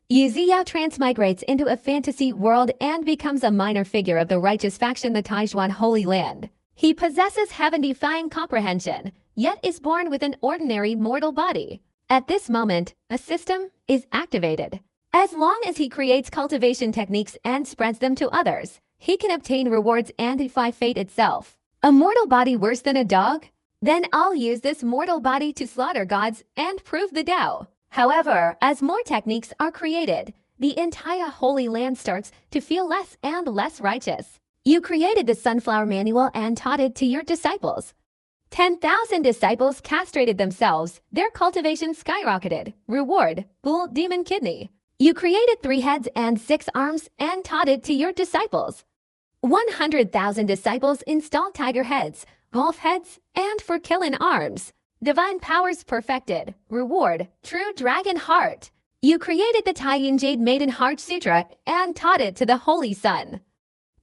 Yu Ziyao transmigrates into a fantasy world and becomes a minor figure of the righteous faction, the Taijuan Holy Land. He possesses heaven-defying comprehension, yet is born with an ordinary mortal body. At this moment, a system is activated. As long as he creates cultivation techniques and spreads them to others, he can obtain rewards and defy fate itself. A mortal body worse than a dog? Then I'll use this mortal body to slaughter gods and prove the Tao. However, as more techniques are created, the entire Holy Land starts to feel less and less righteous. You created the Sunflower Manual and taught it to your disciples. 10,000 disciples castrated themselves, their cultivation skyrocketed. Reward, Bull Demon Kidney. You created 3 heads and 6 arms and taught it to your disciples. 100,000 disciples installed tiger heads, wolf heads, and for killing arms. Divine powers perfected. Reward, True Dragon Heart. You created the Taiyin Jade Maiden Heart Sutra and taught it to the Holy Sun.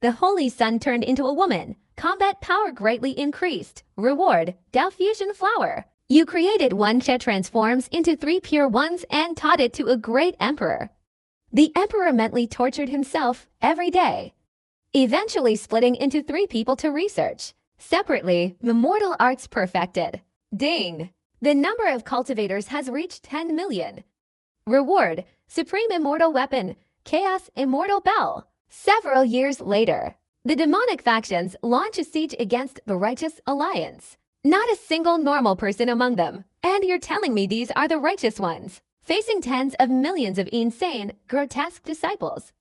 The Holy Sun turned into a woman. Combat power greatly increased. Reward, Tao Fusion Flower. You created 1 Che transforms into 3 pure ones and taught it to a great emperor. The emperor mentally tortured himself every day, eventually splitting into 3 people to research. Separately, the mortal arts perfected. Ding! The number of cultivators has reached 10 million. Reward, Supreme Immortal Weapon, Chaos Immortal Bell. Several years later, the demonic factions launch a siege against the Righteous Alliance. Not a single normal person among them, and you're telling me these are the righteous ones, facing tens of millions of insane, grotesque disciples.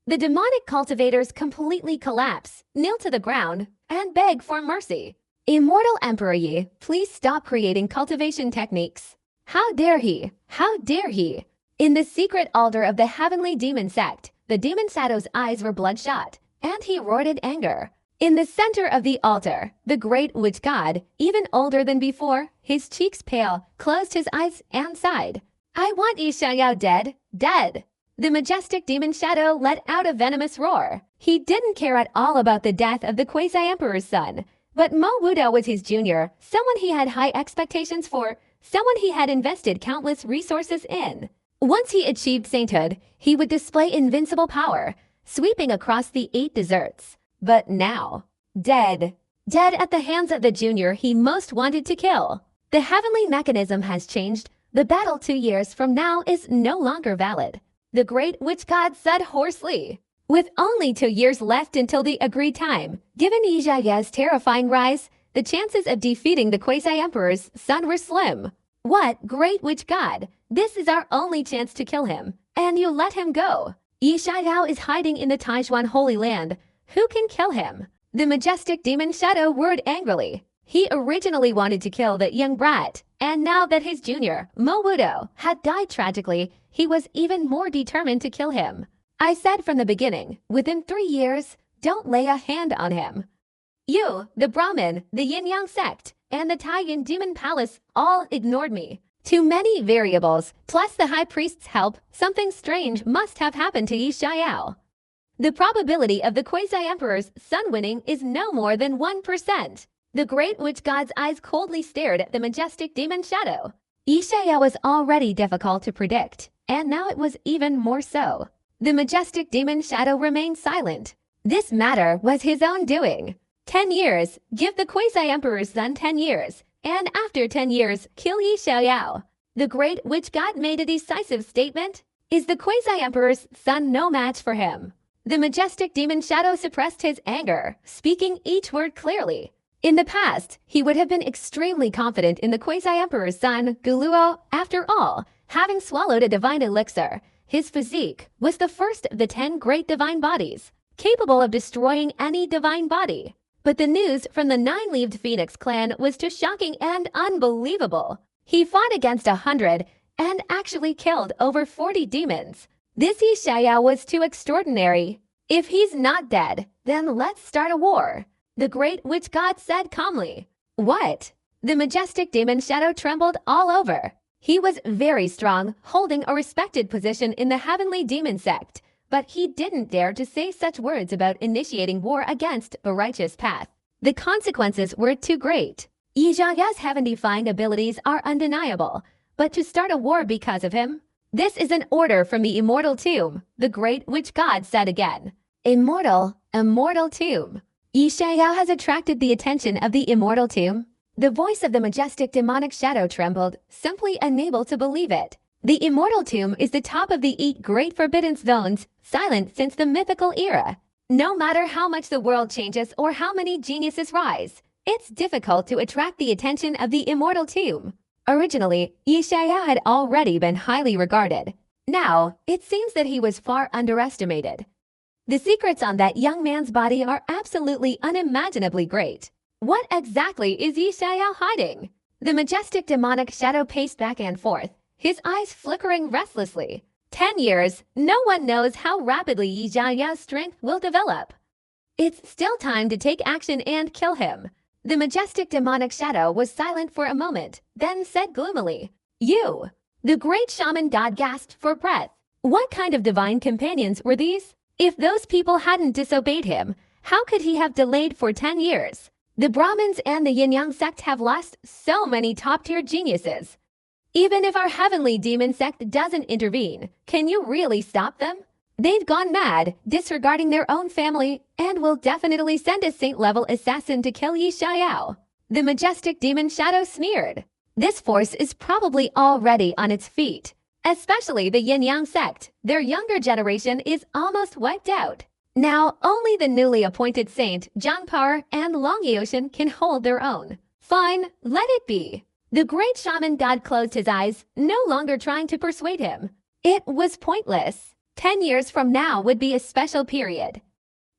The demonic cultivators completely collapse, kneel to the ground, and beg for mercy. Immortal Emperor Yi, please stop creating cultivation techniques. How dare he? How dare he? In the secret altar of the heavenly demon sect, the demon Shadow's eyes were bloodshot, and he roared in anger. In the center of the altar, the great witch god, even older than before, his cheeks pale, closed his eyes and sighed. I want Yi Xiaoyao dead, dead. The majestic demon Shadow let out a venomous roar. He didn't care at all about the death of the quasi-emperor's son. But Mo Wudo was his junior, someone he had high expectations for, someone he had invested countless resources in. Once he achieved sainthood, he would display invincible power, sweeping across the 8 deserts. But now, dead. Dead at the hands of the junior he most wanted to kill. The heavenly mechanism has changed. The battle 2 years from now is no longer valid. The great witch god said hoarsely. With only 2 years left until the agreed time, given Yi Xiaoyao's terrifying rise, the chances of defeating the quasi-emperor's son were slim. What, great witch god? This is our only chance to kill him, and you let him go. Yi Xiaoyao is hiding in the Taijuan Holy Land. Who can kill him? The majestic demon Shadow roared angrily. He originally wanted to kill the young brat, and now that his junior, Mo Wudo, had died tragically, he was even more determined to kill him. I said from the beginning, within 3 years, don't lay a hand on him. You, the Brahmin, the Yin-Yang sect, and the Taiyin Demon Palace all ignored me. Too many variables, plus the High Priest's help, something strange must have happened to Yi Xiaoyao. The probability of the quasi-emperor's son winning is no more than 1%. The great witch god's eyes coldly stared at the majestic demon Shadow. Yi Xiaoyao was already difficult to predict, and now it was even more so. The majestic demon Shadow remained silent. This matter was his own doing. 10 years, give the quasi-emperor's son 10 years, and after 10 years, kill Yi Xiaoyao. The great witch god made a decisive statement. Is the quasi-emperor's son no match for him? The majestic demon Shadow suppressed his anger, speaking each word clearly. In the past, he would have been extremely confident in the quasi-emperor's son, Guluo. After all, having swallowed a divine elixir, his physique was the first of the 10 great divine bodies, capable of destroying any divine body. But the news from the 9-leaved Phoenix clan was too shocking and unbelievable. He fought against 100 and actually killed over 40 demons. This Yi Xiaoyao was too extraordinary. If he's not dead, then let's start a war. The great witch god said calmly. What? The majestic demon Shadow trembled all over. He was very strong, holding a respected position in the heavenly demon sect, but he didn't dare to say such words about initiating war against the righteous path. The consequences were too great. Yi Xiaoyao's heaven-defying abilities are undeniable, but to start a war because of him? This is an order from the immortal tomb, the great witch god said again. Immortal tomb. Yi Xiao has attracted the attention of the immortal tomb. The voice of the majestic demonic shadow trembled, simply unable to believe it. The immortal tomb is the top of the eight great forbidden zones, silent since the mythical era. No matter how much the world changes or how many geniuses rise, it's difficult to attract the attention of the immortal tomb. Originally, Yi Xiao had already been highly regarded. Now, it seems that he was far underestimated. The secrets on that young man's body are absolutely unimaginably great. What exactly is Yi Xiao hiding? The majestic demonic shadow paced back and forth, his eyes flickering restlessly. 10 years, no one knows how rapidly Yi Xiao's strength will develop. It's still time to take action and kill him. The majestic demonic shadow was silent for a moment, then said gloomily, "You!" The great shaman god gasped for breath. What kind of divine companions were these? If those people hadn't disobeyed him, how could he have delayed for 10 years? The Brahmins and the Yin-Yang sect have lost so many top-tier geniuses. Even if our heavenly demon sect doesn't intervene, can you really stop them? They've gone mad, disregarding their own family, and will definitely send a saint-level assassin to kill Yi Xiao. The majestic demon shadow sneered. This force is probably already on its feet. Especially the Yin-Yang sect, their younger generation is almost wiped out. Now, only the newly appointed saint, Zhangpar and Long Yaoshan can hold their own. Fine, let it be. The great shaman god closed his eyes, no longer trying to persuade him. It was pointless. 10 years from now would be a special period.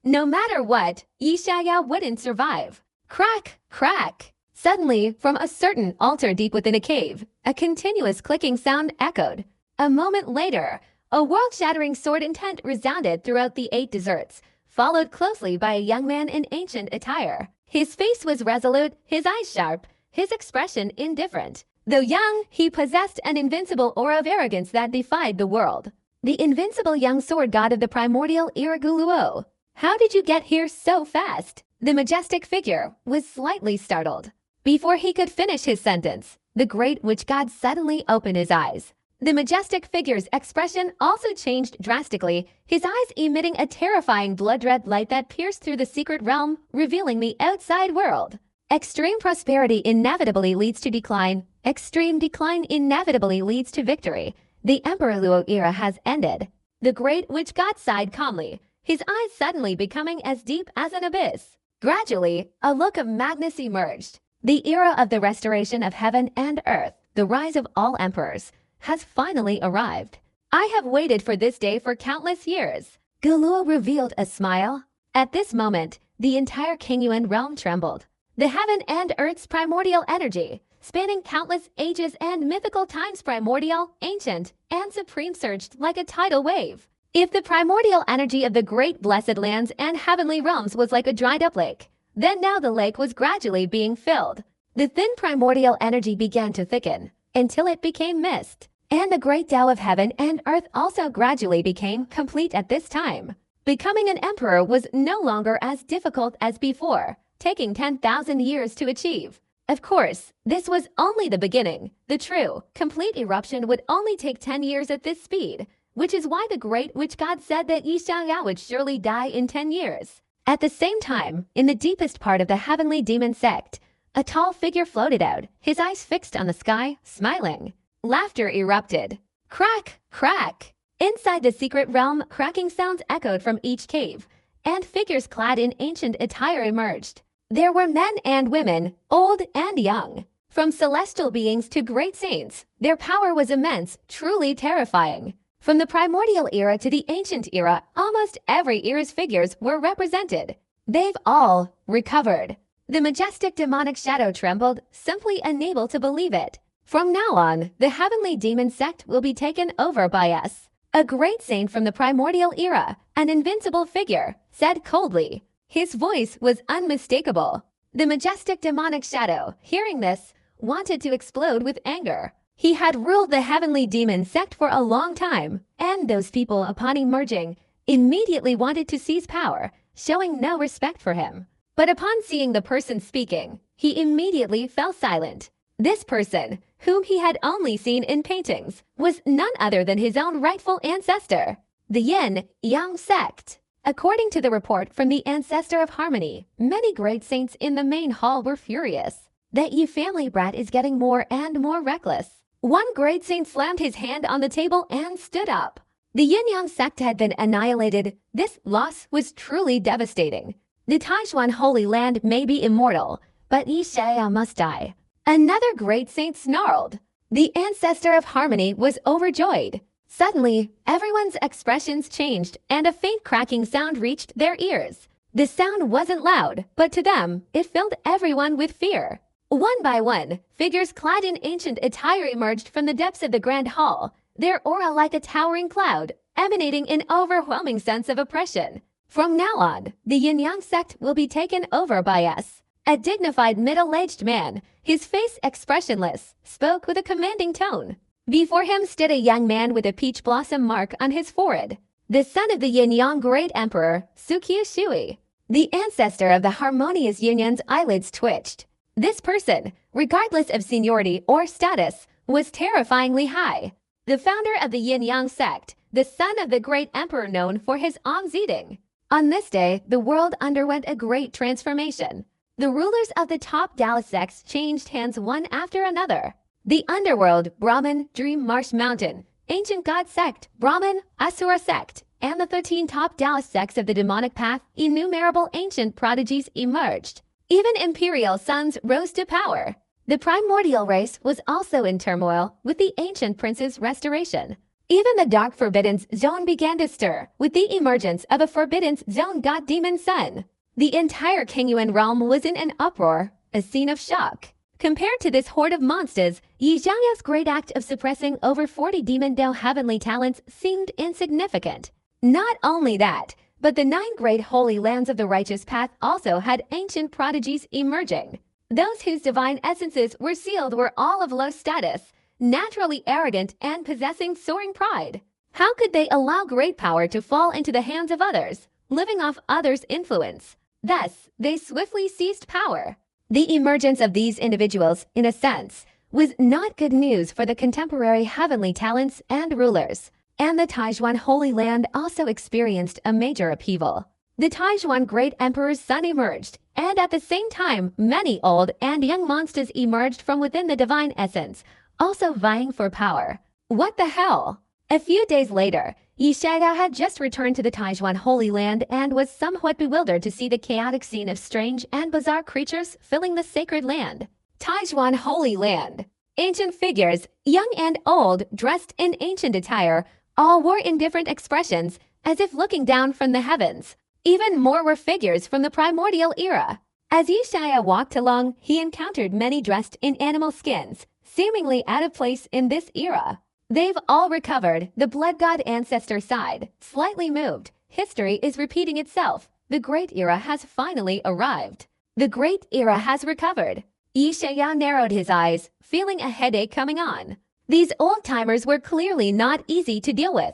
No matter what, Yi Xiao wouldn't survive. Crack, crack. Suddenly, from a certain altar deep within a cave, a continuous clicking sound echoed. A moment later, a world-shattering sword intent resounded throughout the 8 deserts, followed closely by a young man in ancient attire. His face was resolute, his eyes sharp, his expression indifferent. Though young, he possessed an invincible aura of arrogance that defied the world. The invincible young sword god of the primordial era Guluo. How did you get here so fast? The majestic figure was slightly startled. Before he could finish his sentence, the great witch god suddenly opened his eyes. The majestic figure's expression also changed drastically, his eyes emitting a terrifying blood-red light that pierced through the secret realm, revealing the outside world. Extreme prosperity inevitably leads to decline. Extreme decline inevitably leads to victory. The Emperor Luo era has ended. The great witch god sighed calmly, his eyes suddenly becoming as deep as an abyss. Gradually, a look of madness emerged. The era of the restoration of heaven and earth, the rise of all emperors, has finally arrived. I have waited for this day for countless years. Guluo revealed a smile. At this moment, the entire Kingyuan realm trembled. The heaven and earth's primordial energy, spanning countless ages and mythical times, primordial, ancient, and supreme, surged like a tidal wave. If the primordial energy of the great blessed lands and heavenly realms was like a dried-up lake, then now the lake was gradually being filled. The thin primordial energy began to thicken, until it became mist, and the great Tao of heaven and earth also gradually became complete at this time. Becoming an emperor was no longer as difficult as before, taking 10,000 years to achieve. Of course, this was only the beginning. The true, complete eruption would only take 10 years at this speed, which is why the great witch god said that Yi Xiao would surely die in 10 years. At the same time, in the deepest part of the heavenly demon sect, a tall figure floated out, his eyes fixed on the sky, smiling. Laughter erupted. Crack, crack. Inside the secret realm, cracking sounds echoed from each cave, and figures clad in ancient attire emerged. There were men and women, old and young. From celestial beings to great saints, their power was immense, truly terrifying. From the primordial era to the ancient era, almost every era's figures were represented. They've all recovered. The majestic demonic shadow trembled, simply unable to believe it. From now on, the heavenly demon sect will be taken over by us. A great saint from the primordial era, an invincible figure, said coldly. His voice was unmistakable. The majestic demonic shadow, hearing this, wanted to explode with anger. He had ruled the heavenly demon sect for a long time, and those people, upon emerging, immediately wanted to seize power, showing no respect for him. But upon seeing the person speaking, he immediately fell silent. This person, whom he had only seen in paintings, was none other than his own rightful ancestor, the Yin-Yang sect. According to the report from the ancestor of harmony, many great saints in the main hall were furious. That Yi family brat is getting more and more reckless. One great saint slammed his hand on the table and stood up. The Yin-Yang sect had been annihilated. This loss was truly devastating. The Taishuan Holy Land may be immortal, but Yi Xiao must die. Another great saint snarled. The ancestor of harmony was overjoyed. Suddenly, everyone's expressions changed and a faint cracking sound reached their ears. The sound wasn't loud, but to them, it filled everyone with fear. One by one, figures clad in ancient attire emerged from the depths of the grand hall, their aura like a towering cloud, emanating an overwhelming sense of oppression. From now on, the Yin-Yang sect will be taken over by us. A dignified middle-aged man, his face expressionless, spoke with a commanding tone. Before him stood a young man with a peach blossom mark on his forehead, the son of the Yin-Yang Great Emperor, Sukyu Shui. The ancestor of the harmonious Yin-Yan's eyelids twitched. This person, regardless of seniority or status, was terrifyingly high. The founder of the Yin-Yang sect, the son of the Great Emperor known for his alms eating. On this day, the world underwent a great transformation. The rulers of the top Dallas sects changed hands one after another. The underworld, Brahman, Dream Marsh Mountain, Ancient God sect, Brahman, Asura sect, and the 13 top Dallas sects of the demonic path, innumerable ancient prodigies emerged. Even imperial sons rose to power. The primordial race was also in turmoil with the ancient prince's restoration. Even the dark forbidden zone began to stir with the emergence of a forbidden zone god-demon son. The entire Kingyuan realm was in an uproar, a scene of shock. Compared to this horde of monsters, Yi Xiaoyao's great act of suppressing over 40 demon Dao heavenly talents seemed insignificant. Not only that, but the 9 great holy lands of the righteous path also had ancient prodigies emerging. Those whose divine essences were sealed were all of low status, naturally arrogant and possessing soaring pride. How could they allow great power to fall into the hands of others, living off others' influence? Thus, they swiftly seized power. The emergence of these individuals, in a sense, was not good news for the contemporary heavenly talents and rulers. And the Taishuan Holy Land also experienced a major upheaval. The Taishuan Great Emperor's son emerged, and at the same time, many old and young monsters emerged from within the divine essence, also vying for power. What the hell? A few days later, Yi Xiaoyao had just returned to the Taishuan Holy Land and was somewhat bewildered to see the chaotic scene of strange and bizarre creatures filling the sacred land. Taishuan Holy Land. Ancient figures, young and old, dressed in ancient attire, all wore in different expressions, as if looking down from the heavens. Even more were figures from the primordial era. As Yi Xiaoyao walked along, he encountered many dressed in animal skins, seemingly out of place in this era. They've all recovered. The blood god ancestor sighed, slightly moved. History is repeating itself. The great era has finally arrived. The great era has recovered. Yi Xiaoyao narrowed his eyes, feeling a headache coming on. These old-timers were clearly not easy to deal with.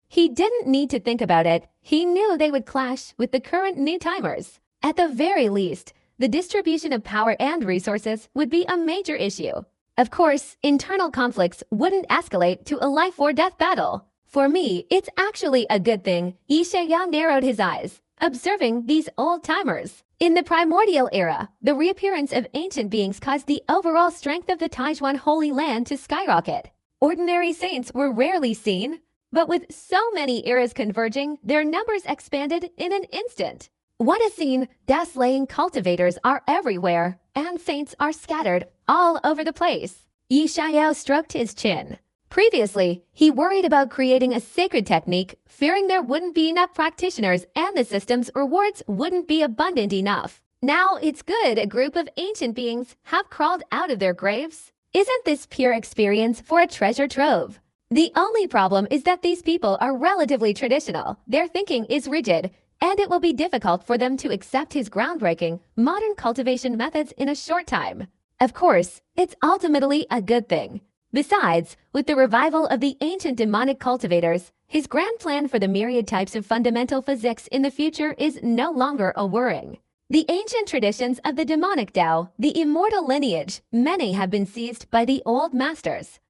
He didn't need to think about it. He knew they would clash with the current new-timers. At the very least, the distribution of power and resources would be a major issue. Of course, internal conflicts wouldn't escalate to a life-or-death battle. For me, it's actually a good thing. Yi Xiaoyao narrowed his eyes, observing these old-timers. In the primordial era, the reappearance of ancient beings caused the overall strength of the Taishuan Holy Land to skyrocket. Ordinary saints were rarely seen, but with so many eras converging, their numbers expanded in an instant. What a scene! Death-slaying cultivators are everywhere, and saints are scattered all over the place. Yi Xiaoyao stroked his chin. Previously, he worried about creating a sacred technique, fearing there wouldn't be enough practitioners and the system's rewards wouldn't be abundant enough. Now it's good a group of ancient beings have crawled out of their graves. Isn't this pure experience for a treasure trove? The only problem is that these people are relatively traditional, their thinking is rigid, and it will be difficult for them to accept his groundbreaking, modern cultivation methods in a short time. Of course, it's ultimately a good thing. Besides, with the revival of the ancient demonic cultivators, his grand plan for the myriad types of fundamental physics in the future is no longer a worrying. The ancient traditions of the demonic Tao, the immortal lineage, many have been seized by the old masters.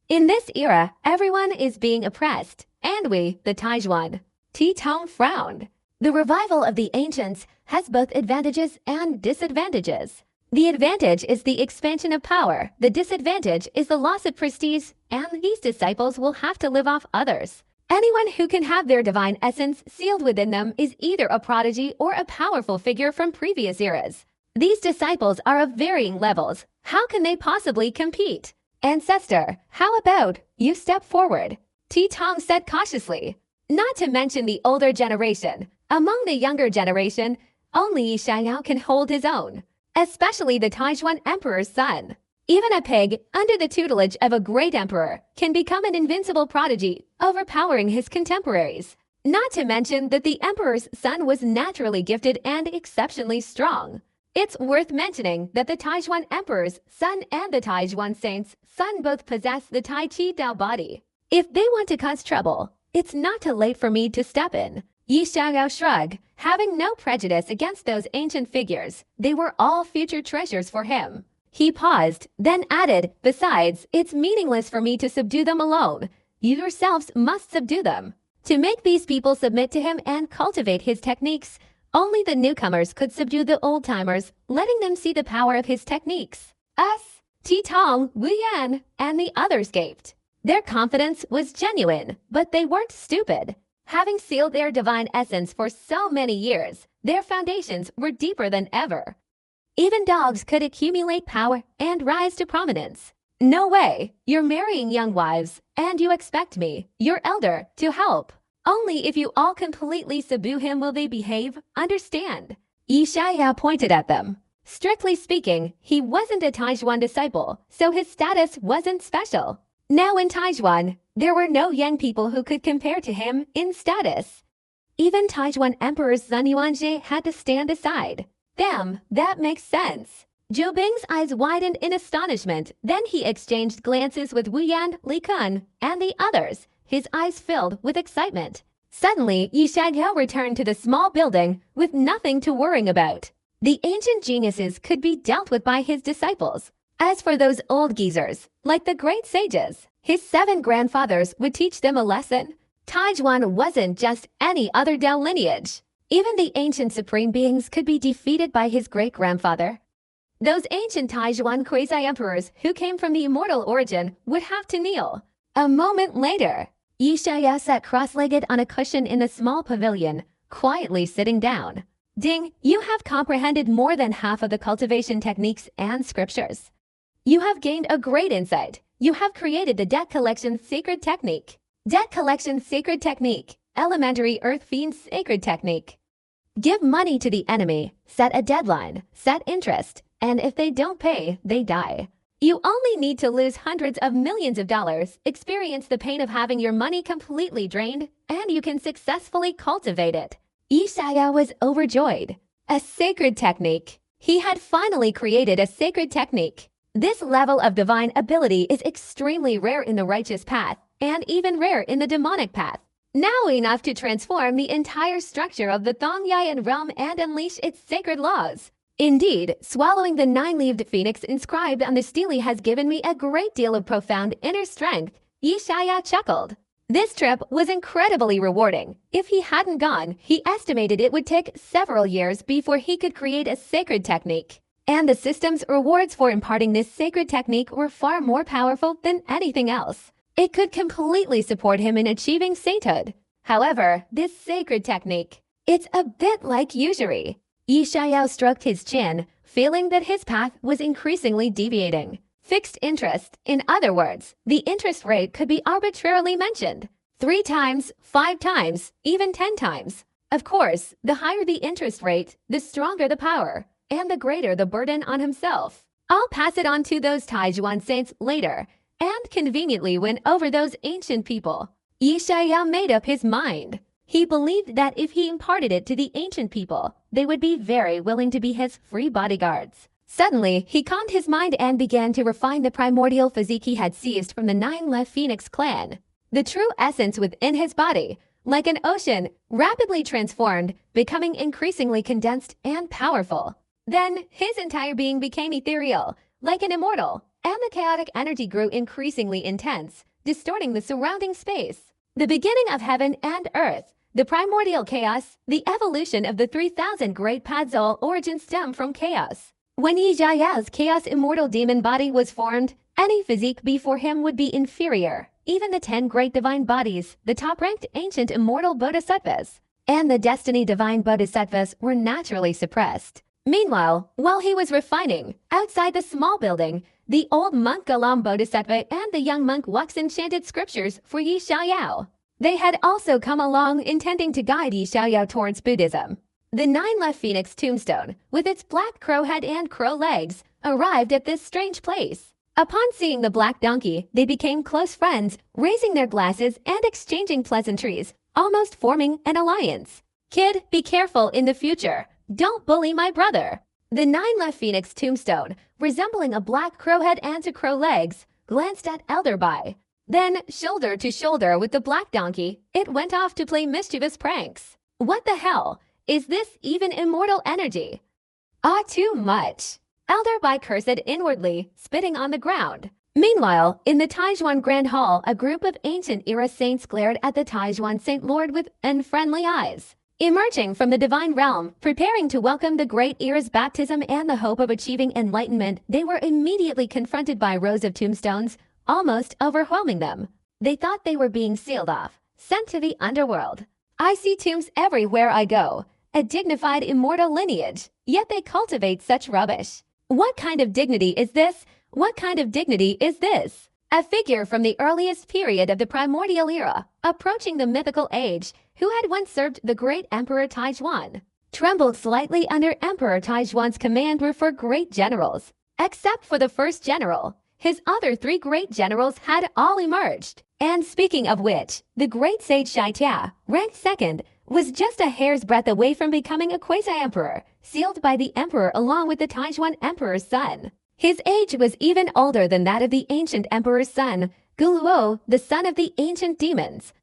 In this era, everyone is being oppressed, and we, the Taijuan, T-Tong frowned. The revival of the ancients has both advantages and disadvantages. The advantage is the expansion of power, the disadvantage is the loss of prestige, and these disciples will have to live off others. Anyone who can have their divine essence sealed within them is either a prodigy or a powerful figure from previous eras. These disciples are of varying levels. How can they possibly compete? Ancestor, how about you step forward? T-Tong said cautiously. Not to mention the older generation. Among the younger generation, only Yi Xiao can hold his own, especially the Taijuan emperor's son. Even a pig, under the tutelage of a great emperor, can become an invincible prodigy, overpowering his contemporaries. Not to mention that the emperor's son was naturally gifted and exceptionally strong. It's worth mentioning that the Taijuan emperor's son and the Taijuan saint's son both possess the Tai Chi Dao body. If they want to cause trouble, it's not too late for me to step in. Yi Xiao shrugged, having no prejudice against those ancient figures. They were all future treasures for him. He paused, then added, besides, it's meaningless for me to subdue them alone. You yourselves must subdue them. To make these people submit to him and cultivate his techniques, only the newcomers could subdue the old-timers, letting them see the power of his techniques. Us, T-Tong, Wu Yan, and the others gaped. Their confidence was genuine, but they weren't stupid. Having sealed their divine essence for so many years, their foundations were deeper than ever. Even dogs could accumulate power and rise to prominence. No way, you're marrying young wives, and you expect me, your elder, to help. Only if you all completely subdue him will they behave, understand? Yi Xiao pointed at them. Strictly speaking, he wasn't a Taijuan disciple, so his status wasn't special. Now in Taijuan, there were no young people who could compare to him in status. Even Taijuan Emperor's son Yuanzhi had to stand aside. Damn, that makes sense. Zhou Bing's eyes widened in astonishment, then he exchanged glances with Wu Yan, Li Kun, and the others, his eyes filled with excitement. Suddenly, Yi Xiao returned to the small building with nothing to worry about. The ancient geniuses could be dealt with by his disciples. As for those old geezers, like the great sages, his 7 grandfathers would teach them a lesson. Taijuan wasn't just any other Dao lineage. Even the ancient supreme beings could be defeated by his great-grandfather. Those ancient Taijuan quasi-emperors who came from the immortal origin would have to kneel. A moment later, Yi Xiao sat cross-legged on a cushion in the small pavilion, quietly sitting down. Ding, you have comprehended more than half of the cultivation techniques and scriptures. You have gained a great insight. You have created the debt collection sacred technique. Debt collection sacred technique. Elementary earth fiend sacred technique. Give money to the enemy, set a deadline, set interest, and if they don't pay, they die. You only need to lose hundreds of millions of dollars, experience the pain of having your money completely drained, and you can successfully cultivate it. Yi Xiao was overjoyed. A sacred technique. He had finally created a sacred technique. This level of divine ability is extremely rare in the righteous path, and even rare in the demonic path. Now enough to transform the entire structure of the Thongyan realm and unleash its sacred laws. Indeed, swallowing the 9-leaved phoenix inscribed on the stele has given me a great deal of profound inner strength. Yi Xiao chuckled. This trip was incredibly rewarding. If he hadn't gone, he estimated it would take several years before he could create a sacred technique. And the system's rewards for imparting this sacred technique were far more powerful than anything else. It could completely support him in achieving sainthood. However, this sacred technique, it's a bit like usury. Yi Xiao stroked his chin, feeling that his path was increasingly deviating. Fixed interest, in other words, the interest rate could be arbitrarily mentioned. 3 times, 5 times, even 10 times. Of course, the higher the interest rate, the stronger the power, and the greater the burden on himself. I'll pass it on to those Taijuan saints later, and conveniently win over those ancient people. Yi Xiao made up his mind. He believed that if he imparted it to the ancient people, they would be very willing to be his free bodyguards. Suddenly, he calmed his mind and began to refine the primordial physique he had seized from the 9-leaf Phoenix clan. The true essence within his body like an ocean, rapidly transformed, becoming increasingly condensed and powerful. Then, his entire being became ethereal, like an immortal, and the chaotic energy grew increasingly intense, distorting the surrounding space. The beginning of heaven and earth, the primordial chaos, the evolution of the 3,000 great Padzol origins stem from chaos. When Yi Jiayao's chaos immortal demon body was formed, any physique before him would be inferior. Even the 10 great divine bodies, the top-ranked ancient immortal bodhisattvas, and the destiny divine bodhisattvas were naturally suppressed. Meanwhile, while he was refining, outside the small building, the old monk Galam Bodhisattva and the young monk Wuxin chanted scriptures for Yi Xiaoyao. They had also come along intending to guide Yi Xiaoyao towards Buddhism. The 9-left phoenix tombstone, with its black crow head and crow legs, arrived at this strange place. Upon seeing the black donkey, they became close friends, raising their glasses and exchanging pleasantries, almost forming an alliance. Kid, be careful in the future. Don't bully my brother. The 9-left phoenix tombstone, resembling a black crow head and crow legs, glanced at Elder Bai. Then, shoulder to shoulder with the black donkey, it went off to play mischievous pranks. What the hell? Is this even immortal energy? Ah, too much. Elder Bai cursed inwardly, spitting on the ground. Meanwhile, in the Taijuan Grand Hall, a group of ancient-era saints glared at the Taijuan Saint Lord with unfriendly eyes. Emerging from the divine realm, preparing to welcome the great era's baptism and the hope of achieving enlightenment, they were immediately confronted by rows of tombstones, almost overwhelming them. They thought they were being sealed off, sent to the underworld. I see tombs everywhere I go, a dignified immortal lineage, yet they cultivate such rubbish. What kind of dignity is this? What kind of dignity is this? A figure from the earliest period of the primordial era, approaching the mythical age, who had once served the great Emperor Taijuan, trembled slightly under Emperor Taijuan's command were for great generals. Except for the first general, his other 3 great generals had all emerged. And speaking of which, the great sage Shaitia, ranked second, was just a hair's breadth away from becoming a quasi-emperor, sealed by the emperor along with the Taijuan emperor's son. His age was even older than that of the ancient emperor's son, Guluo, the son of the ancient demons.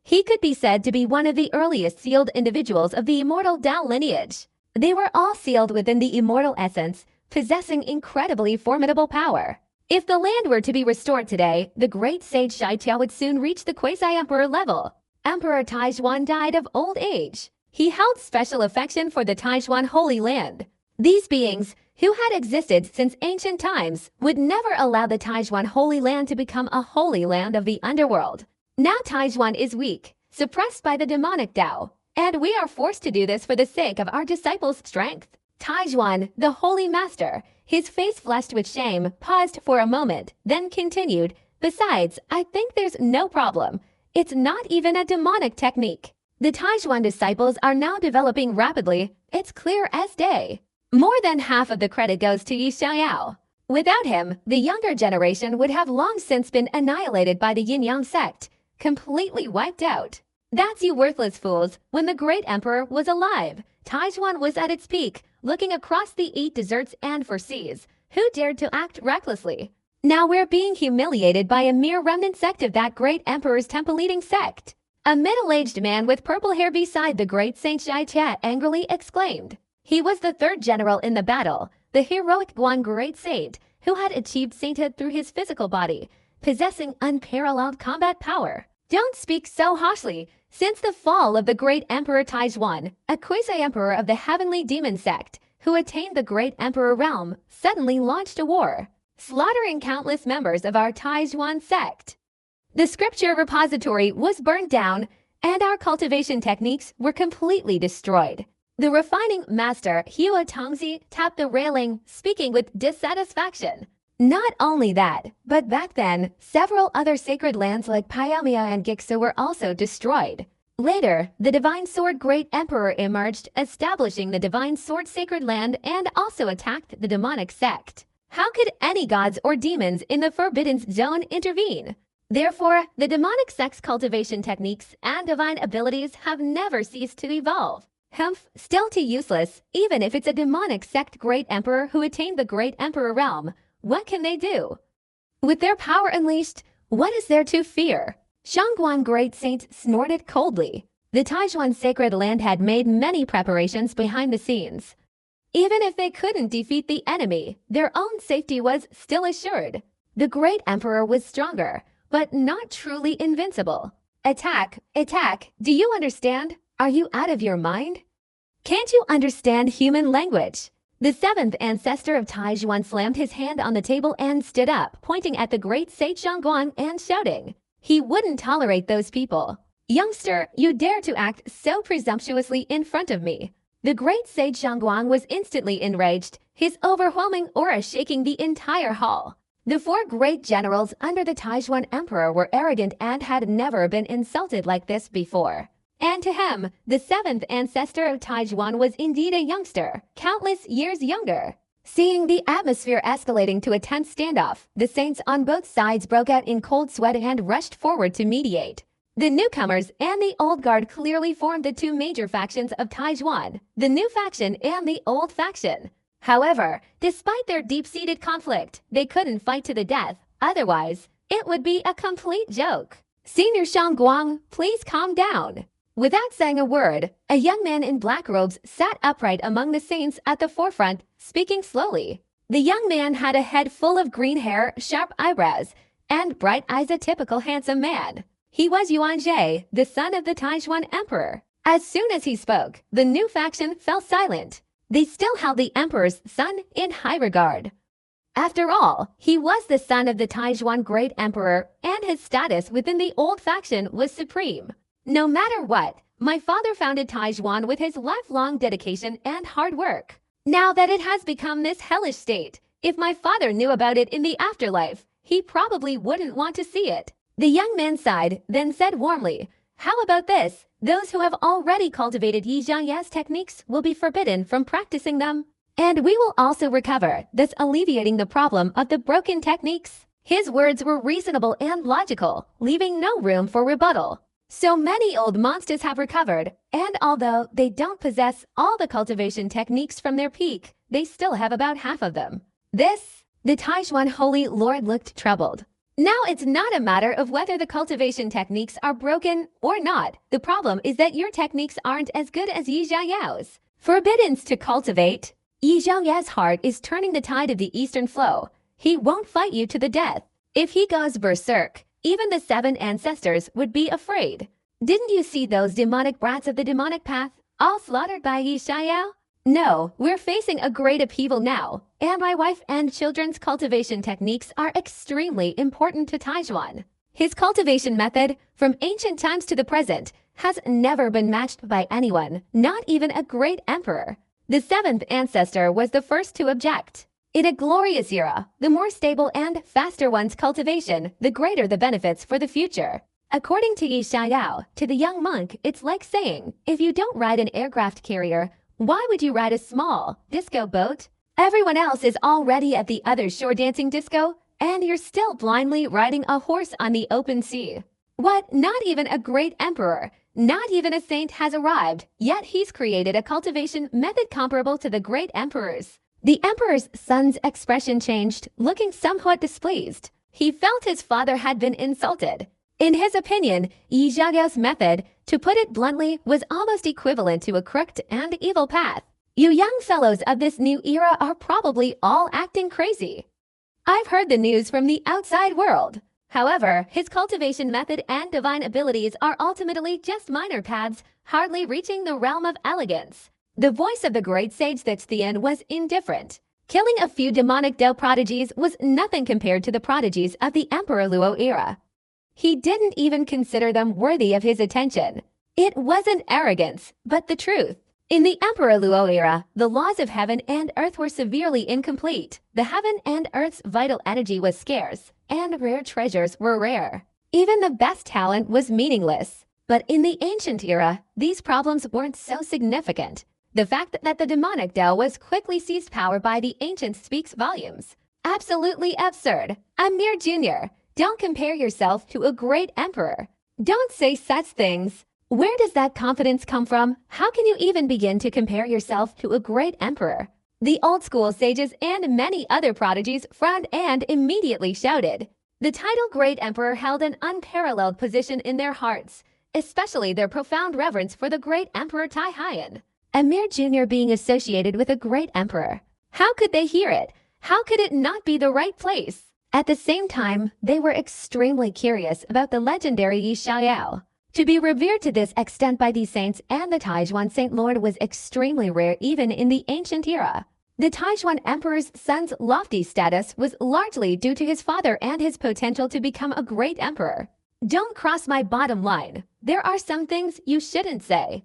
He could be said to be one of the earliest sealed individuals of the immortal Dao lineage. They were all sealed within the immortal essence, possessing incredibly formidable power. If the land were to be restored today, the great sage Shaitia would soon reach the quasi-emperor level. Emperor Taijuan died of old age. He held special affection for the Taijuan Holy Land. These beings, who had existed since ancient times, would never allow the Taijuan Holy Land to become a holy land of the underworld. Now Taijuan is weak, suppressed by the demonic Tao, and we are forced to do this for the sake of our disciples' strength. Taijuan, the holy master, his face flushed with shame, paused for a moment, then continued, "Besides, I think there's no problem. It's not even a demonic technique. The Taijuan disciples are now developing rapidly. It's clear as day. More than half of the credit goes to Yi Xiaoyao. Without him, the younger generation would have long since been annihilated by the Yin-Yang sect, completely wiped out. That's you worthless fools. When the great emperor was alive, Taijuan was at its peak, looking across the 8 deserts and 4 seas. Who dared to act recklessly? Now we're being humiliated by a mere remnant sect of that great emperor's temple-leading sect." A middle-aged man with purple hair beside the great Saint Shaitia angrily exclaimed. He was the 3rd general in the battle, the heroic Guan great saint, who had achieved sainthood through his physical body, possessing unparalleled combat power. "Don't speak so harshly. Since the fall of the great Emperor Taijuan, a quasi-emperor of the heavenly demon sect, who attained the great emperor realm, suddenly launched a war, slaughtering countless members of our Taijuan sect. The scripture repository was burned down, and our cultivation techniques were completely destroyed." The refining master, Hua Tongzi, tapped the railing, speaking with dissatisfaction. Not only that, but back then, several other sacred lands like Pyamia and Gixu were also destroyed. Later, the Divine Sword Great Emperor emerged, establishing the Divine Sword Sacred Land and also attacked the demonic sect. How could any gods or demons in the Forbidden Zone intervene? Therefore, the demonic sect's cultivation techniques and divine abilities have never ceased to evolve. Humph, still too useless, even if it's a demonic sect great emperor who attained the great emperor realm. What can they do? With their power unleashed, what is there to fear? Shangguan Great Saint snorted coldly. The Taijuan sacred land had made many preparations behind the scenes. Even if they couldn't defeat the enemy, their own safety was still assured. The great emperor was stronger, but not truly invincible. Attack! Attack! Do you understand? Are you out of your mind? Can't you understand human language? The seventh ancestor of Taijuan slammed his hand on the table and stood up, pointing at the great sage Shangguan and shouting. He wouldn't tolerate those people. Youngster, you dare to act so presumptuously in front of me. The great sage Shangguan was instantly enraged, his overwhelming aura shaking the entire hall. The four great generals under the Taijuan emperor were arrogant and had never been insulted like this before. And to him, the seventh ancestor of Taijuan was indeed a youngster, countless years younger. Seeing the atmosphere escalating to a tense standoff, the saints on both sides broke out in cold sweat and rushed forward to mediate. The newcomers and the old guard clearly formed the two major factions of Taijuan, the new faction and the old faction. However, despite their deep-seated conflict, they couldn't fight to the death, otherwise, it would be a complete joke. Senior Shangguan, please calm down. Without saying a word, a young man in black robes sat upright among the saints at the forefront, speaking slowly. The young man had a head full of green hair, sharp eyebrows, and bright eyes, a typical handsome man. He was Yuan Jie, the son of the Taijuan emperor. As soon as he spoke, the new faction fell silent. They still held the emperor's son in high regard. After all, he was the son of the Taijuan great emperor, and his status within the old faction was supreme. No matter what, my father founded Taijuan with his lifelong dedication and hard work. Now that it has become this hellish state, if my father knew about it in the afterlife, he probably wouldn't want to see it. The young man sighed, then said warmly, "How about this? Those who have already cultivated Yi Zhangya's techniques will be forbidden from practicing them. And we will also recover, thus alleviating the problem of the broken techniques." His words were reasonable and logical, leaving no room for rebuttal. So many old monsters have recovered, and although they don't possess all the cultivation techniques from their peak, they still have about half of them. The Taijuan Holy Lord looked troubled. Now it's not a matter of whether the cultivation techniques are broken or not. The problem is that your techniques aren't as good as Yi Zhangyao's. Forbidden to cultivate. Yi Zhangya's heart is turning the tide of the eastern flow. He won't fight you to the death. If he goes berserk, even the seven ancestors would be afraid. Didn't you see those demonic brats of the demonic path, all slaughtered by Yi Zhangyao? No, we're facing a great upheaval now, and my wife and children's cultivation techniques are extremely important to Taijuan. His cultivation method, from ancient times to the present, has never been matched by anyone, not even a great emperor. The seventh ancestor was the first to object. In a glorious era, the more stable and faster one's cultivation, the greater the benefits for the future. According to Yi Zhangyao, to the young monk, it's like saying, if you don't ride an aircraft carrier, why would you ride a small disco boat? Everyone else is already at the other shore dancing disco, and you're still blindly riding a horse on the open sea. What? Not even a great emperor, not even a saint has arrived, yet he's created a cultivation method comparable to the great emperor's. The emperor's son's expression changed, looking somewhat displeased. He felt his father had been insulted. In his opinion, Yi Zhangyao's method, to put it bluntly, was almost equivalent to a crooked and evil path. You young fellows of this new era are probably all acting crazy. I've heard the news from the outside world. However, his cultivation method and divine abilities are ultimately just minor paths, hardly reaching the realm of elegance. The voice of the great sage Thian was indifferent. Killing a few demonic Dao prodigies was nothing compared to the prodigies of the Emperor Luo era. He didn't even consider them worthy of his attention. It wasn't arrogance, but the truth. In the Emperor Luo era, the laws of heaven and earth were severely incomplete. The heaven and earth's vital energy was scarce, and rare treasures were rare. Even the best talent was meaningless. But in the ancient era, these problems weren't so significant. The fact that the demonic Dao was quickly seized power by the ancients speaks volumes. Absolutely absurd. A mere junior. Don't compare yourself to a great emperor. Don't say such things. Where does that confidence come from? How can you even begin to compare yourself to a great emperor? The old school sages and many other prodigies frowned and immediately shouted. The title Great Emperor held an unparalleled position in their hearts, especially their profound reverence for the great Emperor Taihan. Emir Jr. being associated with a great emperor. How could they hear it? How could it not be the right place? At the same time, they were extremely curious about the legendary Yi Xiaoyao. To be revered to this extent by these saints and the Taizhuan Saint Lord was extremely rare even in the ancient era. The Taizhuan Emperor's son's lofty status was largely due to his father and his potential to become a great emperor. Don't cross my bottom line. There are some things you shouldn't say.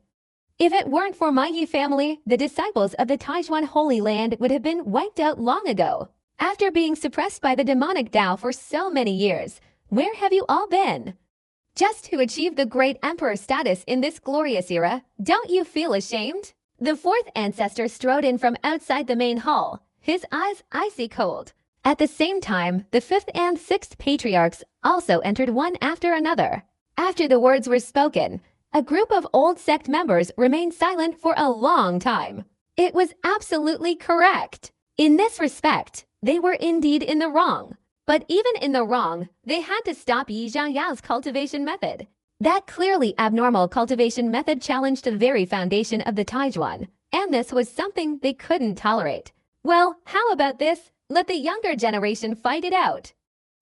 If it weren't for my Yi family, the disciples of the Taizhuan Holy Land would have been wiped out long ago. After being suppressed by the demonic Dao for so many years, where have you all been? Just to achieve the great emperor status in this glorious era, don't you feel ashamed? The fourth ancestor strode in from outside the main hall, his eyes icy cold. At the same time, the fifth and sixth patriarchs also entered one after another. After the words were spoken, a group of old sect members remained silent for a long time. It was absolutely correct. In this respect, they were indeed in the wrong. But even in the wrong, they had to stop Yi Xiaoyao's cultivation method. That clearly abnormal cultivation method challenged the very foundation of the Taizhuan, and this was something they couldn't tolerate. Well, how about this? Let the younger generation fight it out.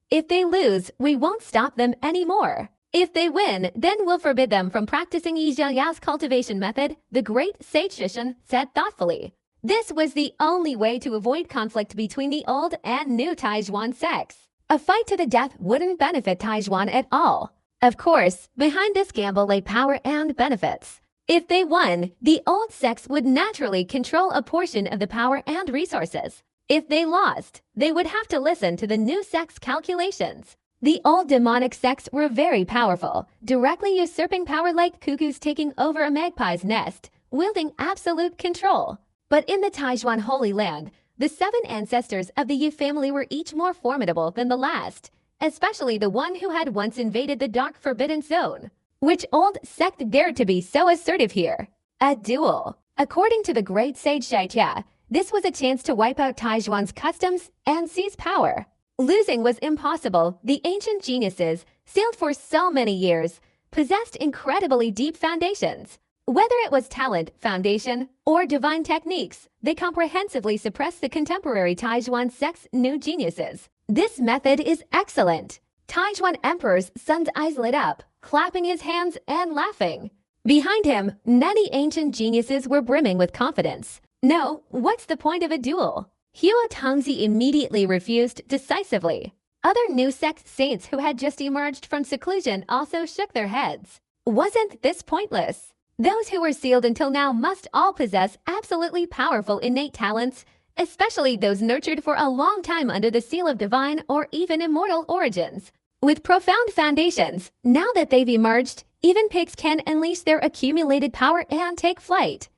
If they lose, we won't stop them anymore. If they win, then we'll forbid them from practicing Yi Xiaoyao's cultivation method, the great sage Shishan said thoughtfully. This was the only way to avoid conflict between the old and new Taizhuan sects. A fight to the death wouldn't benefit Taizhuan at all. Of course, behind this gamble lay power and benefits. If they won, the old sects would naturally control a portion of the power and resources. If they lost, they would have to listen to the new sect's calculations. The old demonic sects were very powerful, directly usurping power like cuckoos taking over a magpie's nest, wielding absolute control. But in the Taizhuan Holy Land, the seven ancestors of the Yi family were each more formidable than the last, especially the one who had once invaded the dark forbidden zone. Which old sect dared to be so assertive here? A duel. According to the great sage Shaitia, this was a chance to wipe out Taizhuan's customs and seize power. Losing was impossible. The ancient geniuses, sealed for so many years, possessed incredibly deep foundations. Whether it was talent, foundation, or divine techniques, they comprehensively suppressed the contemporary Taizhuan sect's new geniuses. This method is excellent. Taizhuan Emperor's son's eyes lit up, clapping his hands and laughing. Behind him, many ancient geniuses were brimming with confidence. No, what's the point of a duel? Hua Tongzi immediately refused decisively. Other new sect saints who had just emerged from seclusion also shook their heads. Wasn't this pointless? Those who were sealed until now must all possess absolutely powerful innate talents, especially those nurtured for a long time under the seal of divine or even immortal origins. With profound foundations, now that they've emerged, even pigs can unleash their accumulated power and take flight.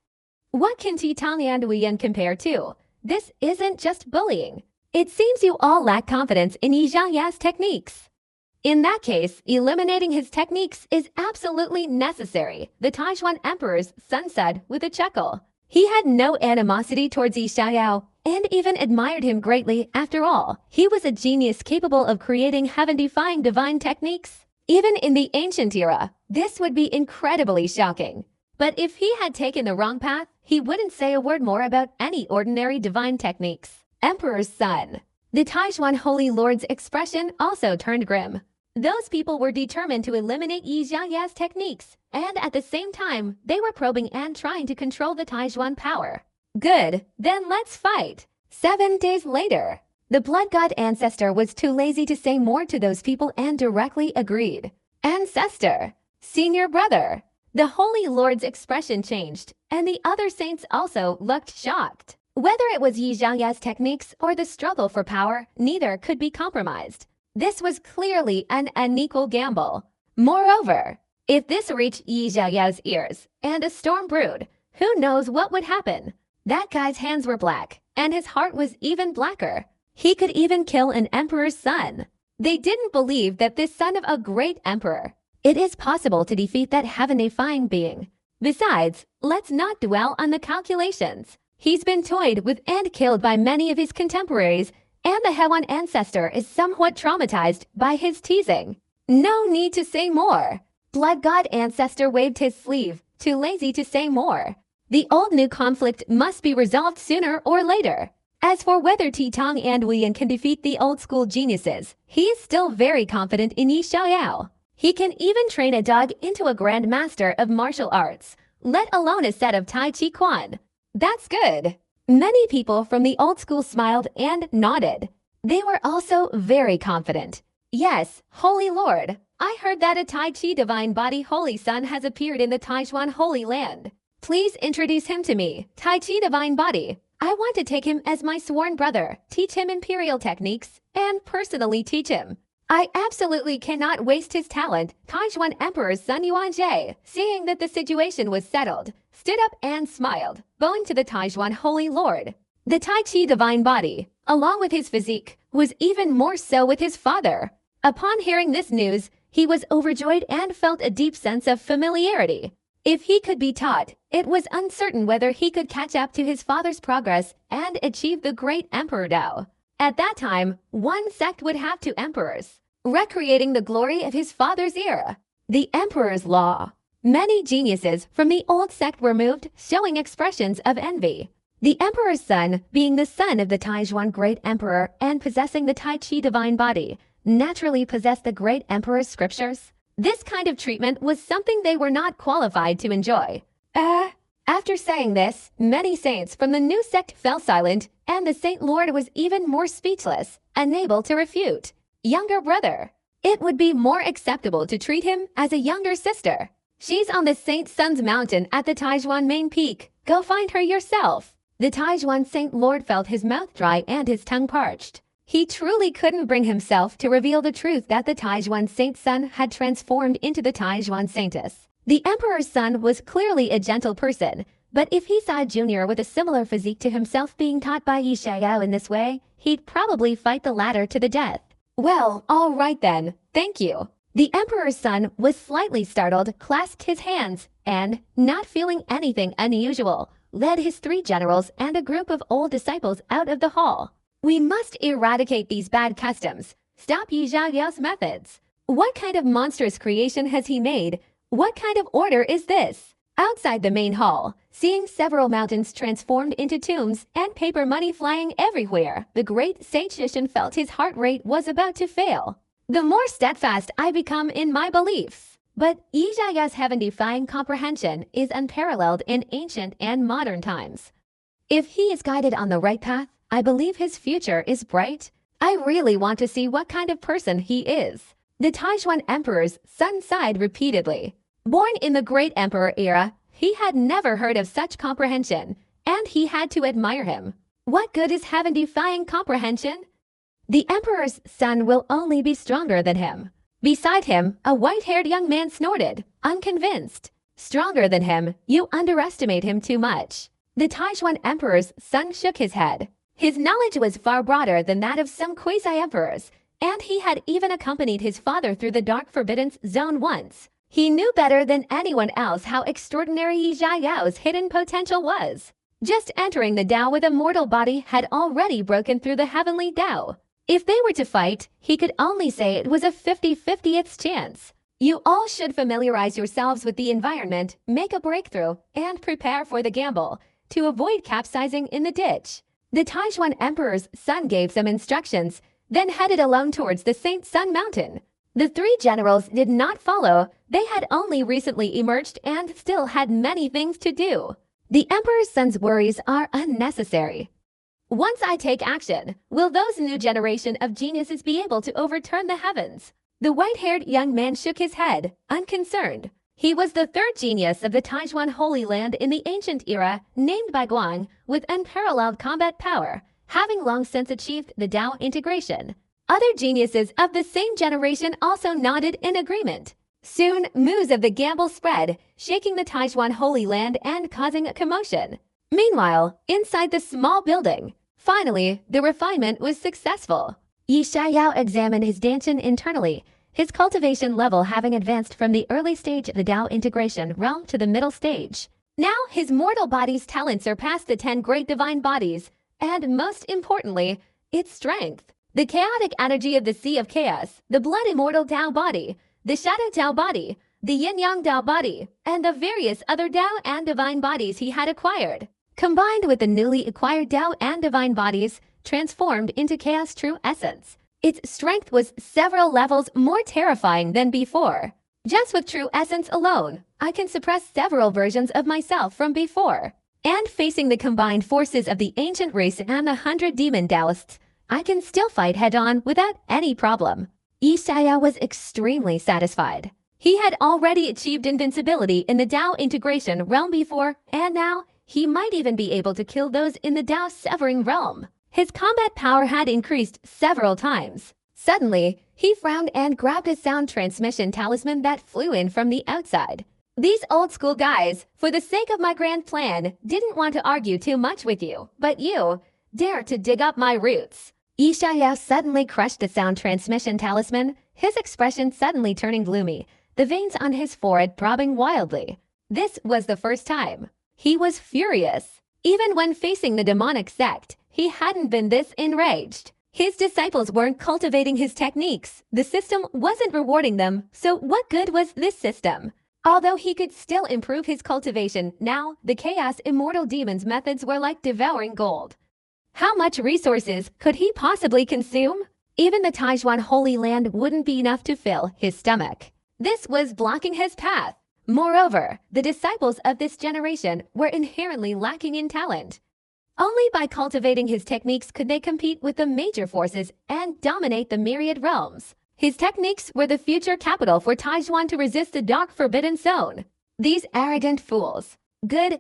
What can Titan and Wuyan compare to? This isn't just bullying. It seems you all lack confidence in Yi Xiaoyao's techniques. In that case, eliminating his techniques is absolutely necessary, the Taizhuan Emperor's son said with a chuckle. He had no animosity towards Yi Xiaoyao and even admired him greatly. After all, he was a genius capable of creating heaven-defying divine techniques. Even in the ancient era, this would be incredibly shocking. But if he had taken the wrong path, he wouldn't say a word more about any ordinary divine techniques. Emperor's son. The Taizhuan Holy Lord's expression also turned grim. Those people were determined to eliminate Yi Xiaoyao's techniques, and at the same time, they were probing and trying to control the Taizhuan power. Good, then let's fight. 7 days later, the blood god ancestor was too lazy to say more to those people and directly agreed. Ancestor, senior brother. The Holy Lord's expression changed, and the other saints also looked shocked. Whether it was Yi Xiaoyao's techniques or the struggle for power, neither could be compromised. This was clearly an unequal gamble. Moreover, if this reached Yi Xiaoyao's ears and a storm brewed, who knows what would happen? That guy's hands were black, and his heart was even blacker. He could even kill an emperor's son. They didn't believe that this son of a great emperor. It is possible to defeat that heaven-defying being. Besides, let's not dwell on the calculations. He's been toyed with and killed by many of his contemporaries, and the Hewan ancestor is somewhat traumatized by his teasing. No need to say more. Blood God ancestor waved his sleeve, too lazy to say more. The old-new conflict must be resolved sooner or later. As for whether Titong and Wuyan can defeat the old-school geniuses, he is still very confident in Yi Xiaoyao. He can even train a dog into a grand master of martial arts, let alone a set of Tai Chi Quan. That's good. Many people from the old school smiled and nodded. They were also very confident. Yes, Holy Lord, I heard that a Tai Chi divine body Holy Son has appeared in the Taijuan Holy Land. Please introduce him to me, Tai Chi divine body. I want to take him as my sworn brother, teach him imperial techniques, and personally teach him. I absolutely cannot waste his talent. Taijuan Emperor's son Yuanjie, seeing that the situation was settled, stood up and smiled, bowing to the Taijuan Holy Lord. The Tai Chi divine body, along with his physique, was even more so with his father. Upon hearing this news, he was overjoyed and felt a deep sense of familiarity. If he could be taught, it was uncertain whether he could catch up to his father's progress and achieve the great Emperor Dao. At that time, one sect would have two emperors, recreating the glory of his father's era. The Emperor's Law. Many geniuses from the old sect were moved, showing expressions of envy. The Emperor's son, being the son of the Taijuan Great Emperor and possessing the Tai Chi divine body, naturally possessed the Great Emperor's scriptures. This kind of treatment was something they were not qualified to enjoy. After saying this, many saints from the new sect fell silent, and the Saint Lord was even more speechless, unable to refute. Younger brother. It would be more acceptable to treat him as a younger sister. She's on the Saint Sun's mountain at the Taijuan main peak. Go find her yourself. The Taijuan Saint Lord felt his mouth dry and his tongue parched. He truly couldn't bring himself to reveal the truth that the Taijuan Saint Sun had transformed into the Taijuan Saintess. The Emperor's son was clearly a gentle person, but if he saw a junior with a similar physique to himself being taught by Yi Xiaoyao in this way, he'd probably fight the latter to the death. Well, all right then, thank you. The Emperor's son was slightly startled, clasped his hands, and, not feeling anything unusual, led his 3 generals and a group of old disciples out of the hall. We must eradicate these bad customs. Stop Yi Xiaoyao's methods. What kind of monstrous creation has he made? What kind of order is this? Outside the main hall, seeing several mountains transformed into tombs and paper money flying everywhere, the great sage Shishin felt his heart rate was about to fail. The more steadfast I become in my beliefs. But Yi Xiaoyao's heaven-defying comprehension is unparalleled in ancient and modern times. If he is guided on the right path, I believe his future is bright. I really want to see what kind of person he is. The Taijuan Emperor's son sighed repeatedly. Born in the Great Emperor era, he had never heard of such comprehension, and he had to admire him. What good is heaven-defying comprehension? The Emperor's son will only be stronger than him. Beside him, a white-haired young man snorted, unconvinced. Stronger than him, you underestimate him too much. The Taijuan Emperor's son shook his head. His knowledge was far broader than that of some quasi-emperors, and he had even accompanied his father through the Dark Forbidden Zone once. He knew better than anyone else how extraordinary Yi Xiaoyao's hidden potential was. Just entering the Dao with a mortal body had already broken through the heavenly Dao. If they were to fight, he could only say it was a 50-50th chance. You all should familiarize yourselves with the environment, make a breakthrough, and prepare for the gamble, to avoid capsizing in the ditch. The Taijuan Emperor's son gave some instructions, then headed alone towards the Saint Sun Mountain. The 3 generals did not follow. They had only recently emerged and still had many things to do. The Emperor's son's worries are unnecessary. Once I take action, will those new generation of geniuses be able to overturn the heavens? The white-haired young man shook his head, unconcerned. He was the 3rd genius of the Taijuan Holy Land in the ancient era, named by Guang, with unparalleled combat power, having long since achieved the Dao integration. Other geniuses of the same generation also nodded in agreement. Soon, news of the gamble spread, shaking the Taijuan Holy Land and causing a commotion. Meanwhile, inside the small building, finally, the refinement was successful. Yi Xiaoyao examined his Danshin internally, his cultivation level having advanced from the early stage of the Dao integration realm to the middle stage. Now his mortal body's talent surpassed the 10 great divine bodies, and most importantly, its strength. The chaotic energy of the Sea of Chaos, the blood immortal Tao body, the shadow Tao body, the yin-yang Tao body, and the various other Tao and divine bodies he had acquired, combined with the newly acquired Tao and divine bodies, transformed into Chaos' true essence. Its strength was several levels more terrifying than before. Just with true essence alone, I can suppress several versions of myself from before. And facing the combined forces of the ancient race and 100 demon Taoists, I can still fight head-on without any problem. Yi Xiao was extremely satisfied. He had already achieved invincibility in the Tao integration realm before, and now he might even be able to kill those in the Tao severing realm. His combat power had increased several times. Suddenly, he frowned and grabbed a sound transmission talisman that flew in from the outside. These old-school guys, for the sake of my grand plan, didn't want to argue too much with you, but you dare to dig up my roots. Yi Xiao suddenly crushed the sound transmission talisman, his expression suddenly turning gloomy, the veins on his forehead throbbing wildly. This was the first time. He was furious. Even when facing the demonic sect, he hadn't been this enraged. His disciples weren't cultivating his techniques. The system wasn't rewarding them, so what good was this system? Although he could still improve his cultivation, now the Chaos Immortal Demon's methods were like devouring gold. How much resources could he possibly consume? Even the Taijuan Holy Land wouldn't be enough to fill his stomach. This was blocking his path. Moreover, the disciples of this generation were inherently lacking in talent. Only by cultivating his techniques could they compete with the major forces and dominate the myriad realms. His techniques were the future capital for Taijuan to resist the dark forbidden zone. These arrogant fools. Good,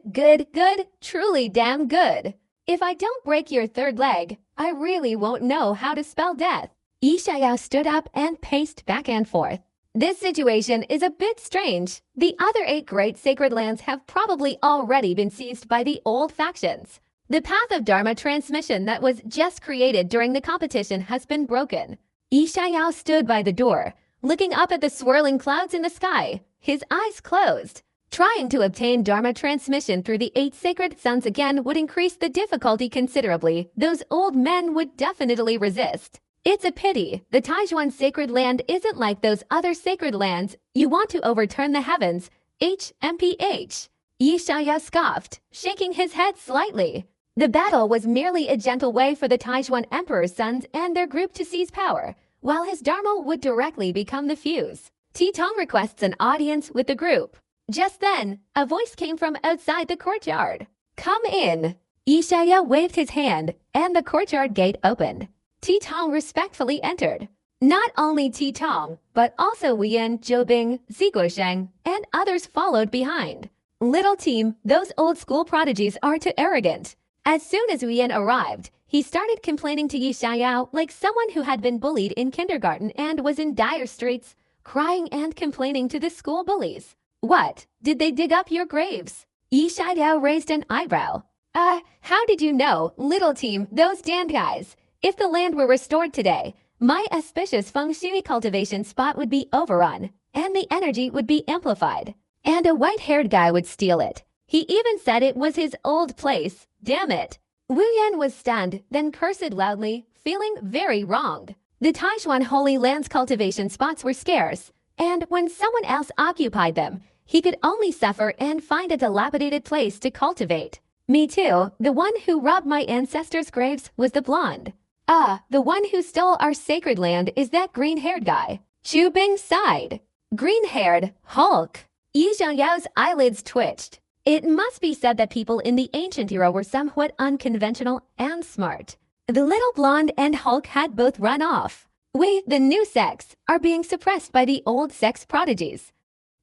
truly damn good. If I don't break your third leg, I really won't know how to spell death. Yi Xiao stood up and paced back and forth. This situation is a bit strange. The other 8 great sacred lands have probably already been seized by the old factions. The path of Dharma transmission that was just created during the competition has been broken. Yi Xiao stood by the door, looking up at the swirling clouds in the sky, his eyes closed. Trying to obtain Dharma transmission through the 8 sacred suns again would increase the difficulty considerably. Those old men would definitely resist. It's a pity. The Taijuan sacred land isn't like those other sacred lands. You want to overturn the heavens. HMPH. Yi Xiao scoffed, shaking his head slightly. The battle was merely a gentle way for the Taijuan Emperor's sons and their group to seize power, while his Dharma would directly become the fuse. T-Tong requests an audience with the group. Just then, a voice came from outside the courtyard. Come in. Yi Xiao waved his hand, and the courtyard gate opened. T-Tong respectfully entered. Not only T-Tong, but also Weiyan, Zhoubing, Ziguosheng, and others followed behind. Little team, those old school prodigies are too arrogant. As soon as Weiyan arrived, he started complaining to Yi Xiao like someone who had been bullied in kindergarten and was in dire straits, crying and complaining to the school bullies. What? Did they dig up your graves? Yi Xiao raised an eyebrow. How did you know, little team, those damned guys? If the land were restored today, my auspicious feng shui cultivation spot would be overrun, and the energy would be amplified. And a white-haired guy would steal it. He even said it was his old place. Damn it. Wu Yan was stunned, then cursed loudly, feeling very wronged. The Taijuan Holy Land's cultivation spots were scarce, and when someone else occupied them, he could only suffer and find a dilapidated place to cultivate. Me too, the one who robbed my ancestors' graves was the blonde. The one who stole our sacred land is that green-haired guy. Zhoubing sighed. Green-haired, Hulk. Yi Xiaoyao's eyelids twitched. It must be said that people in the ancient era were somewhat unconventional and smart. The little blonde and Hulk had both run off. We, the new sex, are being suppressed by the old sex prodigies.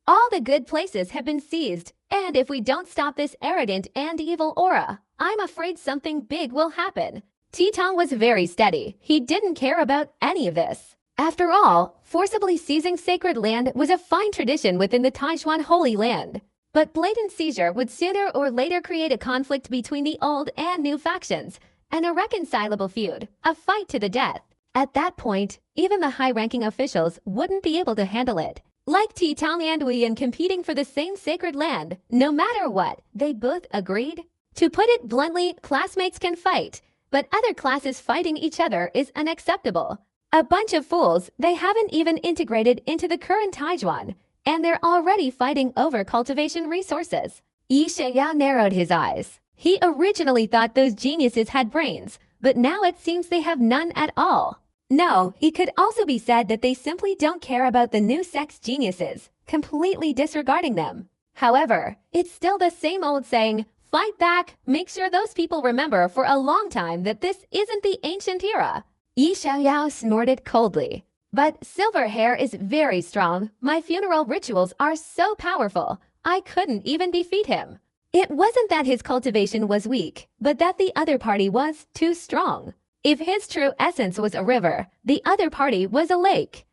All the good places have been seized, and if we don't stop this arrogant and evil aura, I'm afraid something big will happen. T-Tong was very steady. He didn't care about any of this. After all, forcibly seizing sacred land was a fine tradition within the Taijuan Holy Land. But blatant seizure would sooner or later create a conflict between the old and new factions, an irreconcilable feud, a fight to the death. At that point, even the high-ranking officials wouldn't be able to handle it. Like T-Tong and Weiyan competing for the same sacred land, no matter what, they both agreed. To put it bluntly, classmates can fight. but other classes fighting each other is unacceptable. A bunch of fools, they haven't even integrated into the current Taijuan, and they're already fighting over cultivation resources. Yi Shiyao narrowed his eyes. He originally thought those geniuses had brains, but now it seems they have none at all. No, it could also be said that they simply don't care about the new sex geniuses, completely disregarding them. However, it's still the same old saying, fight back, make sure those people remember for a long time that this isn't the ancient era. Yi Xiaoyao snorted coldly. But silver hair is very strong. My funeral rituals are so powerful, I couldn't even defeat him. It wasn't that his cultivation was weak, but that the other party was too strong. If his true essence was a river, the other party was a lake.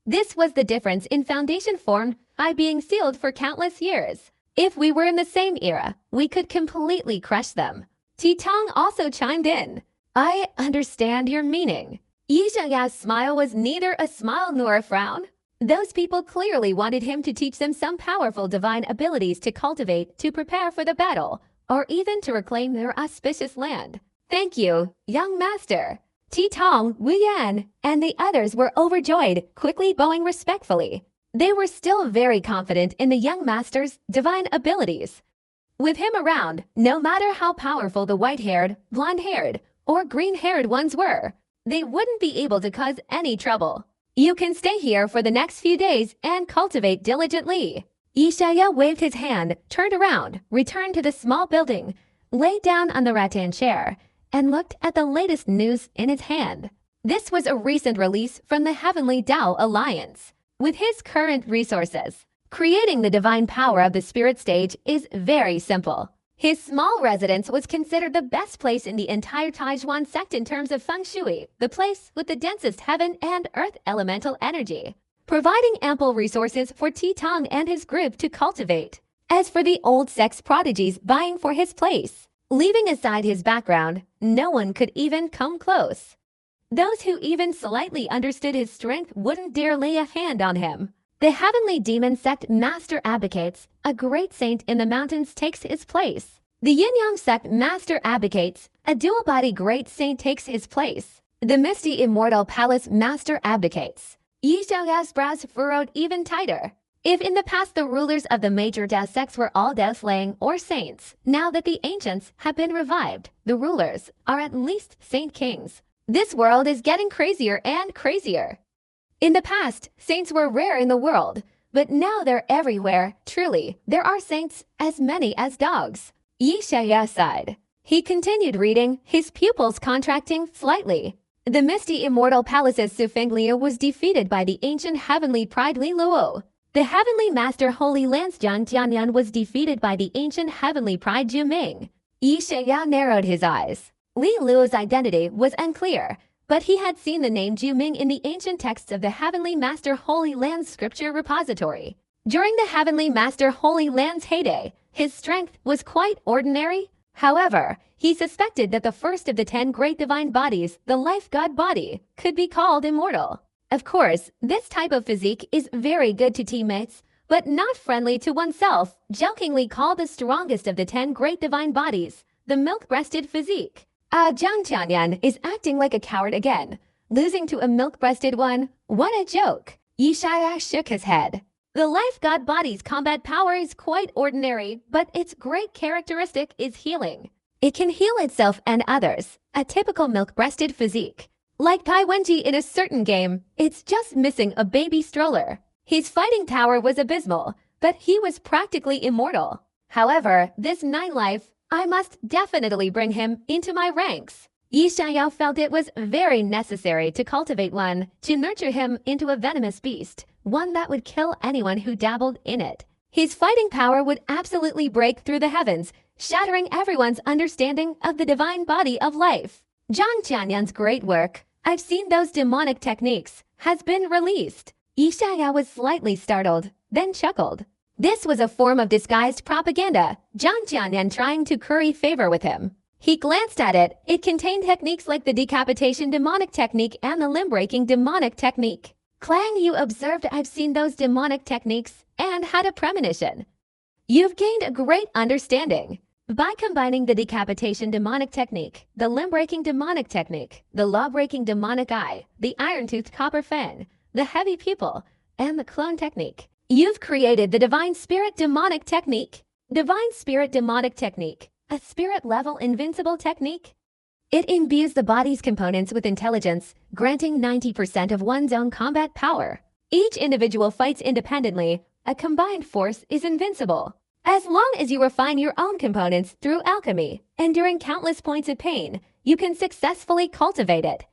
This was the difference in foundation formed by being sealed for countless years. If we were in the same era, we could completely crush them. Titong also chimed in. I understand your meaning. Yi Xiaoyao's smile was neither a smile nor a frown. Those people clearly wanted him to teach them some powerful divine abilities to cultivate, to prepare for the battle, or even to reclaim their auspicious land. Thank you, young master. Titong, Wu Yan, and the others were overjoyed, quickly bowing respectfully. They were still very confident in the young master's divine abilities. With him around, no matter how powerful the white-haired, blonde-haired, or green-haired ones were, they wouldn't be able to cause any trouble. You can stay here for the next few days and cultivate diligently. Yi Xiaoyao waved his hand, turned around, returned to the small building, lay down on the rattan chair, and looked at the latest news in his hand. This was a recent release from the Heavenly Tao Alliance. With his current resources, creating the divine power of the spirit stage is very simple. His small residence was considered the best place in the entire Taijuan sect in terms of feng shui, the place with the densest heaven and earth elemental energy, providing ample resources for Titong and his group to cultivate. As for the old sex prodigies vying for his place, leaving aside his background, no one could even come close. Those who even slightly understood his strength wouldn't dare lay a hand on him. The heavenly demon sect master abdicates, a great saint in the mountains takes his place. The yin-yang sect master abdicates, a dual-body great saint takes his place. The misty immortal palace master abdicates. Yi Xiaoyao's brows furrowed even tighter. If in the past the rulers of the major Dao sects were all Dao-slaying or saints, now that the ancients have been revived, the rulers are at least saint kings. This world is getting crazier and crazier. In the past, saints were rare in the world, but now they're everywhere. Truly, there are saints as many as dogs. Yi Xiaoyao sighed. He continued reading, his pupils contracting slightly. The misty immortal palace's Su Fengliu was defeated by the ancient heavenly pride Li Luo. The heavenly master holy lance Jiang Jianyan was defeated by the ancient heavenly pride Zhu Ming. Yi Xiaoyao narrowed his eyes. Li Luo's identity was unclear, but he had seen the name Zhu Ming in the ancient texts of the Heavenly Master Holy Land's scripture repository. During the Heavenly Master Holy Land's heyday, his strength was quite ordinary. However, he suspected that the first of the 10 great divine bodies, the life god body, could be called immortal. Of course, this type of physique is very good to teammates, but not friendly to oneself, jokingly called the strongest of the 10 great divine bodies, the milk-breasted physique. Jiang Tianyan is acting like a coward again, losing to a milk-breasted one. What a joke. Yi Xiaoyao shook his head. The life god body's combat power is quite ordinary, but its great characteristic is healing. It can heal itself and others, a typical milk-breasted physique. Like Tai Wenji in a certain game, it's just missing a baby stroller. His fighting power was abysmal, but he was practically immortal. However, this night life, I must definitely bring him into my ranks. Yi Xiaoyao felt it was very necessary to cultivate one, to nurture him into a venomous beast, one that would kill anyone who dabbled in it. His fighting power would absolutely break through the heavens, shattering everyone's understanding of the divine body of life. Jiang Tianyan's great work, I've seen those demonic techniques, has been released. Yi Xiaoyao was slightly startled, then chuckled. This was a form of disguised propaganda, Jiang Tianyan trying to curry favor with him. He glanced at it. It contained techniques like the decapitation demonic technique and the limb-breaking demonic technique. Clang, you observed I've seen those demonic techniques and had a premonition. You've gained a great understanding. By combining the decapitation demonic technique, the limb-breaking demonic technique, the law-breaking demonic eye, the iron-toothed copper fan, the heavy pupil, and the clone technique, you've created the Divine Spirit demonic technique. Divine Spirit demonic technique, a spirit-level invincible technique. It imbues the body's components with intelligence, granting 90% of one's own combat power. Each individual fights independently. A combined force is invincible. As long as you refine your own components through alchemy, enduring countless points of pain, you can successfully cultivate it.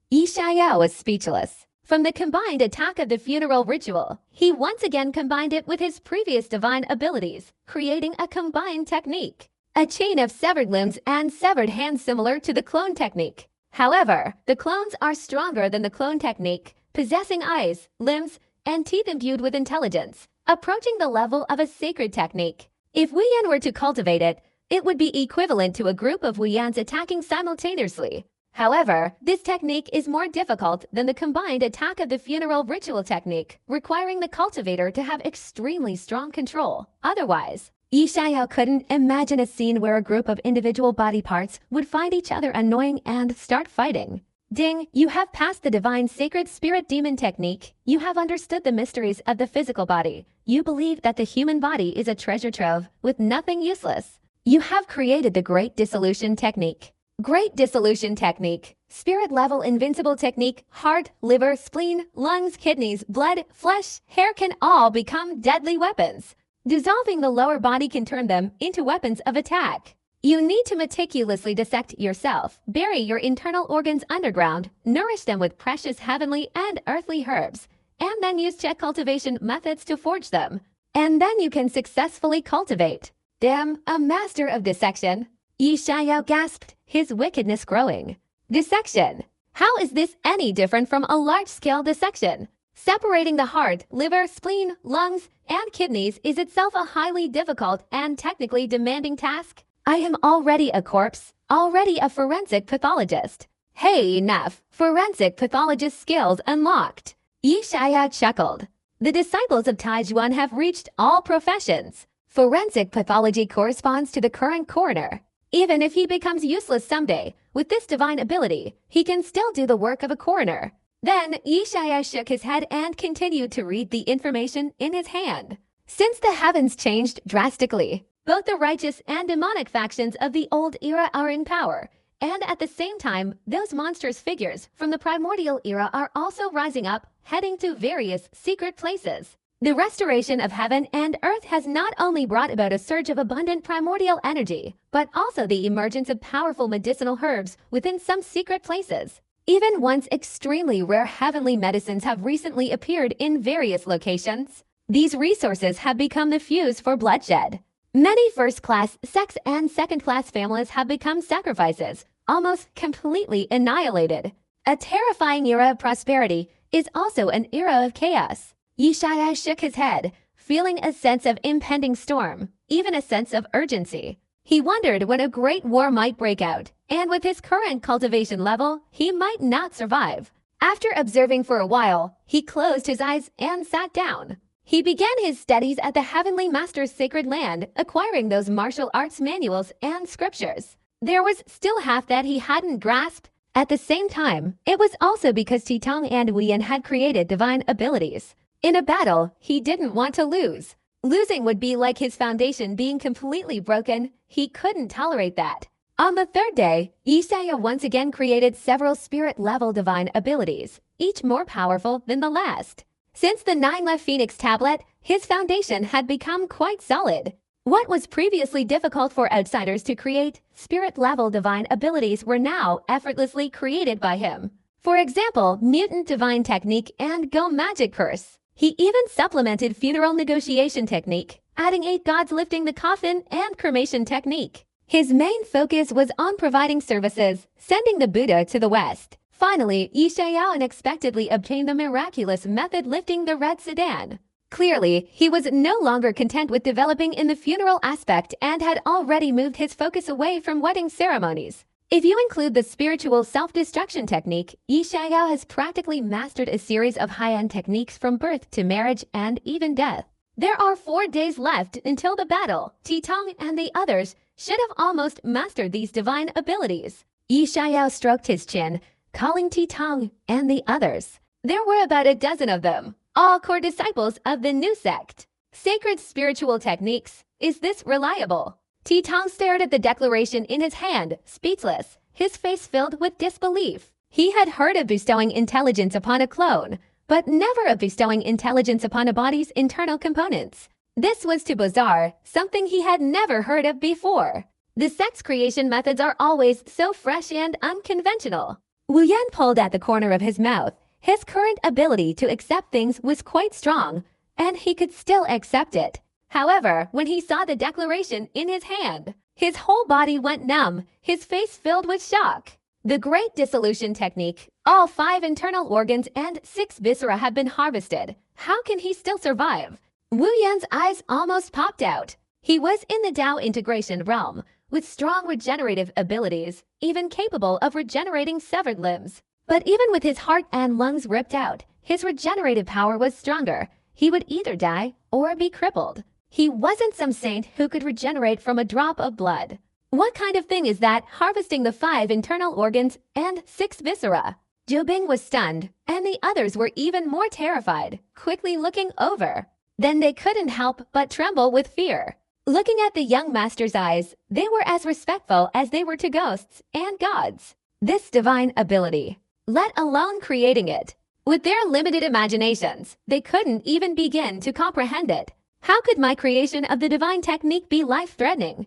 Yi Xiao was speechless. From the combined attack of the funeral ritual, he once again combined it with his previous divine abilities, creating a combined technique. A chain of severed limbs and severed hands similar to the clone technique. However, the clones are stronger than the clone technique, possessing eyes, limbs, and teeth imbued with intelligence, approaching the level of a sacred technique. If Wuyan were to cultivate it, it would be equivalent to a group of Wuyans attacking simultaneously. However, this technique is more difficult than the combined attack of the funeral ritual technique, requiring the cultivator to have extremely strong control. Otherwise, Yi Xiao couldn't imagine a scene where a group of individual body parts would find each other annoying and start fighting. Ding, you have passed the divine sacred spirit demon technique. You have understood the mysteries of the physical body. You believe that the human body is a treasure trove with nothing useless. You have created the Great Dissolution technique. Great Dissolution technique. Spirit-level invincible technique. Heart, liver, spleen, lungs, kidneys, blood, flesh, hair can all become deadly weapons. Dissolving the lower body can turn them into weapons of attack. You need to meticulously dissect yourself, bury your internal organs underground, nourish them with precious heavenly and earthly herbs, and then use check cultivation methods to forge them. And then you can successfully cultivate. Damn, a master of dissection. Yi Xiao gasped, his wickedness growing. Dissection? How is this any different from a large-scale dissection? Separating the heart, liver, spleen, lungs, and kidneys is itself a highly difficult and technically demanding task. I am already a corpse, already a forensic pathologist. Hey, enough, forensic pathologist skills unlocked. Yi Xiao chuckled. The disciples of Taizhuan have reached all professions. Forensic pathology corresponds to the current coroner. Even if he becomes useless someday, with this divine ability, he can still do the work of a coroner. Then Yi Xiao shook his head and continued to read the information in his hand. Since the heavens changed drastically, both the righteous and demonic factions of the old era are in power, and at the same time, those monstrous figures from the primordial era are also rising up, heading to various secret places. The restoration of heaven and earth has not only brought about a surge of abundant primordial energy, but also the emergence of powerful medicinal herbs within some secret places. Even once extremely rare heavenly medicines have recently appeared in various locations. These resources have become the fuse for bloodshed. Many first-class, sex and second-class families have become sacrifices, almost completely annihilated. A terrifying era of prosperity is also an era of chaos. Yi Xiao shook his head, feeling a sense of impending storm, even a sense of urgency. He wondered when a great war might break out, and with his current cultivation level, he might not survive. After observing for a while, he closed his eyes and sat down. He began his studies at the Heavenly Master's sacred land, acquiring those martial arts manuals and scriptures. There was still half that he hadn't grasped. At the same time, it was also because Titong and Wuyan had created divine abilities. In a battle, he didn't want to lose. Losing would be like his foundation being completely broken. He couldn't tolerate that. On the third day, Yi Xiao once again created several spirit-level divine abilities, each more powerful than the last. Since the 9 Phoenix tablet, his foundation had become quite solid. What was previously difficult for outsiders to create, spirit-level divine abilities were now effortlessly created by him. For example, Mutant Divine Technique and Go Magic Curse. He even supplemented Funeral Negotiation Technique, adding 8 gods lifting the coffin and cremation technique. His main focus was on providing services, sending the Buddha to the West. Finally, Yi Xiao unexpectedly obtained the miraculous method lifting the red sedan. Clearly, he was no longer content with developing in the funeral aspect and had already moved his focus away from wedding ceremonies. If you include the spiritual self-destruction technique, Yi Xiao has practically mastered a series of high-end techniques from birth to marriage and even death. There are 4 days left until the battle. Titong and the others should have almost mastered these divine abilities. Yi Xiao stroked his chin, calling Titang and the others. There were about a dozen of them, all core disciples of the new sect. Sacred spiritual techniques, is this reliable? Titang stared at the declaration in his hand, speechless, his face filled with disbelief. He had heard of bestowing intelligence upon a clone, but never of bestowing intelligence upon a body's internal components. This was too bizarre, something he had never heard of before. The sect's creation methods are always so fresh and unconventional. Wu Yan pulled at the corner of his mouth. His current ability to accept things was quite strong, and he could still accept it. However, when he saw the declaration in his hand, his whole body went numb, his face filled with shock. The Great Dissolution Technique. All 5 internal organs and 6 viscera have been harvested. How can he still survive? Wu Yan's eyes almost popped out. He was in the Tao integration realm, with strong regenerative abilities, even capable of regenerating severed limbs. But even with his heart and lungs ripped out, his regenerative power was stronger. He would either die or be crippled. He wasn't some saint who could regenerate from a drop of blood. What kind of thing is that, harvesting the 5 internal organs and 6 viscera? Zhu Bing was stunned, and the others were even more terrified, quickly looking over. Then they couldn't help but tremble with fear. Looking at the young master's eyes, they were as respectful as they were to ghosts and gods. This divine ability, let alone creating it. With their limited imaginations, they couldn't even begin to comprehend it. How could my creation of the divine technique be life-threatening?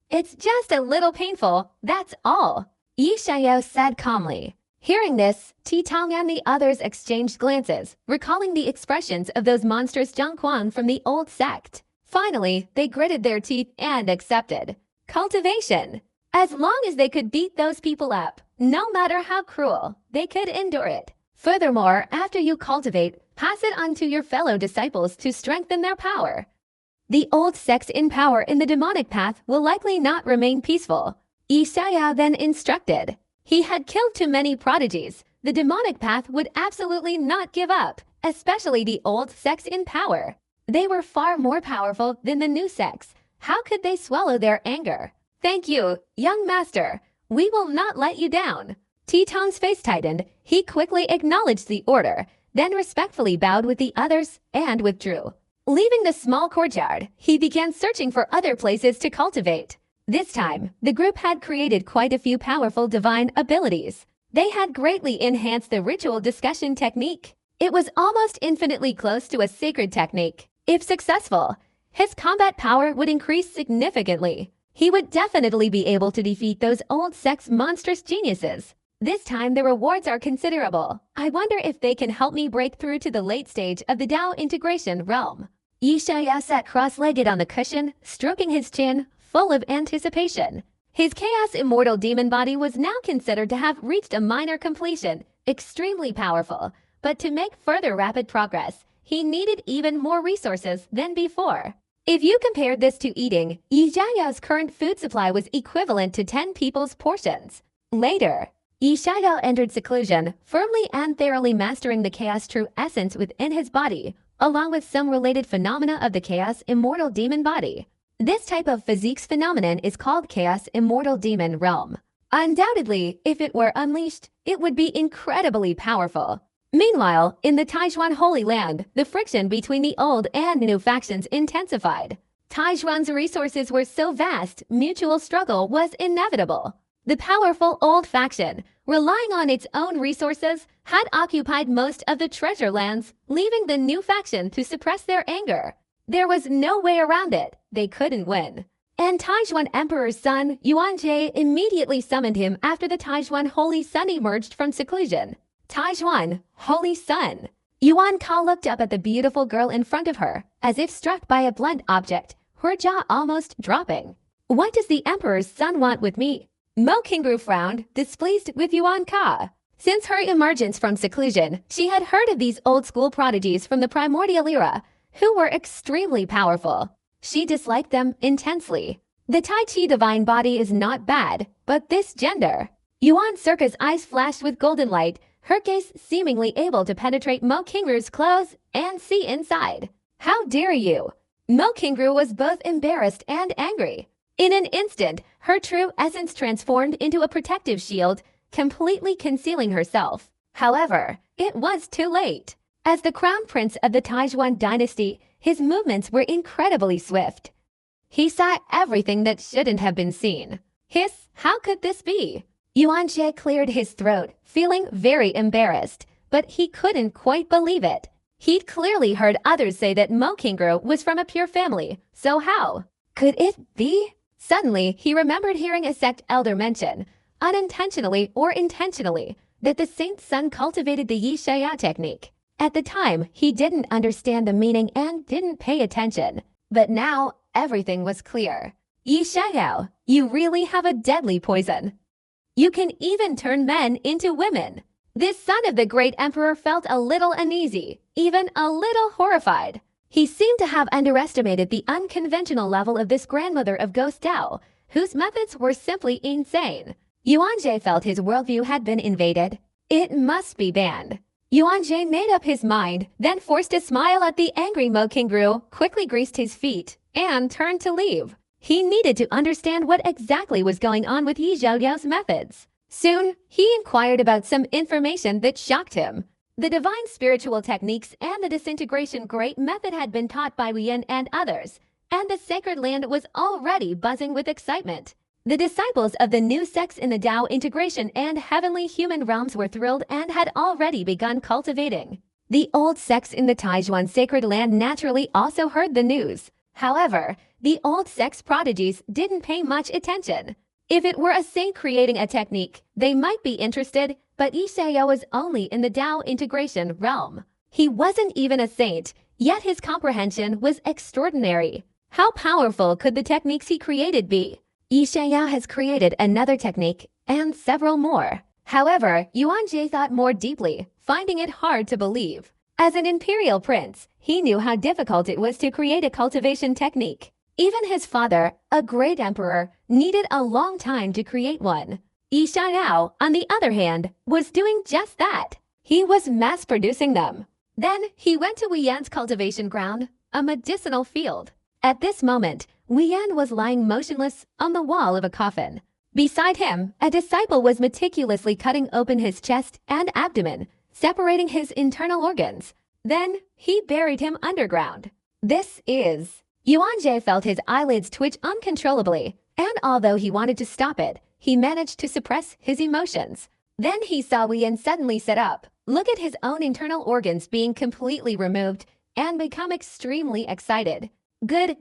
It's just a little painful, that's all, Yi Xiao said calmly. Hearing this, Titang and the others exchanged glances, recalling the expressions of those monstrous Zhangquan from the old sect. Finally, they gritted their teeth and accepted. Cultivation. As long as they could beat those people up, no matter how cruel, they could endure it. Furthermore, after you cultivate, pass it on to your fellow disciples to strengthen their power. The old sects in power in the demonic path will likely not remain peaceful. Yi Xiao then instructed. He had killed too many prodigies. The demonic path would absolutely not give up, especially the old sects in power. They were far more powerful than the new sects. How could they swallow their anger? Thank you, young master. We will not let you down. Titang's face tightened. He quickly acknowledged the order, then respectfully bowed with the others and withdrew. Leaving the small courtyard, he began searching for other places to cultivate. This time, the group had created quite a few powerful divine abilities. They had greatly enhanced the ritual discussion technique. It was almost infinitely close to a sacred technique. If successful, his combat power would increase significantly. He would definitely be able to defeat those old sect's monstrous geniuses. This time the rewards are considerable. I wonder if they can help me break through to the late stage of the Tao integration realm. Yi Xiao sat cross-legged on the cushion, stroking his chin, full of anticipation. His Chaos Immortal Demon body was now considered to have reached a minor completion, extremely powerful. But to make further rapid progress, he needed even more resources than before. If you compared this to eating, Yi Xiao's current food supply was equivalent to 10 people's portions. Later, Yi Xiao entered seclusion, firmly and thoroughly mastering the Chaos True Essence within his body, along with some related phenomena of the Chaos Immortal Demon body. This type of physiques phenomenon is called Chaos Immortal Demon Realm. Undoubtedly, if it were unleashed, it would be incredibly powerful. Meanwhile, in the Taijuan Holy Land, the friction between the old and new factions intensified. Taijuan's resources were so vast, mutual struggle was inevitable. The powerful old faction, relying on its own resources, had occupied most of the treasure lands, leaving the new faction to suppress their anger. There was no way around it. They couldn't win. And Taijuan Emperor's son, Yuanjie, immediately summoned him after the Taijuan Holy Sun emerged from seclusion. Taijuan, Holy Sun. Yuan Ka looked up at the beautiful girl in front of her, as if struck by a blunt object, her jaw almost dropping. What does the Emperor's son want with me? Mo Qingru frowned, displeased with Yuan Ka. Since her emergence from seclusion, she had heard of these old-school prodigies from the primordial era, who were extremely powerful. She disliked them intensely. The Tai Chi divine body is not bad, but this gender. Yuan Circa's eyes flashed with golden light, her gaze seemingly able to penetrate Mo Qingru's clothes and see inside. How dare you? Mo Qingru was both embarrassed and angry. In an instant, her true essence transformed into a protective shield, completely concealing herself. However, it was too late. As the crown prince of the Taijuan dynasty, his movements were incredibly swift. He saw everything that shouldn't have been seen. Hiss, how could this be? Yuan Jie cleared his throat, feeling very embarrassed, but he couldn't quite believe it. He'd clearly heard others say that Mo Qingru was from a pure family, so how could it be? Suddenly, he remembered hearing a sect elder mention, unintentionally or intentionally, that the saint's son cultivated the Yi Shaya technique. At the time, he didn't understand the meaning and didn't pay attention. But now, everything was clear. Yi Shaya, you really have a deadly poison. You can even turn men into women. This son of the great emperor felt a little uneasy, even a little horrified. He seemed to have underestimated the unconventional level of this grandmother of Ghost Dao, whose methods were simply insane. Yuan Jie felt his worldview had been invaded. It must be banned. Yuan Jie made up his mind, then forced a smile at the angry Mo Qingru, quickly greased his feet, and turned to leave. He needed to understand what exactly was going on with Yi Zhaoyao's methods. Soon, he inquired about some information that shocked him. The divine spiritual techniques and the disintegration great method had been taught by Weyan and others, and the sacred land was already buzzing with excitement. The disciples of the new sects in the Tao integration and heavenly human realms were thrilled and had already begun cultivating. The old sects in the Taijuan sacred land naturally also heard the news. However, the old sects prodigies didn't pay much attention. If it were a saint creating a technique, they might be interested, but Yi Xiao was only in the Tao integration realm. He wasn't even a saint, yet his comprehension was extraordinary. How powerful could the techniques he created be? Yi Xiao has created another technique, and several more. However, Yuan Jie thought more deeply, finding it hard to believe. As an imperial prince, he knew how difficult it was to create a cultivation technique. Even his father, a great emperor, needed a long time to create one. Yi Xiao, on the other hand, was doing just that. He was mass-producing them. Then, he went to Weyan's cultivation ground, a medicinal field. At this moment, Weyan was lying motionless on the wall of a coffin. Beside him, a disciple was meticulously cutting open his chest and abdomen, separating his internal organs. Then, he buried him underground. Yuan Jie felt his eyelids twitch uncontrollably, and although he wanted to stop it, he managed to suppress his emotions. Then he saw Weyan suddenly sit up, look at his own internal organs being completely removed, and become extremely excited. Good,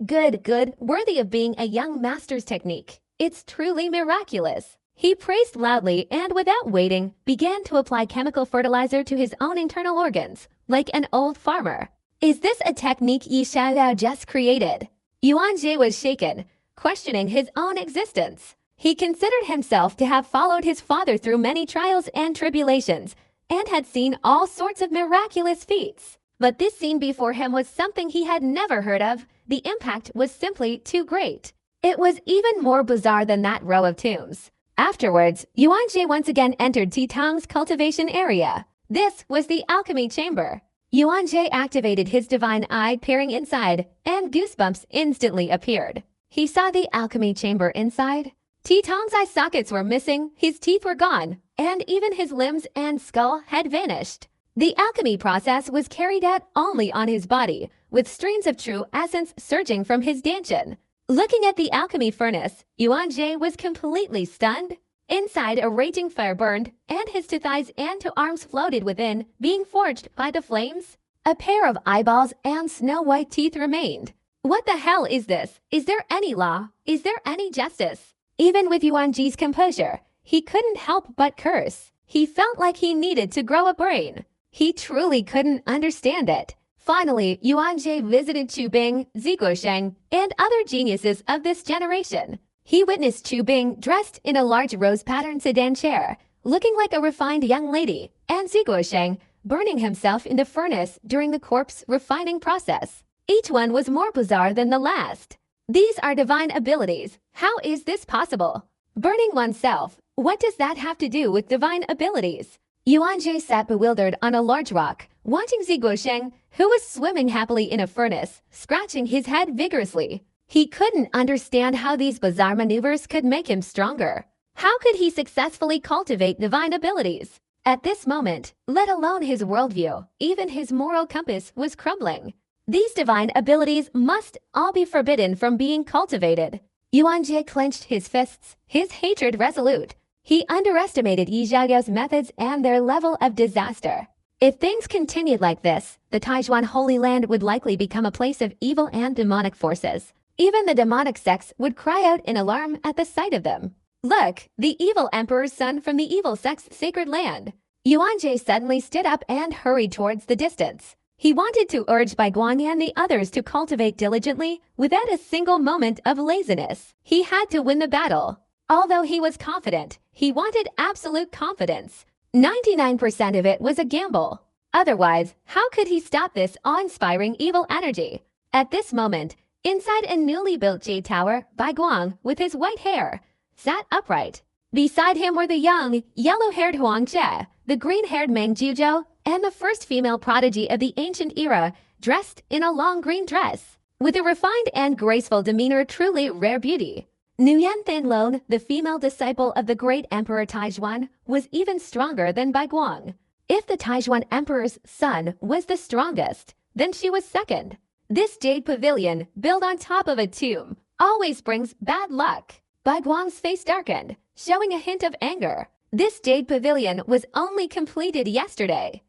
worthy of being a young master's technique. It's truly miraculous. He praised loudly and without waiting, began to apply chemical fertilizer to his own internal organs, like an old farmer. Is this a technique Yi Xiao just created? Yuan Jie was shaken, questioning his own existence. He considered himself to have followed his father through many trials and tribulations, and had seen all sorts of miraculous feats. But this scene before him was something he had never heard of. The impact was simply too great. It was even more bizarre than that row of tombs. Afterwards, Yuan Jie once again entered Titang's cultivation area. This was the alchemy chamber. Yuan Jie activated his divine eye peering inside, and goosebumps instantly appeared. He saw the alchemy chamber inside. Titang's eye sockets were missing, his teeth were gone, and even his limbs and skull had vanished. The alchemy process was carried out only on his body, with streams of true essence surging from his dantian. Looking at the alchemy furnace, Yuan Jie was completely stunned. Inside, a raging fire burned, and his two thighs and two arms floated within, being forged by the flames. A pair of eyeballs and snow-white teeth remained. What the hell is this? Is there any law? Is there any justice? Even with Yuan Jie's composure, he couldn't help but curse. He felt like he needed to grow a brain. He truly couldn't understand it. Finally, Yuan Jie visited Chu Bing, Ziguo Sheng, and other geniuses of this generation. He witnessed Chu Bing dressed in a large rose-patterned sedan chair, looking like a refined young lady, and Ziguo Sheng burning himself in the furnace during the corpse refining process. Each one was more bizarre than the last. These are divine abilities. How is this possible? Burning oneself, what does that have to do with divine abilities? Yuan Jie sat bewildered on a large rock, watching Ziguo Sheng, who was swimming happily in a furnace, scratching his head vigorously. He couldn't understand how these bizarre maneuvers could make him stronger. How could he successfully cultivate divine abilities? At this moment, let alone his worldview, even his moral compass was crumbling. These divine abilities must all be forbidden from being cultivated. Yuan Jie clenched his fists, his hatred resolute. He underestimated Yi Xiaoyao's methods and their level of disaster. If things continued like this, the Taijuan Holy Land would likely become a place of evil and demonic forces. Even the demonic sects would cry out in alarm at the sight of them. Look, the evil emperor's son from the evil sect's sacred land. Yuan Jie suddenly stood up and hurried towards the distance. He wanted to urge Bai Guang and the others to cultivate diligently without a single moment of laziness. He had to win the battle. Although he was confident, he wanted absolute confidence. 99% of it was a gamble. Otherwise, how could he stop this awe-inspiring evil energy? At this moment, inside a newly built jade tower, Bai Guang, with his white hair, sat upright. Beside him were the young, yellow-haired Huang Jie, the green-haired Meng Juzhou, and the first female prodigy of the ancient era, dressed in a long green dress, with a refined and graceful demeanor truly rare beauty. Nguyen Thin Lone, the female disciple of the great Emperor Taijuan, was even stronger than Bai Guang. If the Taijuan Emperor's son was the strongest, then she was second. This jade pavilion, built on top of a tomb, always brings bad luck. Bai Guang's face darkened, showing a hint of anger. This jade pavilion was only completed yesterday.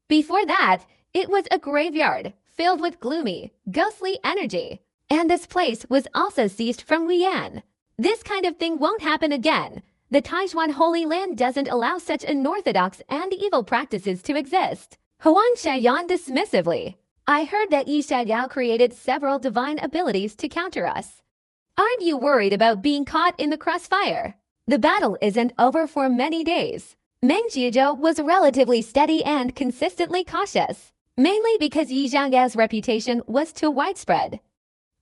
Before that, it was a graveyard filled with gloomy, ghostly energy. And this place was also seized from Wuyan. This kind of thing won't happen again. The Taijuan Holy Land doesn't allow such unorthodox and evil practices to exist. Huang Xia yawned dismissively. I heard that Yi Xiaoyao created several divine abilities to counter us. Aren't you worried about being caught in the crossfire? The battle isn't over for many days. Meng Juzhou was relatively steady and consistently cautious, mainly because Yi Xiaoyao's reputation was too widespread.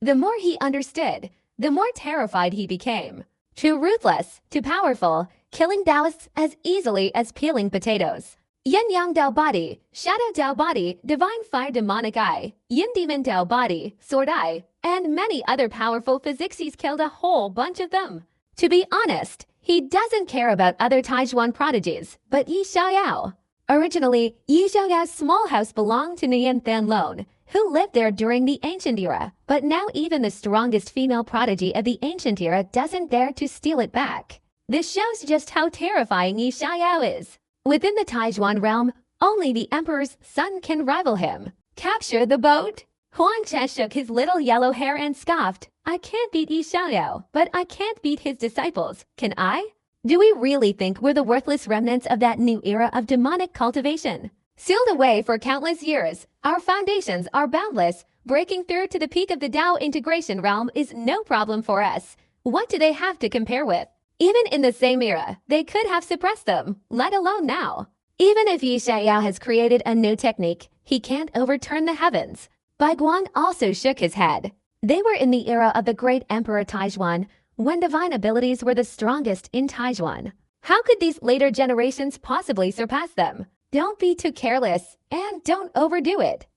The more he understood, the more terrified he became. Too ruthless, too powerful, killing Taoists as easily as peeling potatoes. Yin Yang Dao Body, Shadow Dao Body, Divine Fire Demonic Eye, Yin Demon Dao Body, Sword Eye, and many other powerful physics. He's killed a whole bunch of them. To be honest, he doesn't care about other Taijuan prodigies, but Yi Xiaoyao. Originally, Yi Xiaoyao's small house belonged to Nguyen Thin Lone, who lived there during the ancient era, but now even the strongest female prodigy of the ancient era doesn't dare to steal it back. This shows just how terrifying Yi Xiaoyao is. Within the Taijuan realm, only the emperor's son can rival him. Capture the boat? Huang Jie shook his little yellow hair and scoffed. I can't beat Yi Xiaoyao, but I can't beat his disciples, can I? Do we really think we're the worthless remnants of that new era of demonic cultivation? Sealed away for countless years, our foundations are boundless. Breaking through to the peak of the Dao integration realm is no problem for us. What do they have to compare with? Even in the same era, they could have suppressed them, let alone now. Even if Yi Xiaoyao has created a new technique, he can't overturn the heavens. Bai Guang also shook his head. They were in the era of the great Emperor Taijuan, when divine abilities were the strongest in Taijuan. How could these later generations possibly surpass them? Don't be too careless, and don't overdo it.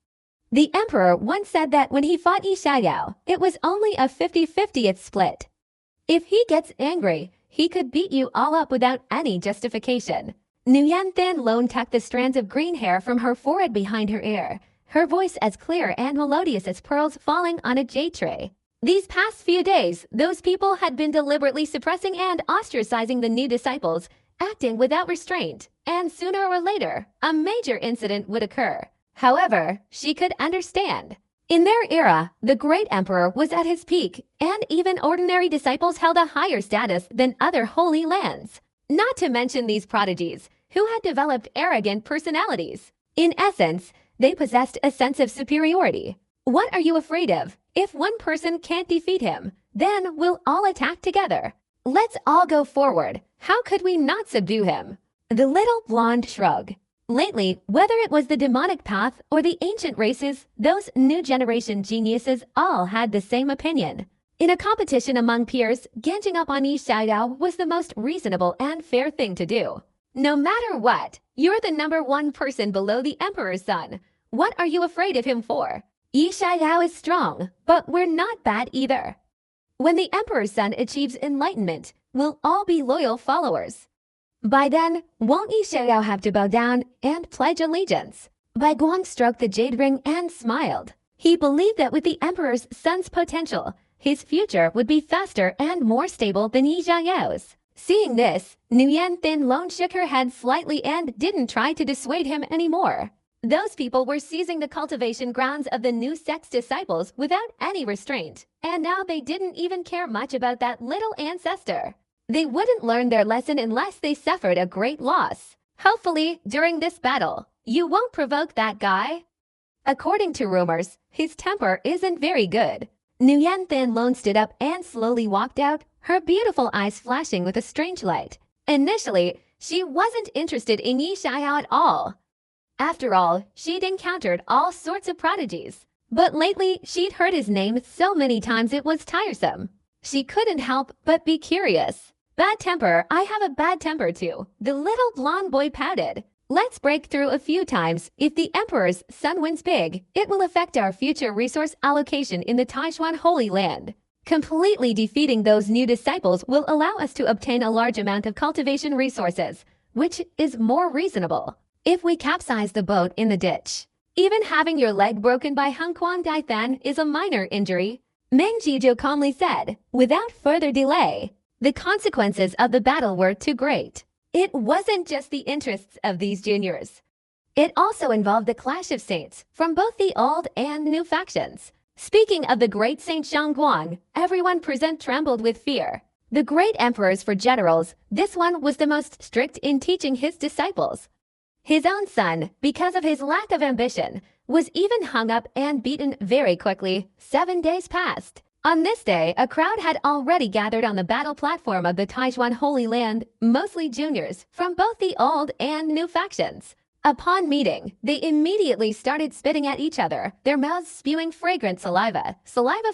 The emperor once said that when he fought Yi Xiaoyao, it was only a 50-50 split. If he gets angry, he could beat you all up without any justification. Nguyen Thin Lone tucked the strands of green hair from her forehead behind her ear, her voice as clear and melodious as pearls falling on a jade tray. These past few days, those people had been deliberately suppressing and ostracizing the new disciples, acting without restraint, and sooner or later, a major incident would occur. However, she could understand. In their era, the great emperor was at his peak, and even ordinary disciples held a higher status than other holy lands. Not to mention these prodigies, who had developed arrogant personalities. In essence, they possessed a sense of superiority. What are you afraid of? If one person can't defeat him, then we'll all attack together. Let's all go forward. How could we not subdue him? The little blonde shrugged. Lately, whether it was the demonic path or the ancient races, those new generation geniuses all had the same opinion. In a competition among peers, ganging up on Yi Xiaoyao was the most reasonable and fair thing to do. No matter what, you're the #1 person below the emperor's son. What are you afraid of him for? Yi Xiaoyao is strong, but we're not bad either. When the emperor's son achieves enlightenment, we'll all be loyal followers. By then, won't Yi Xiao have to bow down and pledge allegiance? Bai Guang stroked the jade ring and smiled. He believed that with the emperor's son's potential, his future would be faster and more stable than Yi Xiao's. Seeing this, Nguyen Thin Lone shook her head slightly and didn't try to dissuade him anymore. Those people were seizing the cultivation grounds of the new sect's disciples without any restraint, and now they didn't even care much about that little ancestor. They wouldn't learn their lesson unless they suffered a great loss. Hopefully, during this battle, you won't provoke that guy. According to rumors, his temper isn't very good. Nguyen Thin Lone stood up and slowly walked out, her beautiful eyes flashing with a strange light. Initially, she wasn't interested in Yi Xiao at all. After all, she'd encountered all sorts of prodigies. But lately, she'd heard his name so many times it was tiresome. She couldn't help but be curious. Bad temper, I have a bad temper too, the little blonde boy pouted. Let's break through a few times. If the emperor's son wins big, it will affect our future resource allocation in the Taijuan Holy Land. Completely defeating those new disciples will allow us to obtain a large amount of cultivation resources, which is more reasonable. If we capsize the boat in the ditch, even having your leg broken by Hung Quan Daithan is a minor injury, Meng Jizhou calmly said, without further delay. The consequences of the battle were too great. It wasn't just the interests of these juniors. It also involved the clash of saints from both the old and new factions. Speaking of the great Saint Shangguang, everyone present trembled with fear. The great emperors for generals, this one was the most strict in teaching his disciples. His own son, because of his lack of ambition, was even hung up and beaten very quickly. 7 days passed. On this day, a crowd had already gathered on the battle platform of the Taijuan Holy Land, mostly juniors from both the old and new factions. Upon meeting, they immediately started spitting at each other, their mouths spewing fragrant saliva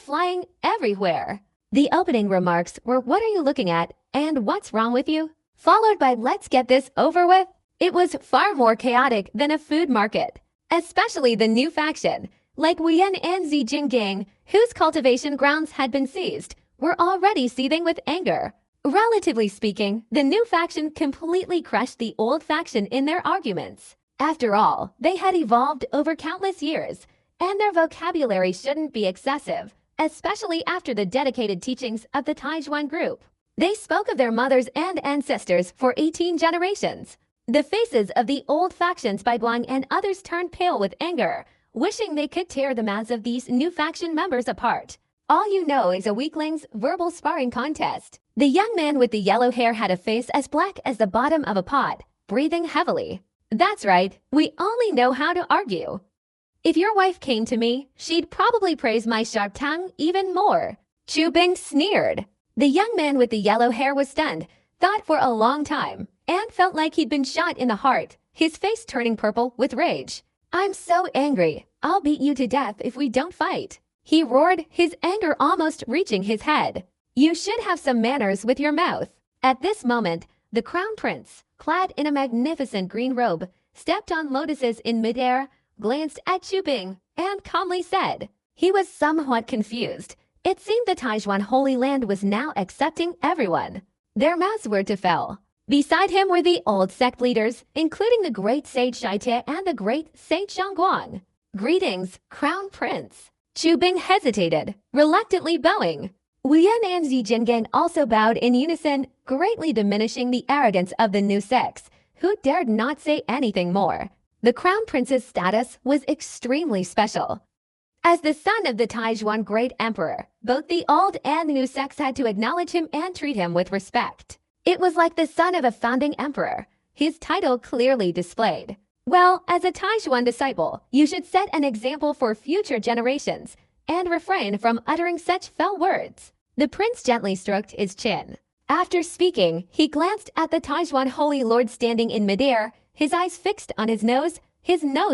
flying everywhere. The opening remarks were, "What are you looking at?" and "What's wrong with you?" followed by "Let's get this over with." It was far more chaotic than a food market, especially the new faction, like Wuyan and Zijinggang, whose cultivation grounds had been seized, were already seething with anger. Relatively speaking, the new faction completely crushed the old faction in their arguments. After all, they had evolved over countless years, and their vocabulary shouldn't be excessive, especially after the dedicated teachings of the Taijuan group. They spoke of their mothers and ancestors for 18 generations. The faces of the old factions Bai Guang and others turned pale with anger, wishing they could tear the mouths of these new faction members apart. All you know is a weakling's verbal sparring contest. The young man with the yellow hair had a face as black as the bottom of a pot, breathing heavily. That's right, we only know how to argue. If your wife came to me, she'd probably praise my sharp tongue even more. Chu Bing sneered. The young man with the yellow hair was stunned, thought for a long time, and felt like he'd been shot in the heart, his face turning purple with rage. "I'm so angry. I'll beat you to death if we don't fight," he roared, his anger almost reaching his head. "You should have some manners with your mouth." At this moment, the crown prince, clad in a magnificent green robe, stepped on lotuses in midair, glanced at Chu Bing, and calmly said. He was somewhat confused. It seemed the Taijuan Holy Land was now accepting everyone. Their mouths were to fill. Beside him were the old sect leaders, including the great sage Shaitie and the great sage Shangguang. "Greetings, Crown Prince." Chu Bing hesitated, reluctantly bowing. Wuyan and Zijinggang also bowed in unison, greatly diminishing the arrogance of the new sects, who dared not say anything more. The Crown Prince's status was extremely special. As the son of the Taijuan Great Emperor, both the old and new sects had to acknowledge him and treat him with respect. It was like the son of a founding emperor, his title clearly displayed. Well, as a Taijuan disciple, you should set an example for future generations and refrain from uttering such fell words. The prince gently stroked his chin. After speaking, he glanced at the Taijuan Holy Lord standing in midair, his eyes fixed on his nose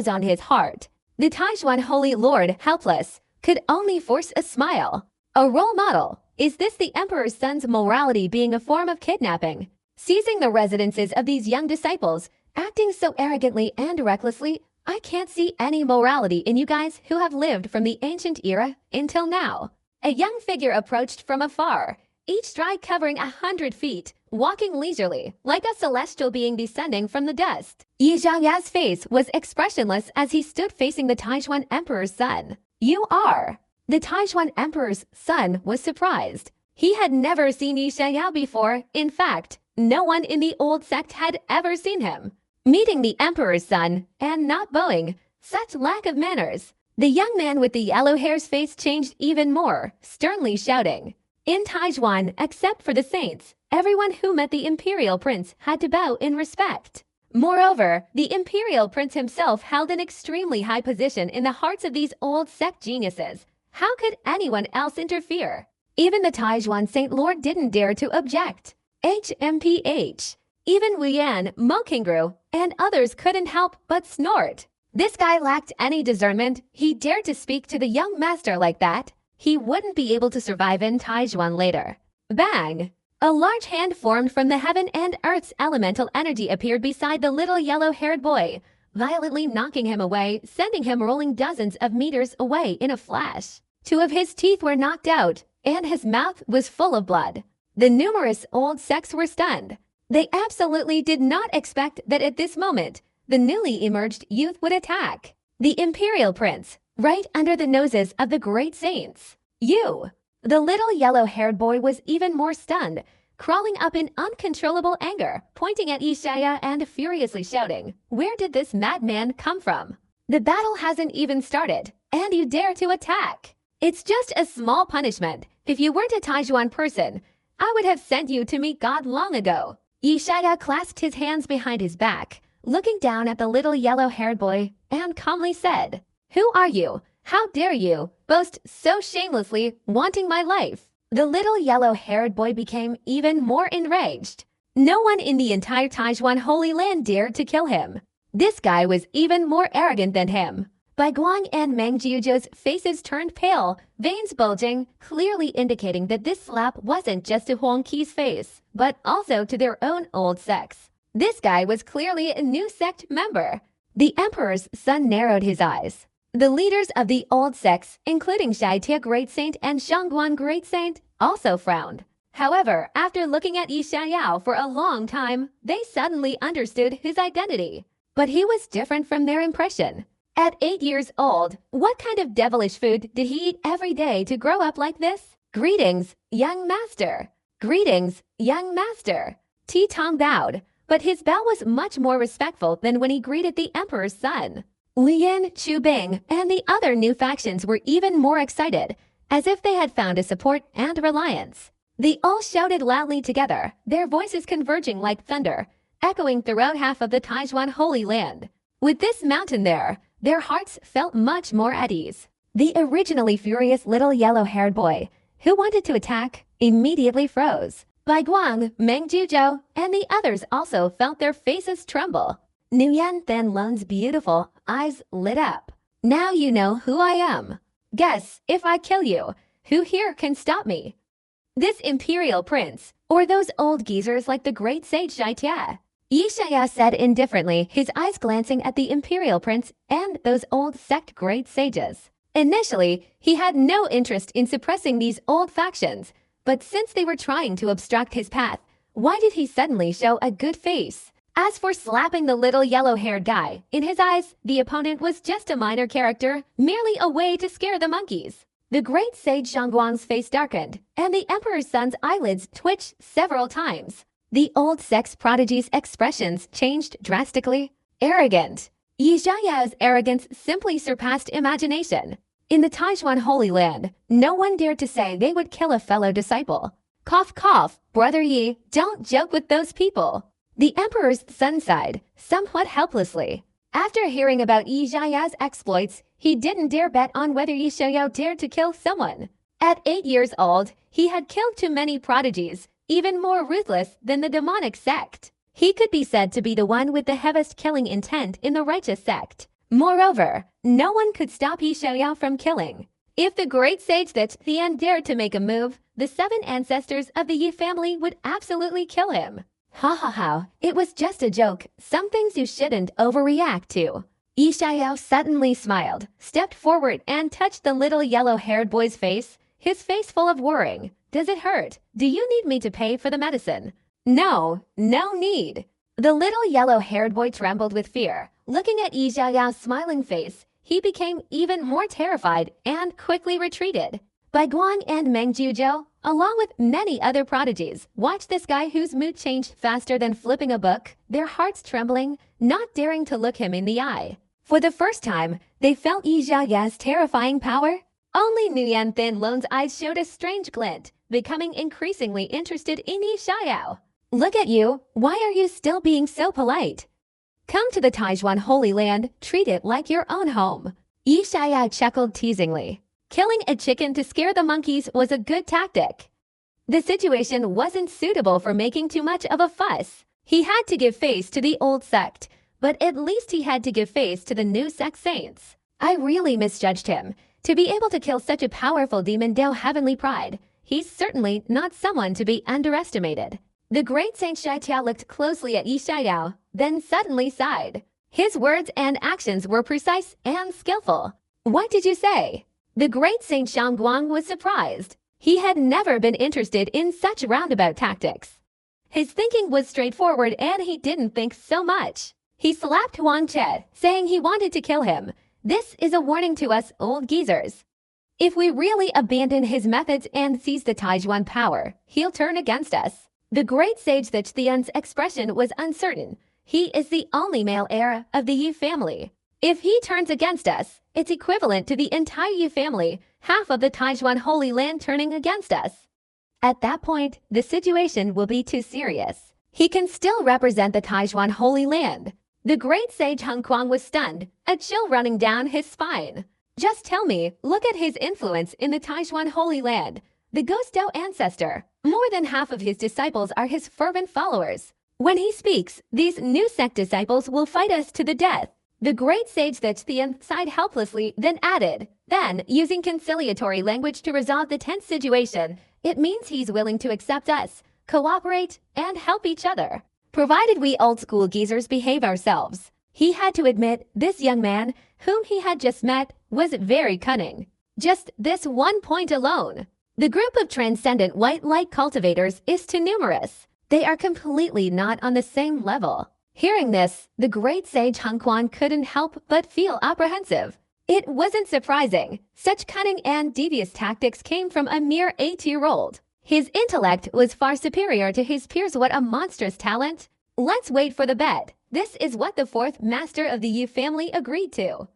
on his heart. The Taijuan Holy Lord, helpless, could only force a smile. A role model. Is this the emperor's son's morality being a form of kidnapping? Seizing the residences of these young disciples, acting so arrogantly and recklessly, I can't see any morality in you guys who have lived from the ancient era until now. A young figure approached from afar, each stride covering 100 feet, walking leisurely, like a celestial being descending from the dust. Yi Xiaoya's face was expressionless as he stood facing the Taijuan Emperor's son. "You are." The Taijuan Emperor's son was surprised. He had never seen Yi Xiaoya before. In fact, no one in the old sect had ever seen him. Meeting the Emperor's son, and not bowing, such lack of manners. The young man with the yellow hair's face changed even more, sternly shouting. In Taijuan, except for the saints, everyone who met the Imperial Prince had to bow in respect. Moreover, the Imperial Prince himself held an extremely high position in the hearts of these old sect geniuses. How could anyone else interfere? Even the Taijuan Saint Lord didn't dare to object. HMPH. Even Wu Yan, Mo Qingru, and others couldn't help but snort. This guy lacked any discernment. He dared to speak to the young master like that. He wouldn't be able to survive in Taijuan later. Bang! A large hand formed from the heaven and earth's elemental energy appeared beside the little yellow-haired boy, violently knocking him away, sending him rolling dozens of meters away in a flash. 2 of his teeth were knocked out, and his mouth was full of blood. The numerous old sects were stunned. They absolutely did not expect that at this moment, the newly emerged youth would attack the Imperial Prince, right under the noses of the great saints. "You!" The little yellow-haired boy was even more stunned, crawling up in uncontrollable anger, pointing at Yi Xiaoya and furiously shouting, "Where did this madman come from? The battle hasn't even started, and you dare to attack! It's just a small punishment. If you weren't a Taijuan person, I would have sent you to meet God long ago." Yi Xiaoya clasped his hands behind his back, looking down at the little yellow-haired boy, and calmly said, "Who are you? How dare you boast so shamelessly, wanting my life?" The little yellow-haired boy became even more enraged. No one in the entire Taijuan Holy Land dared to kill him. This guy was even more arrogant than him. Bai Guang and Meng Jiuzhou's faces turned pale, veins bulging, clearly indicating that this slap wasn't just to Huang Qi's face, but also to their own old sects. This guy was clearly a new sect member. The Emperor's son narrowed his eyes. The leaders of the old sects, including Shaitia Great Saint and Shangguan Great Saint, also frowned. However, after looking at Yi Xiaoyao for a long time, they suddenly understood his identity. But he was different from their impression. At 8 years old, what kind of devilish food did he eat every day to grow up like this? "Greetings, young master." "Greetings, young master." Ti Tong bowed, but his bow was much more respectful than when he greeted the Emperor's son. Lian, Chu Bing, and the other new factions were even more excited, as if they had found a support and reliance. They all shouted loudly together, their voices converging like thunder, echoing throughout half of the Taijuan Holy Land. With this mountain there, their hearts felt much more at ease. The originally furious little yellow-haired boy, who wanted to attack, immediately froze. Bai Guang, Meng Jiuzhou, and the others also felt their faces tremble. Nuyen Thanlun's beautiful eyes lit up. "Now you know who I am. Guess, if I kill you, who here can stop me? This Imperial Prince, or those old geezers like the great sage Shaitia?" Yi Xiaoya said indifferently, his eyes glancing at the Imperial Prince and those old sect great sages. Initially, he had no interest in suppressing these old factions, but since they were trying to obstruct his path, why did he suddenly show a good face? As for slapping the little yellow-haired guy, in his eyes, the opponent was just a minor character, merely a way to scare the monkeys. The great sage Shangguang's face darkened, and the Emperor's son's eyelids twitched several times. The old sex prodigy's expressions changed drastically. Arrogant. Yi Xiaoyao's arrogance simply surpassed imagination. In the Taijuan Holy Land, no one dared to say they would kill a fellow disciple. Cough cough, Brother Yi, don't joke with those people. The Emperor's son sighed, somewhat helplessly. After hearing about Yi Xiaoya's exploits, he didn't dare bet on whether Yi Xiaoyao dared to kill someone. At 8 years old, he had killed too many prodigies, even more ruthless than the demonic sect. He could be said to be the one with the heaviest killing intent in the righteous sect. Moreover, no one could stop Yi Xiaoyao from killing. If the great sage that Tian dared to make a move, the 7 ancestors of the Yi family would absolutely kill him. Ha ha ha, it was just a joke, some things you shouldn't overreact to. Yi Xiaoyao suddenly smiled, stepped forward and touched the little yellow-haired boy's face, his face full of worrying. Does it hurt? Do you need me to pay for the medicine? No, no need. The little yellow-haired boy trembled with fear. Looking at Yi Xiaoyao's smiling face, he became even more terrified and quickly retreated. Bai Guang and Meng Juzhou, along with many other prodigies, watched this guy whose mood changed faster than flipping a book, their hearts trembling, not daring to look him in the eye. For the first time, they felt Yi Xiaoya's terrifying power. Only Nguyen Thin Loan's eyes showed a strange glint, becoming increasingly interested in Yi Xiaoyao. Look at you, why are you still being so polite? Come to the Taijuan Holy Land, treat it like your own home. Yi Xiaoyao chuckled teasingly. Killing a chicken to scare the monkeys was a good tactic. The situation wasn't suitable for making too much of a fuss. He had to give face to the old sect, but at least he had to give face to the new sect saints. I really misjudged him. To be able to kill such a powerful demon Dao Heavenly Pride, he's certainly not someone to be underestimated. The great Saint Shaitia looked closely at Yi Xiaoyao, then suddenly sighed. His words and actions were precise and skillful. What did you say? The great Saint Shangguang was surprised. He had never been interested in such roundabout tactics. His thinking was straightforward and he didn't think so much. He slapped Huang Che, saying he wanted to kill him. This is a warning to us old geezers. If we really abandon his methods and seize the Taijuan power, he'll turn against us. The great sage That Thian's expression was uncertain. He is the only male heir of the Yi family. If he turns against us, it's equivalent to the entire Yi family, half of the Taijuan Holy Land turning against us. At that point, the situation will be too serious. He can still represent the Taijuan Holy Land. The great sage Heng Kuang was stunned, a chill running down his spine. Just tell me, look at his influence in the Taijuan Holy Land. The Ghost Dao ancestor, more than half of his disciples are his fervent followers. When he speaks, these new sect disciples will fight us to the death. The great sage That Thian sighed helplessly, then added, then, using conciliatory language to resolve the tense situation, it means he's willing to accept us, cooperate, and help each other. Provided we old-school geezers behave ourselves. He had to admit this young man, whom he had just met, was very cunning. Just this one point alone. The group of transcendent white light cultivators is too numerous. They are completely not on the same level. Hearing this, the great sage Heng Kuang couldn't help but feel apprehensive. It wasn't surprising. Such cunning and devious tactics came from a mere 8-year-old. His intellect was far superior to his peers. What a monstrous talent! Let's wait for the bet. This is what the fourth master of the Yi family agreed to.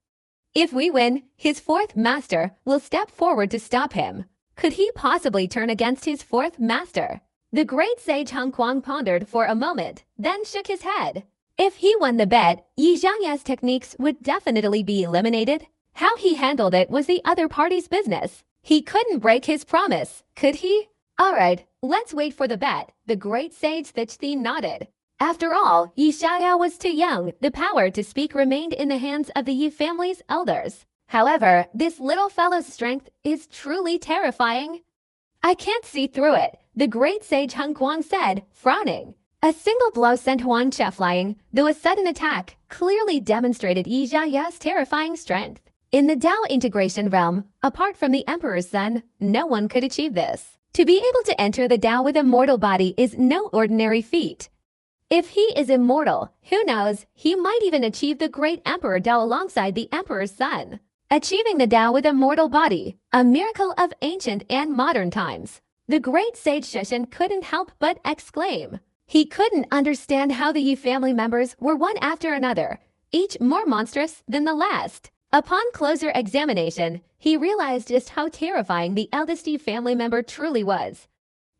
If we win, his fourth master will step forward to stop him. Could he possibly turn against his fourth master? The great sage Heng Kuang pondered for a moment, then shook his head. If he won the bet, Yi Xiaoya's techniques would definitely be eliminated. How he handled it was the other party's business. He couldn't break his promise, could he? Alright, let's wait for the bet, the great sage That Thian nodded. After all, Yi Xiaoyao was too young. The power to speak remained in the hands of the Yi family's elders. However, this little fellow's strength is truly terrifying. I can't see through it, the great sage Heng Kuang said, frowning. A single blow sent Huang Che flying, though a sudden attack clearly demonstrated Yi Xiaoya's terrifying strength. In the Dao integration realm, apart from the Emperor's son, no one could achieve this. To be able to enter the Dao with a mortal body is no ordinary feat. If he is immortal, who knows, he might even achieve the great Emperor Dao alongside the Emperor's son. Achieving the Dao with a mortal body, a miracle of ancient and modern times. The great sage Shishin couldn't help but exclaim. He couldn't understand how the Yi family members were one after another, each more monstrous than the last. Upon closer examination, he realized just how terrifying the eldest Yi family member truly was.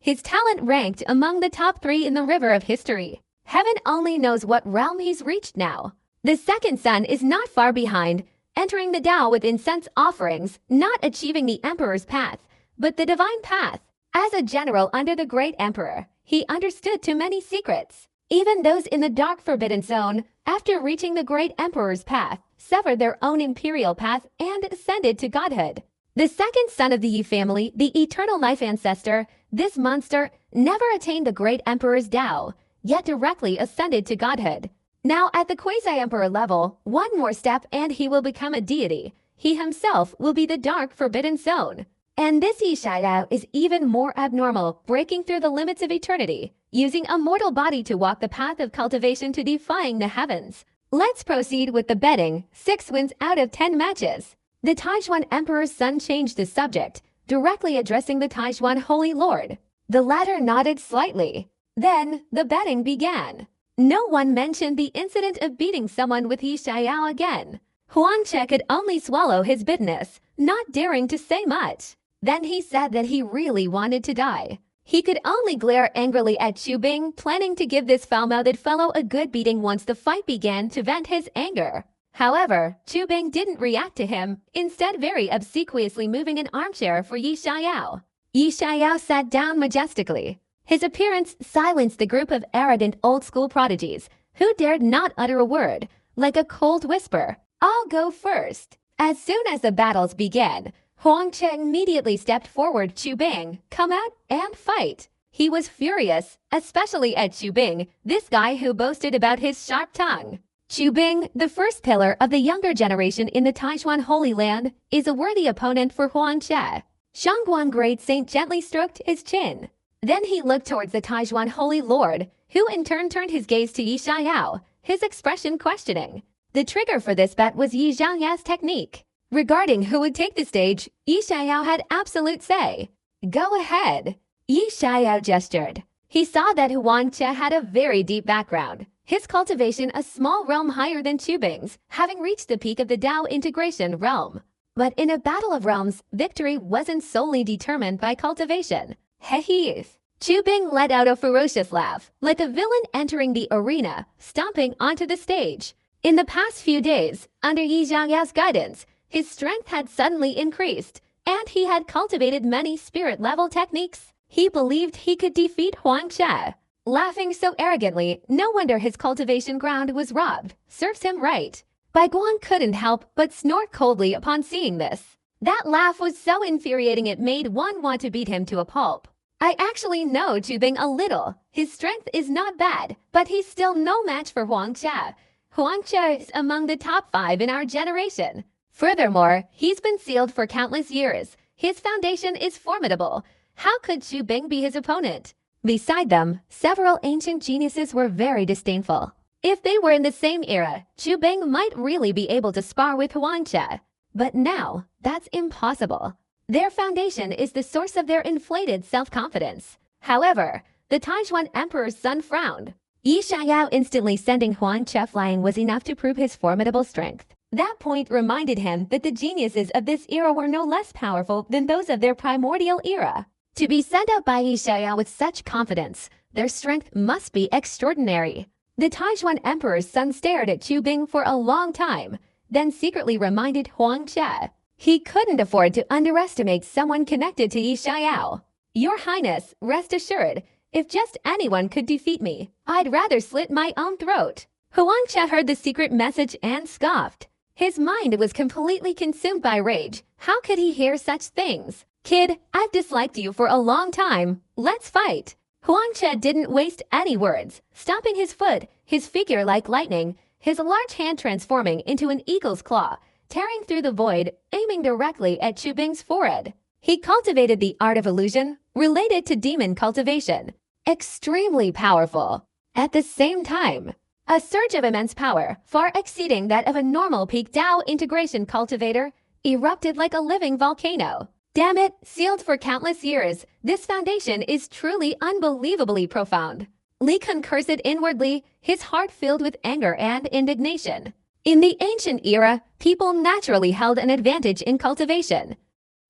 His talent ranked among the top 3 in the river of history. Heaven only knows what realm he's reached now. The second son is not far behind, entering the Dao with incense offerings, not achieving the Emperor's path, but the divine path. As a general under the great Emperor, he understood too many secrets. Even those in the dark forbidden zone, after reaching the great Emperor's path, severed their own imperial path and ascended to godhood. The second son of the Yi family, the eternal life ancestor, this monster, never attained the great Emperor's Dao, yet directly ascended to godhood. Now at the quasi-emperor level, one more step and he will become a deity. He himself will be the dark forbidden zone. And this Yi Xiao is even more abnormal, breaking through the limits of eternity, using a mortal body to walk the path of cultivation to defying the heavens. Let's proceed with the betting. 6 wins out of 10 matches. The Taijuan Emperor's son changed the subject, directly addressing the Taijuan Holy Lord. The latter nodded slightly. Then, the betting began. No one mentioned the incident of beating someone with Yi Xiao again. Huang Che could only swallow his bitterness, not daring to say much. Then he said that he really wanted to die. He could only glare angrily at Chu Bing, planning to give this foul-mouthed fellow a good beating once the fight began to vent his anger. However, Chu Bing didn't react to him, instead very obsequiously moving an armchair for Yi Xiao. Yi Xiao sat down majestically. His appearance silenced the group of arrogant old-school prodigies, who dared not utter a word, like a cold whisper. "I'll go first." As soon as the battles began, Huang Che immediately stepped forward. "Chu Bing, come out and fight." He was furious, especially at Chu Bing, this guy who boasted about his sharp tongue. Chu Bing, the first pillar of the younger generation in the Taijuan Holy Land, is a worthy opponent for Huang Che. Shangguan Great Saint gently stroked his chin. Then he looked towards the Taijuan Holy Lord, who in turn turned his gaze to Yi Xiao, his expression questioning. The trigger for this bet was Yi Xiao's technique. Regarding who would take the stage, Yi Xiao had absolute say. "Go ahead." Yi Xiao gestured. He saw that Huang Che had a very deep background, his cultivation a small realm higher than Chu Bing's, having reached the peak of the Dao integration realm. But in a battle of realms, victory wasn't solely determined by cultivation. Heh. Chu Bing let out a ferocious laugh, like a villain entering the arena, stomping onto the stage. In the past few days, under Yi Xiao's guidance, his strength had suddenly increased, and he had cultivated many spirit-level techniques. He believed he could defeat Huang Che. Laughing so arrogantly, no wonder his cultivation ground was robbed. Serves him right. Bai Guang couldn't help but snort coldly upon seeing this. That laugh was so infuriating it made one want to beat him to a pulp. I actually know Chu Bing a little. His strength is not bad, but he's still no match for Huang Che. Huang Che is among the top 5 in our generation. Furthermore, he's been sealed for countless years. His foundation is formidable. How could Chu Bing be his opponent? Beside them, several ancient geniuses were very disdainful. If they were in the same era, Chu Bing might really be able to spar with Huang Che. But now, that's impossible. Their foundation is the source of their inflated self-confidence. However, the Taijuan Emperor's son frowned. Yi Xiao instantly sending Huang Che flying was enough to prove his formidable strength. That point reminded him that the geniuses of this era were no less powerful than those of their primordial era. To be sent out by Yi Xiao with such confidence, their strength must be extraordinary. The Taijuan Emperor's son stared at Chu Bing for a long time, then secretly reminded Huang Che. He couldn't afford to underestimate someone connected to Yi Xiao. "Your Highness, rest assured, if just anyone could defeat me, I'd rather slit my own throat." Huang Che heard the secret message and scoffed. His mind was completely consumed by rage. How could he hear such things? "Kid, I've disliked you for a long time. Let's fight." Huang Che didn't waste any words, stomping his foot, his figure like lightning, his large hand transforming into an eagle's claw, tearing through the void, aiming directly at Chu Bing's forehead. He cultivated the art of illusion, related to demon cultivation. Extremely powerful. At the same time, a surge of immense power, far exceeding that of a normal peak Dao integration cultivator, erupted like a living volcano. Damn it, sealed for countless years, this foundation is truly unbelievably profound. Li Kun cursed inwardly, his heart filled with anger and indignation. In the ancient era, people naturally held an advantage in cultivation.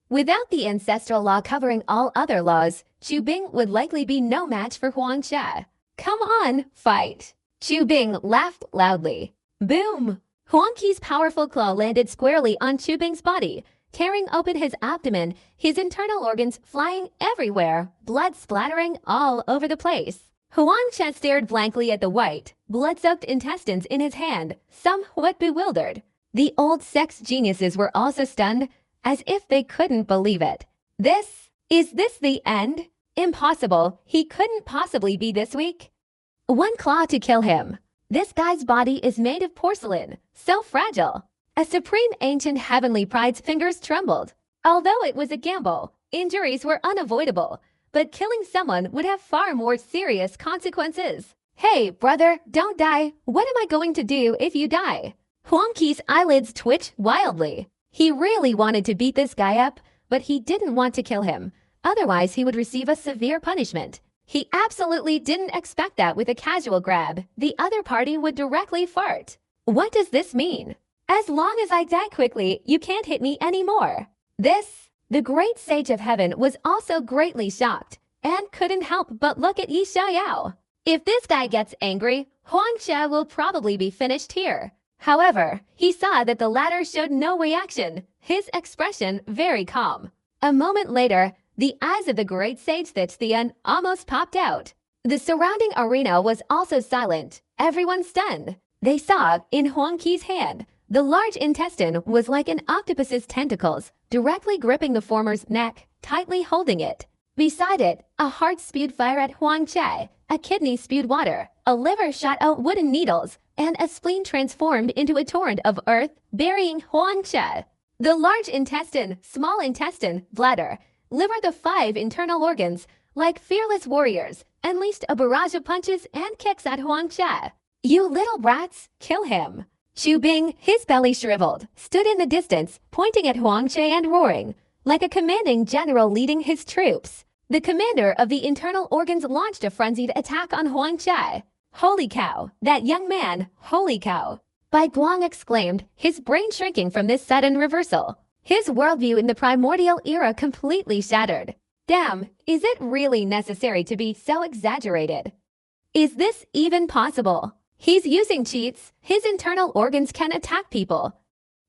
Without the ancestral law covering all other laws, Chu Bing would likely be no match for Huang Che. "Come on, fight." Chu Bing laughed loudly. Boom! Huang Qi's powerful claw landed squarely on Chu Bing's body, tearing open his abdomen, his internal organs flying everywhere, blood splattering all over the place. Huang Che stared blankly at the white, blood-soaked intestines in his hand, somewhat bewildered. The old sex geniuses were also stunned, as if they couldn't believe it. Is this the end? Impossible, he couldn't possibly be this weak. One claw to kill him. This guy's body is made of porcelain, so fragile. A supreme ancient heavenly pride's fingers trembled. Although it was a gamble, injuries were unavoidable, but killing someone would have far more serious consequences. Hey, brother, don't die. What am I going to do if you die? Huang Qi's eyelids twitched wildly. He really wanted to beat this guy up, but he didn't want to kill him. Otherwise, he would receive a severe punishment. He absolutely didn't expect that with a casual grab, the other party would directly fart. What does this mean? As long as I die quickly, you can't hit me anymore. The great sage of heaven was also greatly shocked and couldn't help but look at Yi Xiaoyao. If this guy gets angry, Huang Xia will probably be finished here. However, he saw that the latter showed no reaction, his expression very calm. A moment later, the eyes of the great sage Thithian almost popped out. The surrounding arena was also silent, everyone stunned. They saw, in Huang Qi's hand, the large intestine was like an octopus's tentacles, directly gripping the former's neck, tightly holding it. Beside it, a heart spewed fire at Huang Qi, a kidney spewed water, a liver shot out wooden needles, and a spleen transformed into a torrent of earth, burying Huang Qi. The large intestine, small intestine, bladder, liver, the 5 internal organs, like fearless warriors, unleashed a barrage of punches and kicks at Huang Qi. You little brats, kill him. Chu Bing, his belly shriveled, stood in the distance, pointing at Huang Qi and roaring, like a commanding general leading his troops. The commander of the internal organs launched a frenzied attack on Huang Qi. Holy cow, that young man, holy cow. Bai Guang exclaimed, his brain shrinking from this sudden reversal. His worldview in the primordial era completely shattered. Damn, is it really necessary to be so exaggerated? Is this even possible? He's using cheats. His internal organs can attack people.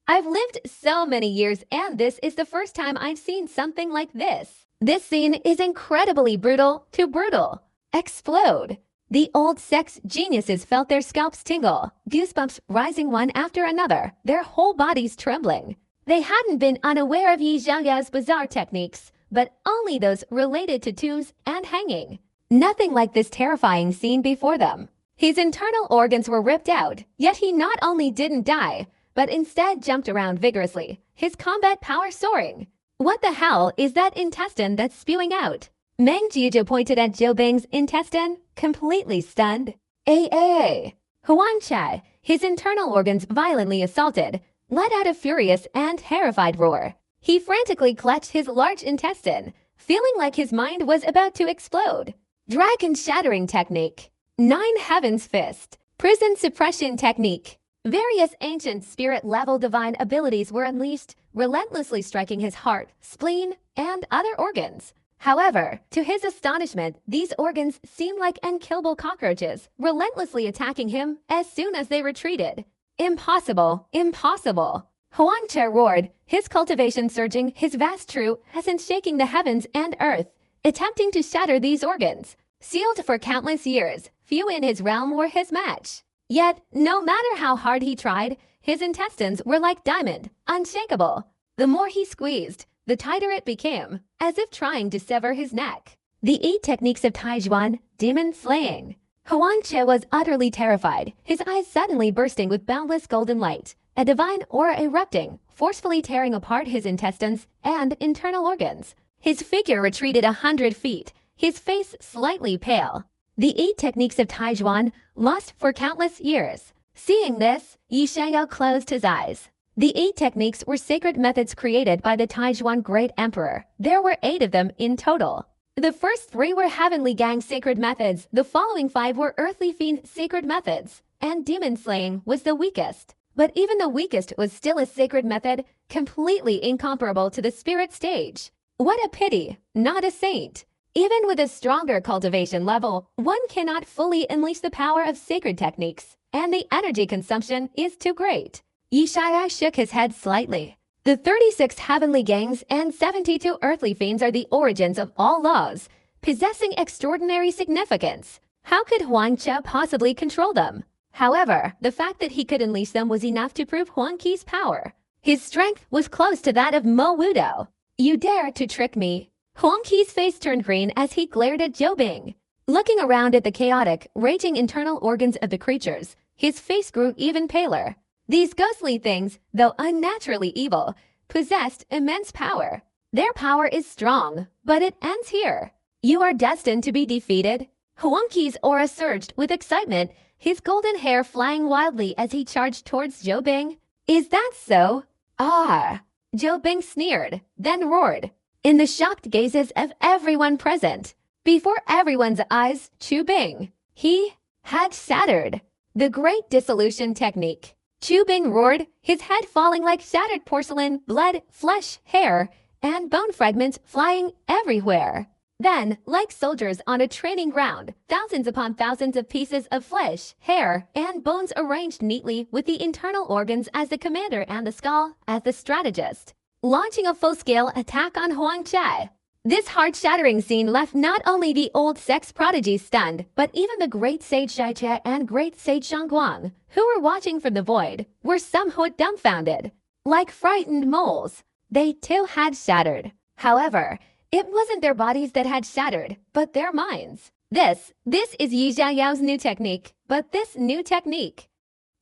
I've lived so many years and this is the first time I've seen something like this. This scene is incredibly brutal, too brutal. Explode. The old sex geniuses felt their scalps tingle, goosebumps rising one after another, their whole bodies trembling. They hadn't been unaware of Yi Xiaoyao's bizarre techniques, but only those related to tombs and hanging. Nothing like this terrifying scene before them. His internal organs were ripped out, yet he not only didn't die, but instead jumped around vigorously, his combat power soaring. What the hell is that intestine that's spewing out? Meng Jizhou pointed at Zhou Bing's intestine, completely stunned. Huang Qi, his internal organs violently assaulted, let out a furious and terrified roar. He frantically clutched his large intestine, feeling like his mind was about to explode. Dragon shattering technique. 9 heavens fist. Prison suppression technique. Various ancient spirit-level divine abilities were unleashed, relentlessly striking his heart, spleen, and other organs. However, to his astonishment, these organs seemed like unkillable cockroaches, relentlessly attacking him as soon as they retreated. Impossible, impossible. Huang Qi roared, his cultivation surging, his vast true essence shaking the heavens and earth, attempting to shatter these organs. Sealed for countless years, few in his realm were his match. Yet, no matter how hard he tried, his intestines were like diamond, unshakable. The more he squeezed, the tighter it became, as if trying to sever his neck. The 8 techniques of Taizhuan, demon slaying. Huang Qi was utterly terrified, his eyes suddenly bursting with boundless golden light, a divine aura erupting, forcefully tearing apart his intestines and internal organs. His figure retreated 100 feet, his face slightly pale. The 8 techniques of Taizhuan, lost for countless years. Seeing this, Yi Xiaoyao closed his eyes. The 8 techniques were sacred methods created by the Taizhuan Great Emperor. There were 8 of them in total. The first 3 were Heavenly Gang sacred methods, the following 5 were Earthly Fiend sacred methods, and demon slaying was the weakest. But even the weakest was still a sacred method, completely incomparable to the spirit stage. What a pity, not a saint. Even with a stronger cultivation level, one cannot fully unleash the power of sacred techniques, and the energy consumption is too great. Yi Xiaoyao shook his head slightly. The 36 heavenly gangs and 72 earthly fiends are the origins of all laws, possessing extraordinary significance. How could Huang Qi possibly control them? However, the fact that he could unleash them was enough to prove Huang Qi's power. His strength was close to that of Mo Wudo. You dare to trick me? Huang Qi's face turned green as he glared at Zhou Bing. Looking around at the chaotic, raging internal organs of the creatures, his face grew even paler. These ghostly things, though unnaturally evil, possessed immense power. Their power is strong, but it ends here. You are destined to be defeated. Huang Qi's aura surged with excitement, his golden hair flying wildly as he charged towards Zhou Bing. Is that so? Ah! Zhou Bing sneered, then roared. In the shocked gazes of everyone present, before everyone's eyes, Zhou Bing, he had shattered. The Great Dissolution Technique. Zhou Bing roared, his head falling like shattered porcelain, blood, flesh, hair, and bone fragments flying everywhere. Then, like soldiers on a training ground, thousands upon thousands of pieces of flesh, hair, and bones arranged neatly with the internal organs as the commander and the skull as the strategist, launching a full-scale attack on Huang Chai. This heart-shattering scene left not only the old sex prodigies stunned, but even the great sage Shai Che and great sage Shangguang, who were watching from the void, were somewhat dumbfounded. Like frightened moles, they too had shattered. However, it wasn't their bodies that had shattered, but their minds. This is Yi Xiaoyao's new technique, but this new technique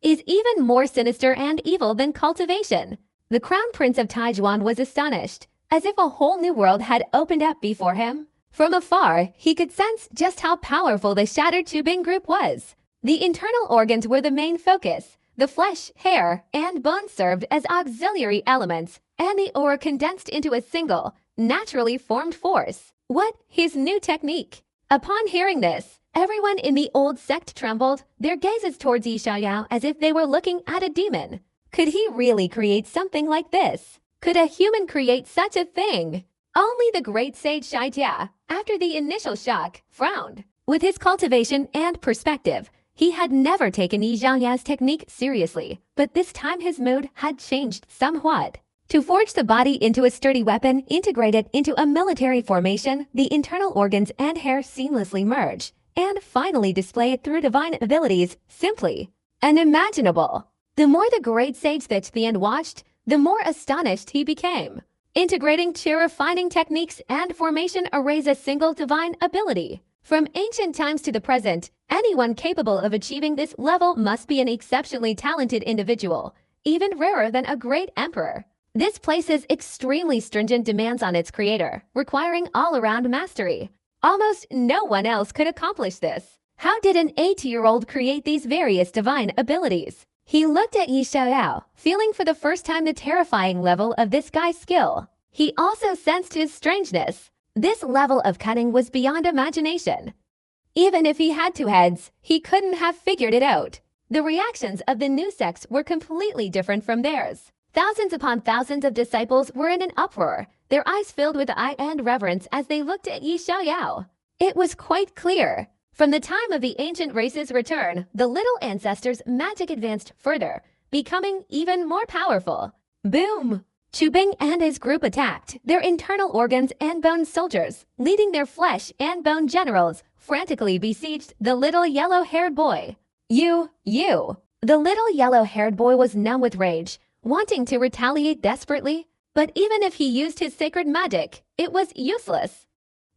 is even more sinister and evil than cultivation. The Crown Prince of Taijuan was astonished, as if a whole new world had opened up before him. From afar, he could sense just how powerful the shattered Zhou Bing group was. The internal organs were the main focus. The flesh, hair, and bones served as auxiliary elements, and the aura condensed into a single, naturally formed force. What? His new technique. Upon hearing this, everyone in the old sect trembled, their gazes towards Yi Xiaoyao as if they were looking at a demon. Could he really create something like this? Could a human create such a thing? Only the great sage Shai Jia, after the initial shock, frowned. With his cultivation and perspective, he had never taken Yi Xiaoyao's technique seriously, but this time his mood had changed somewhat. To forge the body into a sturdy weapon, integrate it into a military formation, the internal organs and hair seamlessly merge, and finally display it through divine abilities, simply unimaginable. The more the great sage Thian watched, the more astonished he became. Integrating two refining techniques and formation arrays a single divine ability. From ancient times to the present, anyone capable of achieving this level must be an exceptionally talented individual, even rarer than a great emperor. This places extremely stringent demands on its creator, requiring all-around mastery. Almost no one else could accomplish this. How did an 8-year-old create these various divine abilities? He looked at Yi Xiaoyao, feeling for the first time the terrifying level of this guy's skill. He also sensed his strangeness. This level of cunning was beyond imagination. Even if he had two heads, he couldn't have figured it out. The reactions of the new sects were completely different from theirs. Thousands upon thousands of disciples were in an uproar, their eyes filled with awe and reverence as they looked at Yi Xiaoyao. It was quite clear. From the time of the ancient race's return, the little ancestors' magic advanced further, becoming even more powerful. Boom! Zhou Bing and his group attacked, their internal organs and bone soldiers, leading their flesh and bone generals, frantically besieged the little yellow-haired boy. You! The little yellow-haired boy was numb with rage, wanting to retaliate desperately, but even if he used his sacred magic, it was useless.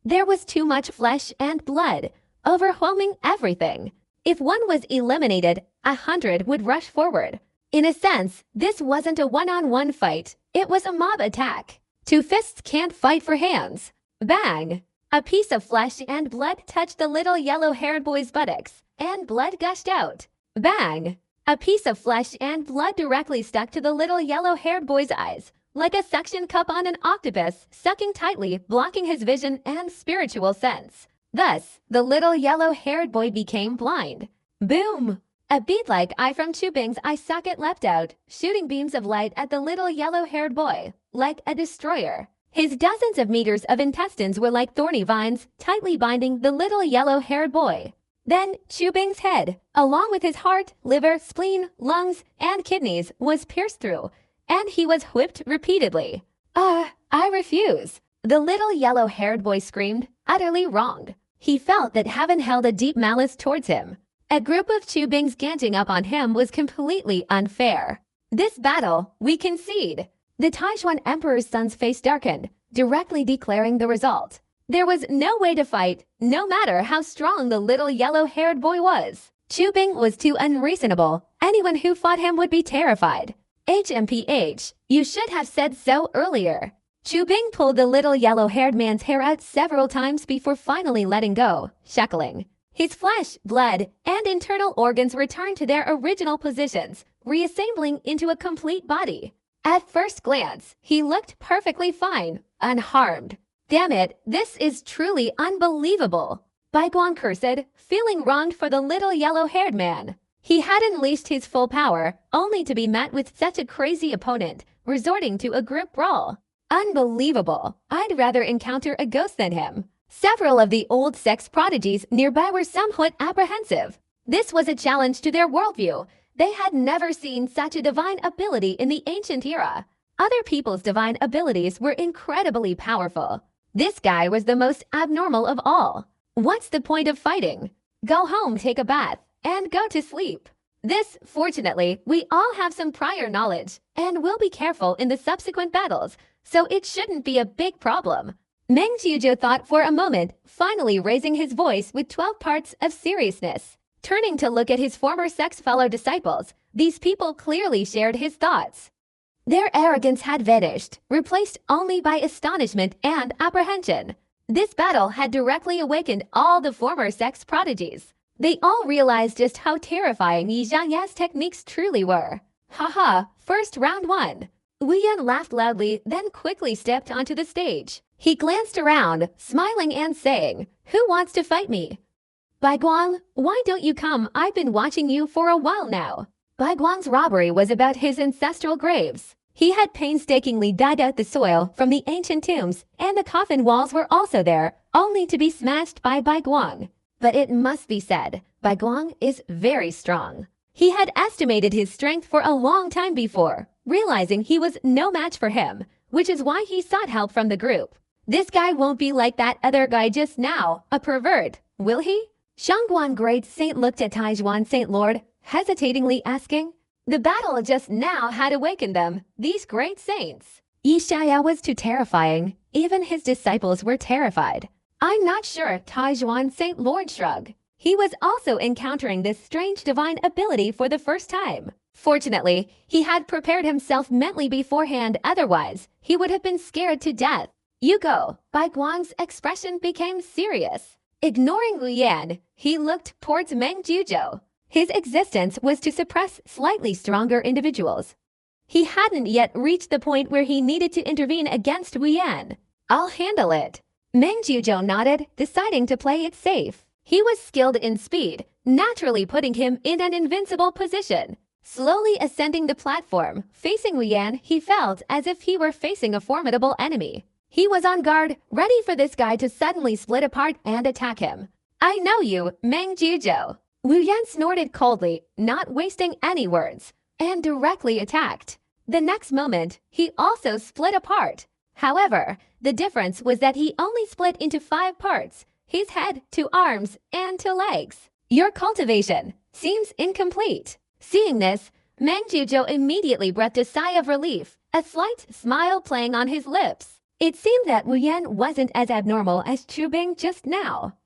There was too much flesh and blood, overwhelming everything. If one was eliminated, 100 would rush forward. In a sense, this wasn't a one-on-one fight, it was a mob attack. Two fists can't fight for hands. Bang! A piece of flesh and blood touched the little yellow-haired boy's buttocks, and blood gushed out. Bang! A piece of flesh and blood directly stuck to the little yellow-haired boy's eyes, like a suction cup on an octopus, sucking tightly, blocking his vision and spiritual sense. Thus, the little yellow-haired boy became blind. Boom! A bead-like eye from Zhou Bing's eye socket leapt out, shooting beams of light at the little yellow-haired boy, like a destroyer. His dozens of meters of intestines were like thorny vines, tightly binding the little yellow-haired boy. Then, Zhou Bing's head, along with his heart, liver, spleen, lungs, and kidneys, was pierced through, and he was whipped repeatedly. I refuse. The little yellow-haired boy screamed, utterly wronged. He felt that heaven held a deep malice towards him. A group of Zhou Bings ganging up on him was completely unfair. This battle, we concede. The Taijuan Emperor's son's face darkened, directly declaring the result. There was no way to fight, no matter how strong the little yellow-haired boy was. Zhou Bing was too unreasonable. Anyone who fought him would be terrified. HMPH, you should have said so earlier. Chu Bing pulled the little yellow-haired man's hair out several times before finally letting go, chuckling. His flesh, blood, and internal organs returned to their original positions, reassembling into a complete body. At first glance, he looked perfectly fine, unharmed. Damn it, this is truly unbelievable. Baiguang cursed, feeling wronged for the little yellow-haired man. He had unleashed his full power, only to be met with such a crazy opponent, resorting to a group brawl. Unbelievable. I'd rather encounter a ghost than him. Several of the old sex prodigies nearby were somewhat apprehensive. This was a challenge to their worldview. They had never seen such a divine ability in the ancient era. Other people's divine abilities were incredibly powerful. This guy was the most abnormal of all. What's the point of fighting? Go home, take a bath, and go to sleep. This, fortunately, we all have some prior knowledge, and we'll be careful in the subsequent battles, so it shouldn't be a big problem. Meng Jiuzhou thought for a moment, finally raising his voice with 12 parts of seriousness. Turning to look at his former sex fellow disciples, these people clearly shared his thoughts. Their arrogance had vanished, replaced only by astonishment and apprehension. This battle had directly awakened all the former sex prodigies. They all realized just how terrifying Yi Zhangya's techniques truly were. Haha, first round won. Wu Yan laughed loudly, then quickly stepped onto the stage. He glanced around, smiling and saying, "Who wants to fight me?" Baiguang, why don't you come? I've been watching you for a while now. Baiguang's robbery was about his ancestral graves. He had painstakingly dug out the soil from the ancient tombs, and the coffin walls were also there, only to be smashed by Baiguang. But it must be said, Baiguang is very strong. He had estimated his strength for a long time before, realizing he was no match for him, which is why he sought help from the group. This guy won't be like that other guy just now, a pervert, will he? Shangguan Great Saint looked at Taizhuan Saint Lord, hesitatingly asking. The battle just now had awakened them, these great saints. Yi Xiaya was too terrifying, even his disciples were terrified. I'm not sure, Taizhuan Saint Lord shrugged. He was also encountering this strange divine ability for the first time. Fortunately, he had prepared himself mentally beforehand, otherwise, he would have been scared to death. You go. Baiguang's expression became serious. Ignoring Wu Yan, he looked towards Meng Jiuzhou. His existence was to suppress slightly stronger individuals. He hadn't yet reached the point where he needed to intervene against Wu Yan. I'll handle it. Meng Jiuzhou nodded, deciding to play it safe. He was skilled in speed, naturally putting him in an invincible position. Slowly ascending the platform, facing Wu Yan, he felt as if he were facing a formidable enemy. He was on guard, ready for this guy to suddenly split apart and attack him. I know you, Meng Jiuzhou. Wu Yan snorted coldly, not wasting any words, and directly attacked. The next moment, he also split apart. However, the difference was that he only split into 5 parts, his head, 2 arms, and 2 legs. Your cultivation seems incomplete. Seeing this, Meng Jiuzhou immediately breathed a sigh of relief, a slight smile playing on his lips. It seemed that Wu Yan wasn't as abnormal as Chu Bing just now.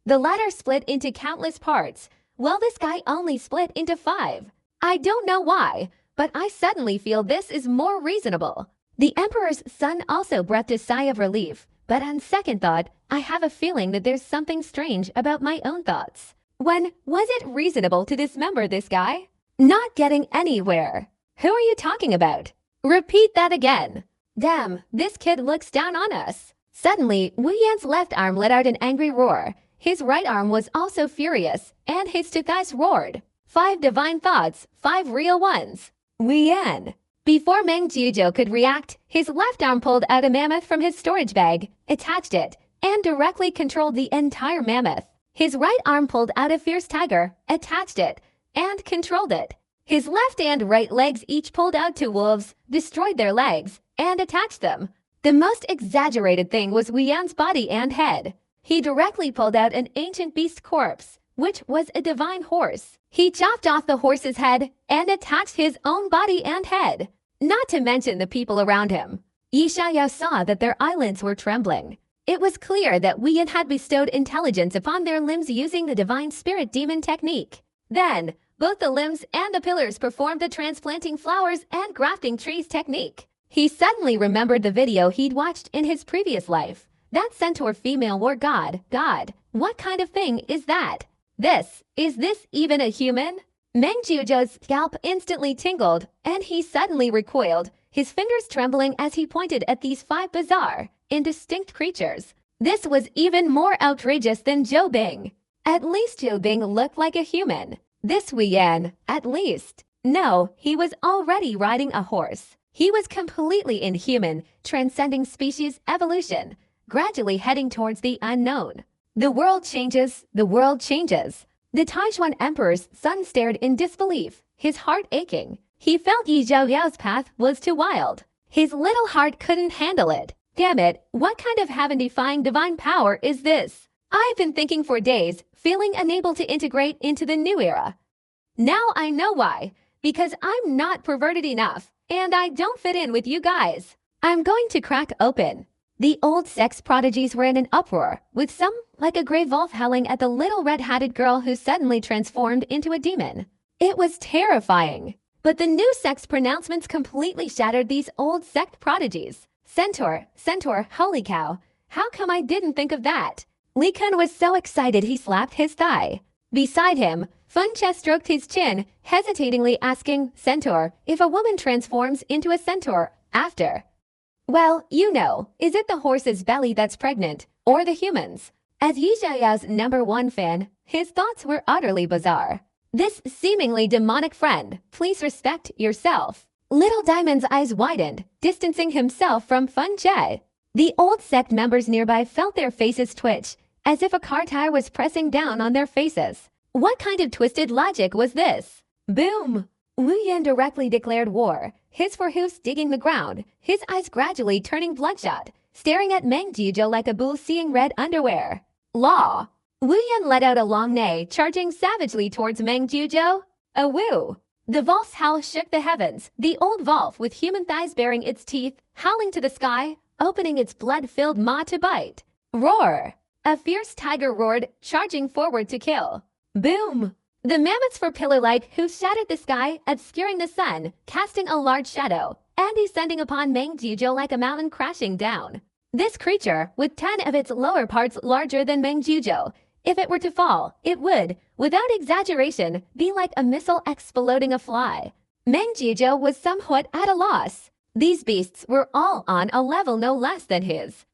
The latter split into countless parts, while this guy only split into 5. I don't know why, but I suddenly feel this is more reasonable. The Emperor's son also breathed a sigh of relief, but on second thought, I have a feeling that there's something strange about my own thoughts. When was it reasonable to dismember this guy? Not getting anywhere. Who are you talking about? Repeat that again. Damn, this kid looks down on us. Suddenly, Wu Yan's left arm let out an angry roar. His right arm was also furious, and his two thighs roared. 5 divine thoughts, 5 real ones. Wu Yan. Before Meng Jiuzhou could react, his left arm pulled out a mammoth from his storage bag, attached it, and directly controlled the entire mammoth. His right arm pulled out a fierce tiger, attached it, and controlled it. His left and right legs each pulled out 2 wolves, destroyed their legs, and attached them. The most exaggerated thing was Wu Yan's body and head. He directly pulled out an ancient beast corpse, which was a divine horse. He chopped off the horse's head and attached his own body and head, not to mention the people around him. Yi Xiao saw that their eyelids were trembling. It was clear that Wu Yan had bestowed intelligence upon their limbs using the divine spirit demon technique. Then, both the limbs and the pillars performed the transplanting flowers and grafting trees technique. He suddenly remembered the video he'd watched in his previous life. That centaur female war god, what kind of thing is that? Is this even a human? Meng Jiuzhou's scalp instantly tingled, and he suddenly recoiled, his fingers trembling as he pointed at these 5 bizarre, indistinct creatures. This was even more outrageous than Zhou Bing. At least Zhou Bing looked like a human. This Wei Yan, at least. No, he was already riding a horse. He was completely inhuman, transcending species evolution, gradually heading towards the unknown. The world changes, the world changes. The Taishuan Emperor's son stared in disbelief, his heart aching. He felt Yi Zhouyao's path was too wild. His little heart couldn't handle it. Damn it, what kind of heaven-defying divine power is this? I've been thinking for days, feeling unable to integrate into the new era. Now I know why. Because I'm not perverted enough, and I don't fit in with you guys. I'm going to crack open. The old sex prodigies were in an uproar, with some, like a gray wolf, howling at the little red-hatted girl who suddenly transformed into a demon. It was terrifying. But the new sex pronouncements completely shattered these old sect prodigies. Centaur, holy cow. How come I didn't think of that? Li Kun was so excited he slapped his thigh. Beside him, Feng Che stroked his chin, hesitatingly asking Centaur if a woman transforms into a centaur after. Well, you know, is it the horse's belly that's pregnant, or the human's? As Yi Zhouyao's #1 fan, his thoughts were utterly bizarre. This seemingly demonic friend, please respect yourself. Little Diamond's eyes widened, distancing himself from Feng Che. The old sect members nearby felt their faces twitch, as if a car tire was pressing down on their faces. What kind of twisted logic was this? Boom! Wu Yan directly declared war, his forehoofs digging the ground, his eyes gradually turning bloodshot, staring at Meng Jiuzhou like a bull seeing red underwear. Law! Wu Yan let out a long neigh, charging savagely towards Meng Jiuzhou. A woo! The wolf's howl shook the heavens, the old wolf with human thighs baring its teeth, howling to the sky, opening its blood-filled maw to bite. Roar! A fierce tiger roared, charging forward to kill. Boom! The mammoths were pillar-like hoofs shattered the sky, obscuring the sun, casting a large shadow, and descending upon Meng Jiuzhou like a mountain crashing down. This creature, with 10 of its lower parts larger than Meng Jiuzhou, if it were to fall, it would, without exaggeration, be like a missile exploding a fly. Meng Jiuzhou was somewhat at a loss. These beasts were all on a level no less than his.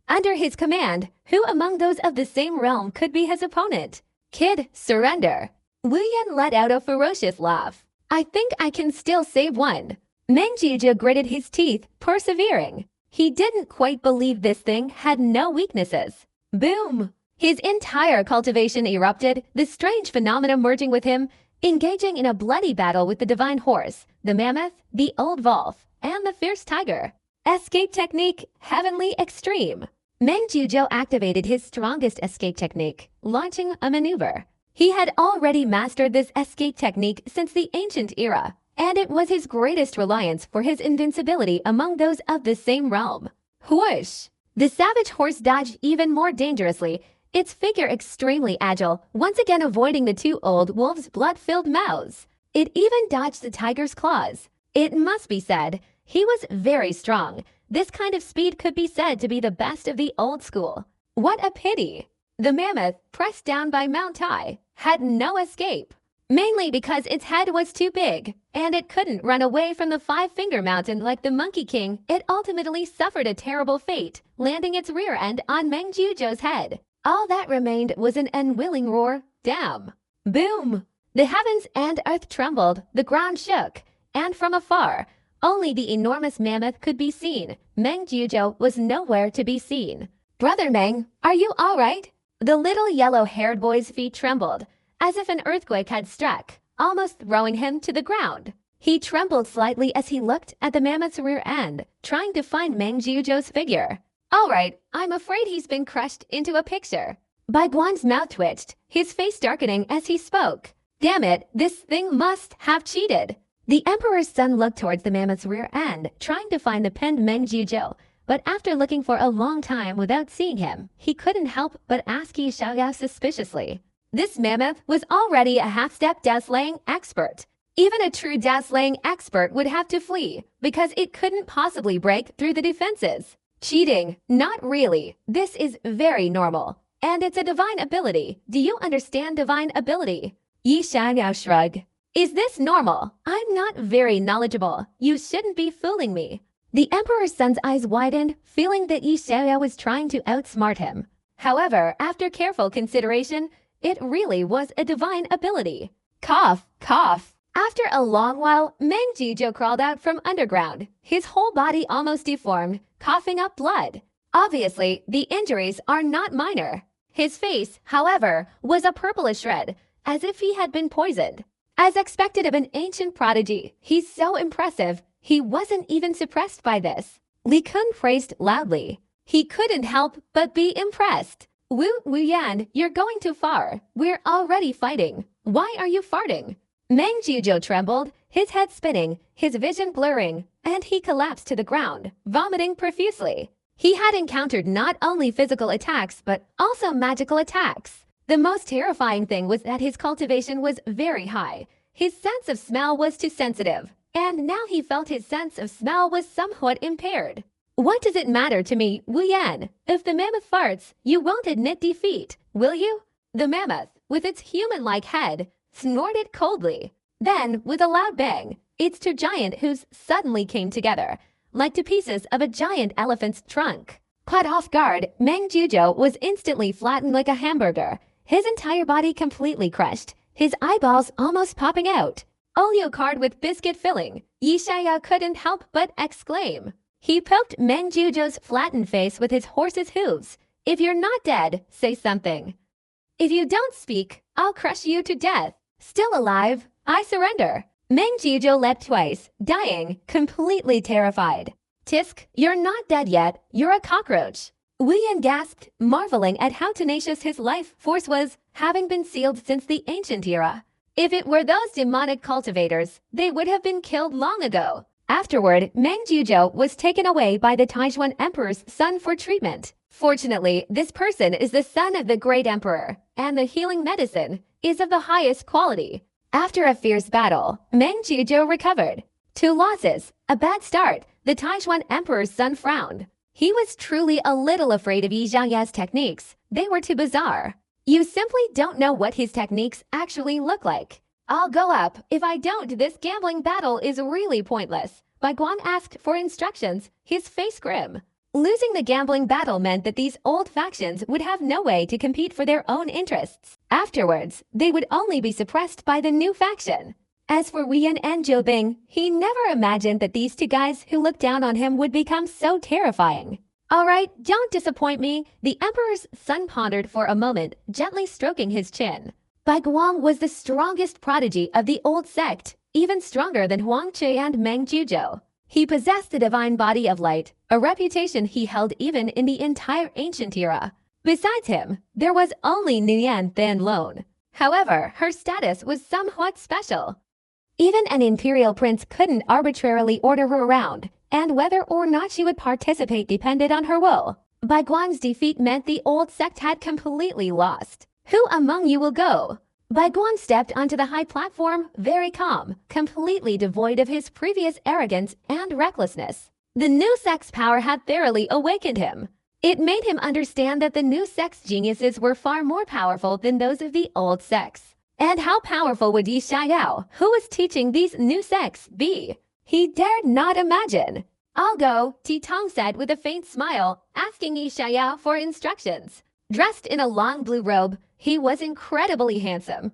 Under his command, who among those of the same realm could be his opponent? Kid, surrender. Wu Yan let out a ferocious laugh. I think I can still save one. Meng Jiuzhou gritted his teeth, persevering. He didn't quite believe this thing had no weaknesses. Boom! His entire cultivation erupted, the strange phenomena merging with him, engaging in a bloody battle with the divine horse, the mammoth, the old wolf, and the fierce tiger. Escape technique, heavenly extreme. Meng Jiuzhou activated his strongest escape technique, launching a maneuver. He had already mastered this escape technique since the ancient era, and it was his greatest reliance for his invincibility among those of the same realm. Whoosh! The savage horse dodged even more dangerously, its figure extremely agile, once again avoiding the 2 old wolves' blood-filled mouths. It even dodged the tiger's claws. It must be said, he was very strong. This kind of speed could be said to be the best of the old school. What a pity! The mammoth, pressed down by Mount Tai, had no escape. Mainly because its head was too big, and it couldn't run away from the 5-finger mountain like the Monkey King. It ultimately suffered a terrible fate, landing its rear end on Meng Jiuzhou's head. All that remained was an unwilling roar. Damn! Boom! The heavens and earth trembled, the ground shook, and from afar, only the enormous mammoth could be seen. Meng Jiuzhou was nowhere to be seen. Brother Meng, are you all right? The little yellow-haired boy's feet trembled, as if an earthquake had struck, almost throwing him to the ground. He trembled slightly as he looked at the mammoth's rear end, trying to find Meng Jiuzhou's figure. All right, I'm afraid he's been crushed into a picture. Bai Guan's mouth twitched, his face darkening as he spoke. Damn it, this thing must have cheated. The Emperor's son looked towards the mammoth's rear end, trying to find the pinned Meng Jiuzhou, but after looking for a long time without seeing him, he couldn't help but ask Yi Zhouya suspiciously. This mammoth was already a half-step death-slaying expert. Even a true dazzling expert would have to flee because it couldn't possibly break through the defenses. Cheating? Not really. This is very normal. And it's a divine ability. Do you understand divine ability? Yi Xiaoyao shrugged. Is this normal? I'm not very knowledgeable. You shouldn't be fooling me. The Emperor's son's eyes widened, feeling that Yi Xiaoyao was trying to outsmart him. However, after careful consideration, it really was a divine ability. Cough, cough. After a long while, Meng Jizhou crawled out from underground, his whole body almost deformed, coughing up blood. Obviously, the injuries are not minor. His face, however, was a purplish red, as if he had been poisoned. As expected of an ancient prodigy, he's so impressive, he wasn't even suppressed by this. Li Kun praised loudly. He couldn't help but be impressed. Wu Yan, you're going too far. We're already fighting. Why are you farting? Meng Jizhou trembled, his head spinning, his vision blurring, and he collapsed to the ground, vomiting profusely. He had encountered not only physical attacks but also magical attacks. The most terrifying thing was that his cultivation was very high. His sense of smell was too sensitive, and now he felt his sense of smell was somewhat impaired. What does it matter to me, Wu Yan? If the mammoth farts, you won't admit defeat, will you? The mammoth, with its human-like head, snorted coldly. Then, with a loud bang, its two giant hooves suddenly came together, like two pieces of a giant elephant's trunk. Caught off guard, Meng Jizhou was instantly flattened like a hamburger, his entire body completely crushed, his eyeballs almost popping out. Oleo card with biscuit filling, Yi Xiaoyao couldn't help but exclaim. He poked Meng Jizhou's flattened face with his horse's hooves. If you're not dead, say something. If you don't speak, I'll crush you to death. Still alive, I surrender. Meng Jizhou leapt twice, dying, completely terrified. Tisk, you're not dead yet, you're a cockroach. Wu Yan gasped, marveling at how tenacious his life force was, having been sealed since the ancient era. If it were those demonic cultivators, they would have been killed long ago. Afterward, Meng Jizhou was taken away by the Taishuan Emperor's son for treatment. Fortunately, this person is the son of the great emperor, and the healing medicine is of the highest quality. After a fierce battle, Meng Jizhou recovered. 2 losses, a bad start, the Taishuan Emperor's son frowned. He was truly a little afraid of Yi Xiaoyao's techniques. They were too bizarre. You simply don't know what his techniques actually look like. I'll go up. If I don't, this gambling battle is really pointless. Bai Guan asked for instructions, his face grim. Losing the gambling battle meant that these old factions would have no way to compete for their own interests. Afterwards, they would only be suppressed by the new faction. As for Wu Yan and Zhou Bing, he never imagined that these two guys who looked down on him would become so terrifying. Alright, don't disappoint me, the Emperor's son pondered for a moment, gently stroking his chin. Bai Guang was the strongest prodigy of the old sect, even stronger than Huang Qi and Meng Jizhou. He possessed the divine body of light, a reputation he held even in the entire ancient era. Besides him, there was only Nuyan Than Lone. However, her status was somewhat special. Even an imperial prince couldn't arbitrarily order her around, and whether or not she would participate depended on her will. Bai Guang's defeat meant the old sect had completely lost. Who among you will go? Bai Guang stepped onto the high platform, very calm, completely devoid of his previous arrogance and recklessness. The new sect's power had thoroughly awakened him. It made him understand that the new sect's geniuses were far more powerful than those of the old sects. And how powerful would Yi Xiaoyao, who was teaching these new sects, be? He dared not imagine. I'll go, Ti Tong said with a faint smile, asking Yi Xiaoyao for instructions. Dressed in a long blue robe, he was incredibly handsome.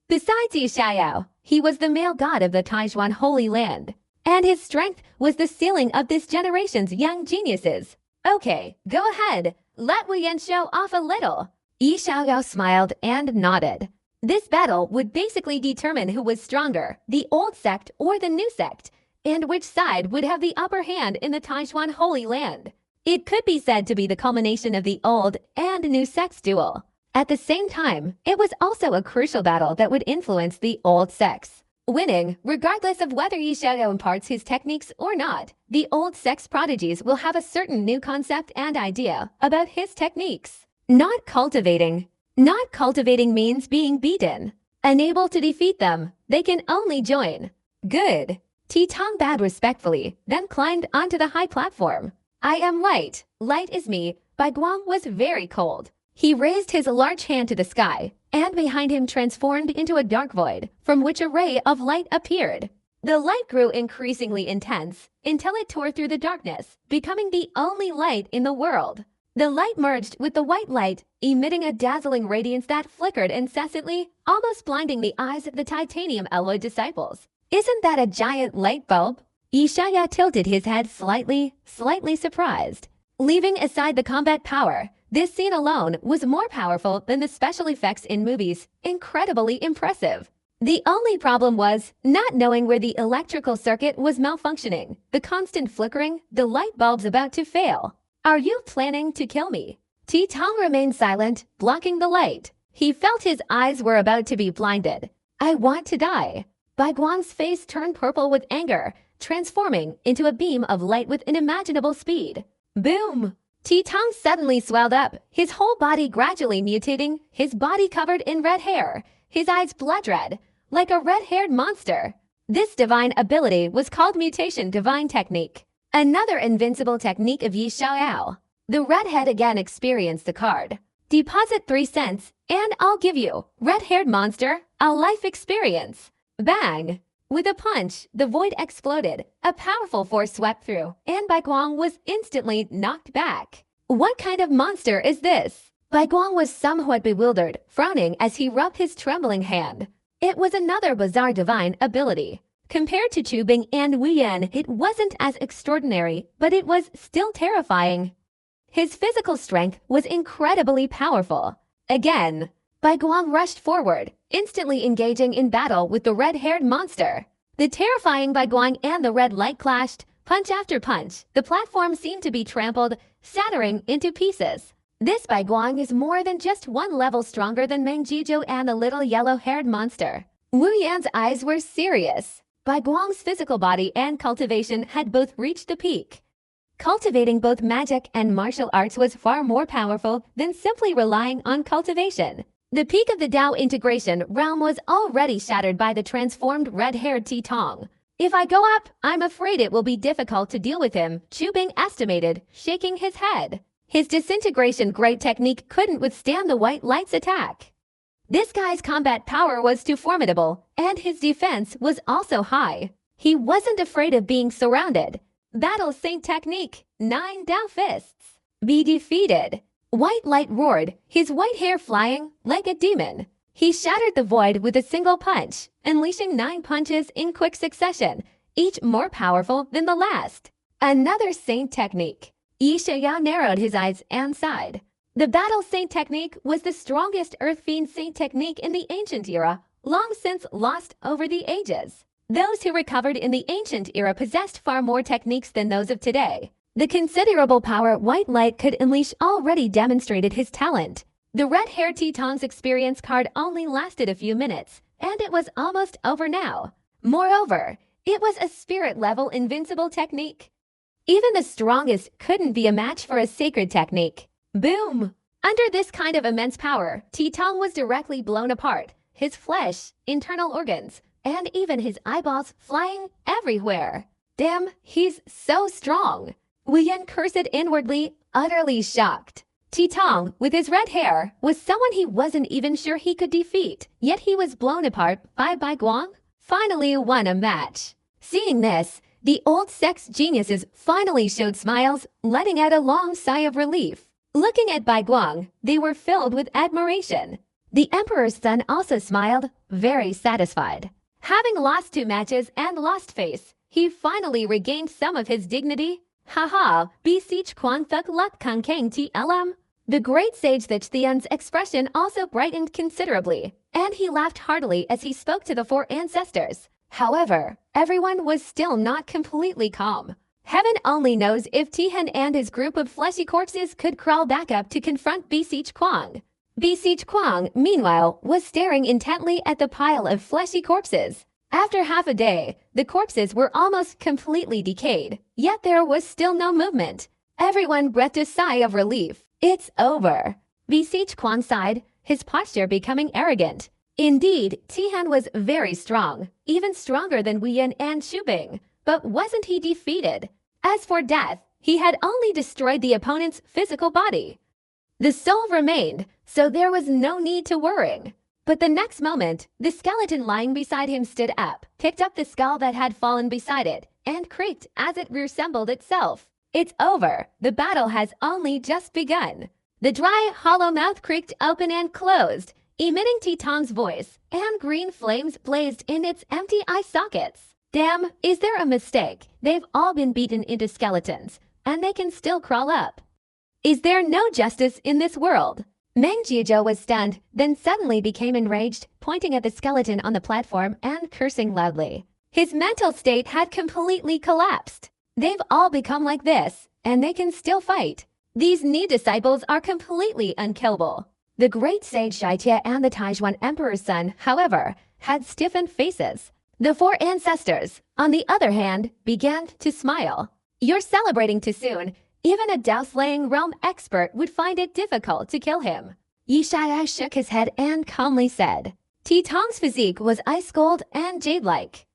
Besides Yi Xiaoyao, he was the male god of the Taishuan Holy Land, and his strength was the ceiling of this generation's young geniuses. Okay, go ahead, let Wu Yan show off a little. Yi Xiaoyao smiled and nodded. This battle would basically determine who was stronger, the old sect or the new sect, and which side would have the upper hand in the Taishuan Holy Land. It could be said to be the culmination of the old and new sects duel. At the same time, it was also a crucial battle that would influence the old sects. Winning, regardless of whether Yi Xiaoyao imparts his techniques or not, the old sect's prodigies will have a certain new concept and idea about his techniques. Not cultivating. Not cultivating means being beaten. Unable to defeat them, they can only join. Good. T-Tong bowed respectfully, then climbed onto the high platform. I am light. Light is me. Bai Guang was very cold. He raised his large hand to the sky, and behind him transformed into a dark void, from which a ray of light appeared. The light grew increasingly intense, until it tore through the darkness, becoming the only light in the world. The light merged with the white light, emitting a dazzling radiance that flickered incessantly, almost blinding the eyes of the titanium alloy disciples. Isn't that a giant light bulb? Yishaya tilted his head slightly surprised. Leaving aside the combat power, this scene alone was more powerful than the special effects in movies. Incredibly impressive. The only problem was not knowing where the electrical circuit was malfunctioning, the constant flickering, the light bulbs about to fail. Are you planning to kill me? T-Tong remained silent, blocking the light. He felt his eyes were about to be blinded. I want to die. Bai Guang's face turned purple with anger, transforming into a beam of light with unimaginable speed. Boom! T-Tong suddenly swelled up, his whole body gradually mutating, his body covered in red hair, his eyes blood red, like a red-haired monster. This divine ability was called Mutation Divine Technique. Another invincible technique of Yi Xiaoyao. The redhead again experienced the card. Deposit 3 cents, and I'll give you, red-haired monster, a life experience. Bang! With a punch, the void exploded. A powerful force swept through, and Bai Guang was instantly knocked back. What kind of monster is this? Bai Guang was somewhat bewildered, frowning as he rubbed his trembling hand. It was another bizarre divine ability. Compared to Chu Bing and Wu Yan, it wasn't as extraordinary, but it was still terrifying. His physical strength was incredibly powerful. Again, Bai Guang rushed forward, instantly engaging in battle with the red-haired monster. The terrifying Bai Guang and the red light clashed, punch after punch. The platform seemed to be trampled, shattering into pieces. This Bai Guang is more than just one level stronger than Meng Jizhou and the little yellow-haired monster. Wu Yan's eyes were serious. Bai Guang's physical body and cultivation had both reached the peak. Cultivating both magic and martial arts was far more powerful than simply relying on cultivation. The peak of the Dao integration realm was already shattered by the transformed red-haired T-Tong. If I go up, I'm afraid it will be difficult to deal with him, Chu Bing estimated, shaking his head. His disintegration great technique couldn't withstand the white light's attack. This guy's combat power was too formidable, and his defense was also high. He wasn't afraid of being surrounded. Battle Saint technique, 9 Dao fists. Be defeated. White light roared, his white hair flying like a demon. He shattered the void with a single punch, unleashing 9 punches in quick succession, each more powerful than the last. Another Saint technique. Yi Xiaoyao narrowed his eyes and sighed. The Battle Saint technique was the strongest Earth Fiend Saint technique in the ancient era, long since lost over the ages. Those who recovered in the ancient era possessed far more techniques than those of today. The considerable power White Light could unleash already demonstrated his talent. The red-haired T-Tong's experience card only lasted a few minutes, and it was almost over now. Moreover, it was a spirit-level invincible technique. Even the strongest couldn't be a match for a sacred technique. Boom! Under this kind of immense power, T-Tong was directly blown apart, his flesh, internal organs, and even his eyeballs flying everywhere. Damn, he's so strong! Wu Yan cursed inwardly, utterly shocked. T-Tong, with his red hair, was someone he wasn't even sure he could defeat, yet he was blown apart by Bai Guang. Finally won a match. Seeing this, the old sex geniuses finally showed smiles, letting out a long sigh of relief. Looking at Bai Guang, they were filled with admiration. The Emperor's son also smiled, very satisfied. Having lost 2 matches and lost face, he finally regained some of his dignity. Haha, beseech Quan Thuk Luk Kang Kang TLM. The great sage the Thian's expression also brightened considerably, and he laughed heartily as he spoke to the 4 ancestors. However, everyone was still not completely calm. Heaven only knows if Tihan and his group of fleshy corpses could crawl back up to confront Beseech Kwang. Beseech Kwang, meanwhile, was staring intently at the pile of fleshy corpses. After half a day, the corpses were almost completely decayed, yet there was still no movement. Everyone breathed a sigh of relief. It's over. Beseech Kwang sighed, his posture becoming arrogant. Indeed, Tian was very strong, even stronger than Wei and Shubing. But wasn't he defeated? As for death, he had only destroyed the opponent's physical body. The soul remained, so there was no need to worry. But the next moment, the skeleton lying beside him stood up, picked up the skull that had fallen beside it, and creaked as it reassembled itself. It's over. The battle has only just begun. The dry, hollow mouth creaked open and closed, emitting T-Tong's voice, and green flames blazed in its empty eye sockets. Damn, is there a mistake? They've all been beaten into skeletons, and they can still crawl up. Is there no justice in this world? Meng Jiuzhou was stunned, then suddenly became enraged, pointing at the skeleton on the platform and cursing loudly. His mental state had completely collapsed. They've all become like this, and they can still fight. These Ni disciples are completely unkillable. The great sage Shaitia and the Taizhuan Emperor's son, however, had stiffened faces. The four ancestors, on the other hand, began to smile. You're celebrating too soon. Even a Dao-slaying realm expert would find it difficult to kill him. Yi Shai shook his head and calmly said, T-Tong's physique was ice-cold and jade-like.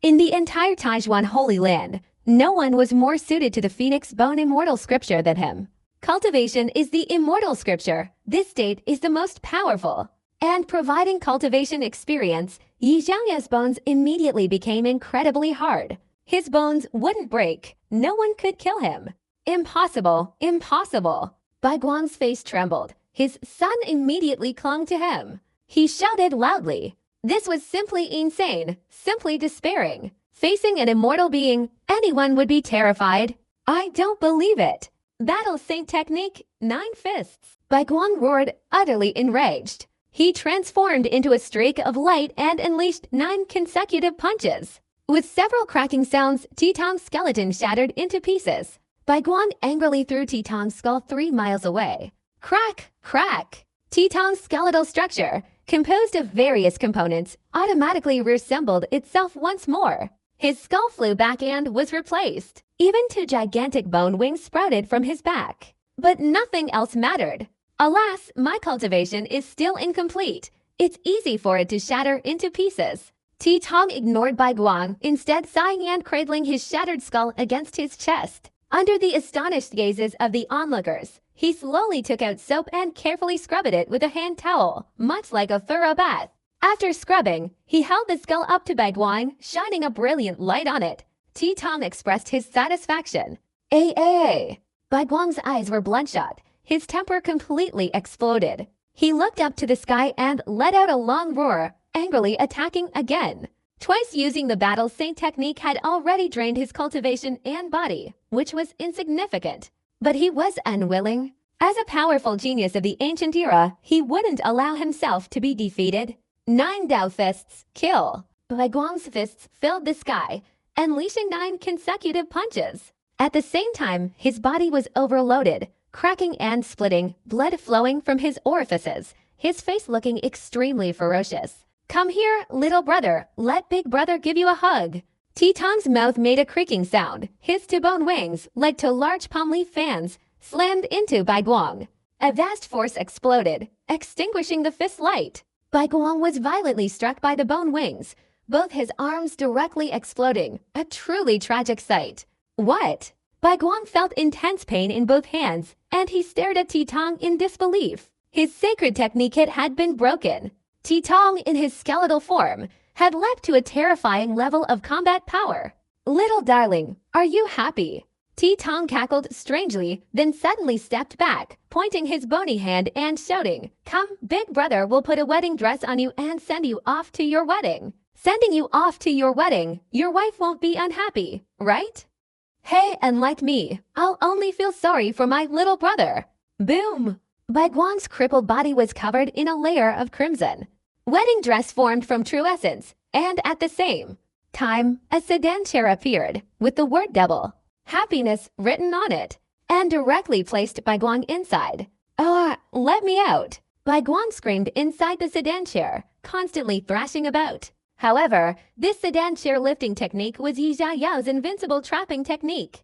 In the entire Taizhuan Holy Land, no one was more suited to the Phoenix Bone Immortal Scripture than him. Cultivation is the immortal scripture. This state is the most powerful. And providing cultivation experience, Yi Xiangya's bones immediately became incredibly hard. His bones wouldn't break. No one could kill him. Impossible, impossible. Bai Guang's face trembled. His son immediately clung to him. He shouted loudly. This was simply insane, simply despairing. Facing an immortal being, anyone would be terrified. I don't believe it. Battle Saint Technique, 9 fists. Bai Guang roared, utterly enraged. He transformed into a streak of light and unleashed 9 consecutive punches. With several cracking sounds, T-Tong's skeleton shattered into pieces. Bai Guang angrily threw T-Tong's skull 3 miles away. Crack! Crack! T-Tong's skeletal structure, composed of various components, automatically reassembled itself once more. His skull flew back and was replaced. Even 2 gigantic bone wings sprouted from his back. But nothing else mattered. Alas, my cultivation is still incomplete. It's easy for it to shatter into pieces. T-Tong ignored Bai Guang, instead sighing and cradling his shattered skull against his chest. Under the astonished gazes of the onlookers, he slowly took out soap and carefully scrubbed it with a hand towel, much like a thorough bath. After scrubbing, he held the skull up to Bai Guang, shining a brilliant light on it. T-Tong expressed his satisfaction. Bai Guang's eyes were bloodshot. His temper completely exploded. He looked up to the sky and let out a long roar, angrily attacking again. Twice using the Battle Saint technique had already drained his cultivation and body, which was insignificant. But he was unwilling. As a powerful genius of the ancient era, he wouldn't allow himself to be defeated. 9 Dao fists, kill. Bai Guang's fists filled the sky, unleashing 9 consecutive punches. At the same time, his body was overloaded, cracking and splitting, blood flowing from his orifices, his face looking extremely ferocious. Come here, little brother, let big brother give you a hug. T-Tong's mouth made a creaking sound. His 2 bone wings, like 2 large palm leaf fans, slammed into Bai Guang. A vast force exploded, extinguishing the fist light. Bai Guang was violently struck by the bone wings, both his arms directly exploding, a truly tragic sight. What? Bai Guang felt intense pain in both hands, and he stared at T-Tong in disbelief. His sacred technique kit had been broken. T-Tong, in his skeletal form, had leapt to a terrifying level of combat power. Little darling, are you happy? T-Tong cackled strangely, then suddenly stepped back, pointing his bony hand and shouting, Come, big brother will put a wedding dress on you and send you off to your wedding. Sending you off to your wedding, your wife won't be unhappy, right? Hey, and like me, I'll only feel sorry for my little brother. Boom! Bai Guang's crippled body was covered in a layer of crimson. Wedding dress formed from true essence, and at the same time, a sedan chair appeared, with the word double, happiness written on it, and directly placed Bai Guang inside. Let me out! Bai Guang screamed inside the sedan chair, constantly thrashing about. However, this sedan chair lifting technique was Yi Xiaoyao's invincible trapping technique.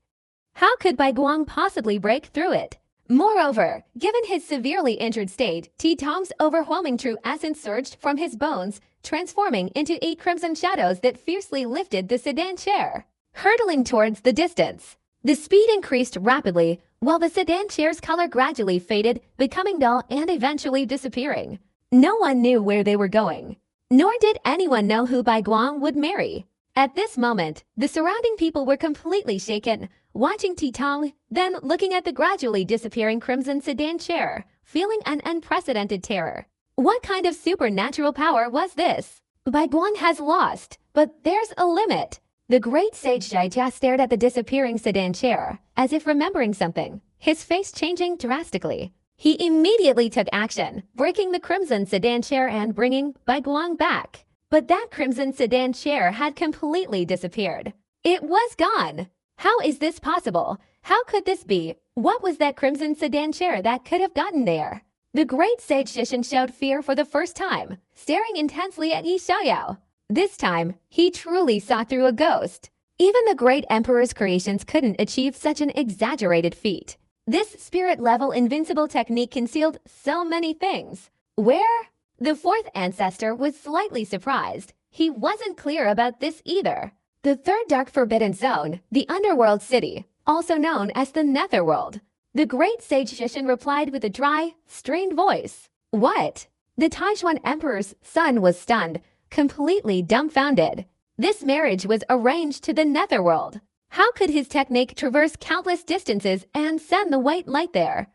How could Bai Guang possibly break through it? Moreover, given his severely injured state, T-Tong's overwhelming true essence surged from his bones, transforming into 8 crimson shadows that fiercely lifted the sedan chair, hurtling towards the distance. The speed increased rapidly, while the sedan chair's color gradually faded, becoming dull and eventually disappearing. No one knew where they were going, nor did anyone know who Bai Guang would marry. At this moment, the surrounding people were completely shaken, watching T-Tong, then looking at the gradually disappearing crimson sedan chair, feeling an unprecedented terror. What kind of supernatural power was this? Bai Guang has lost, but there's a limit. The great sage Zhaijia stared at the disappearing sedan chair, as if remembering something, his face changing drastically. He immediately took action, breaking the crimson sedan chair and bringing Bai Guang back. But that crimson sedan chair had completely disappeared. It was gone. How is this possible? How could this be? What was that crimson sedan chair that could have gotten there? The great sage Shishin showed fear for the first time, staring intensely at Yi Xiaoyao. This time, he truly saw through a ghost. Even the great emperor's creations couldn't achieve such an exaggerated feat. This spirit-level invincible technique concealed so many things. Where? The fourth ancestor was slightly surprised. He wasn't clear about this either. The third dark forbidden zone, the underworld city, also known as the netherworld. The great sage Shishin replied with a dry, strained voice. What? The Taishuan emperor's son was stunned, completely dumbfounded. This marriage was arranged to the netherworld. How could his technique traverse countless distances and send the white light there?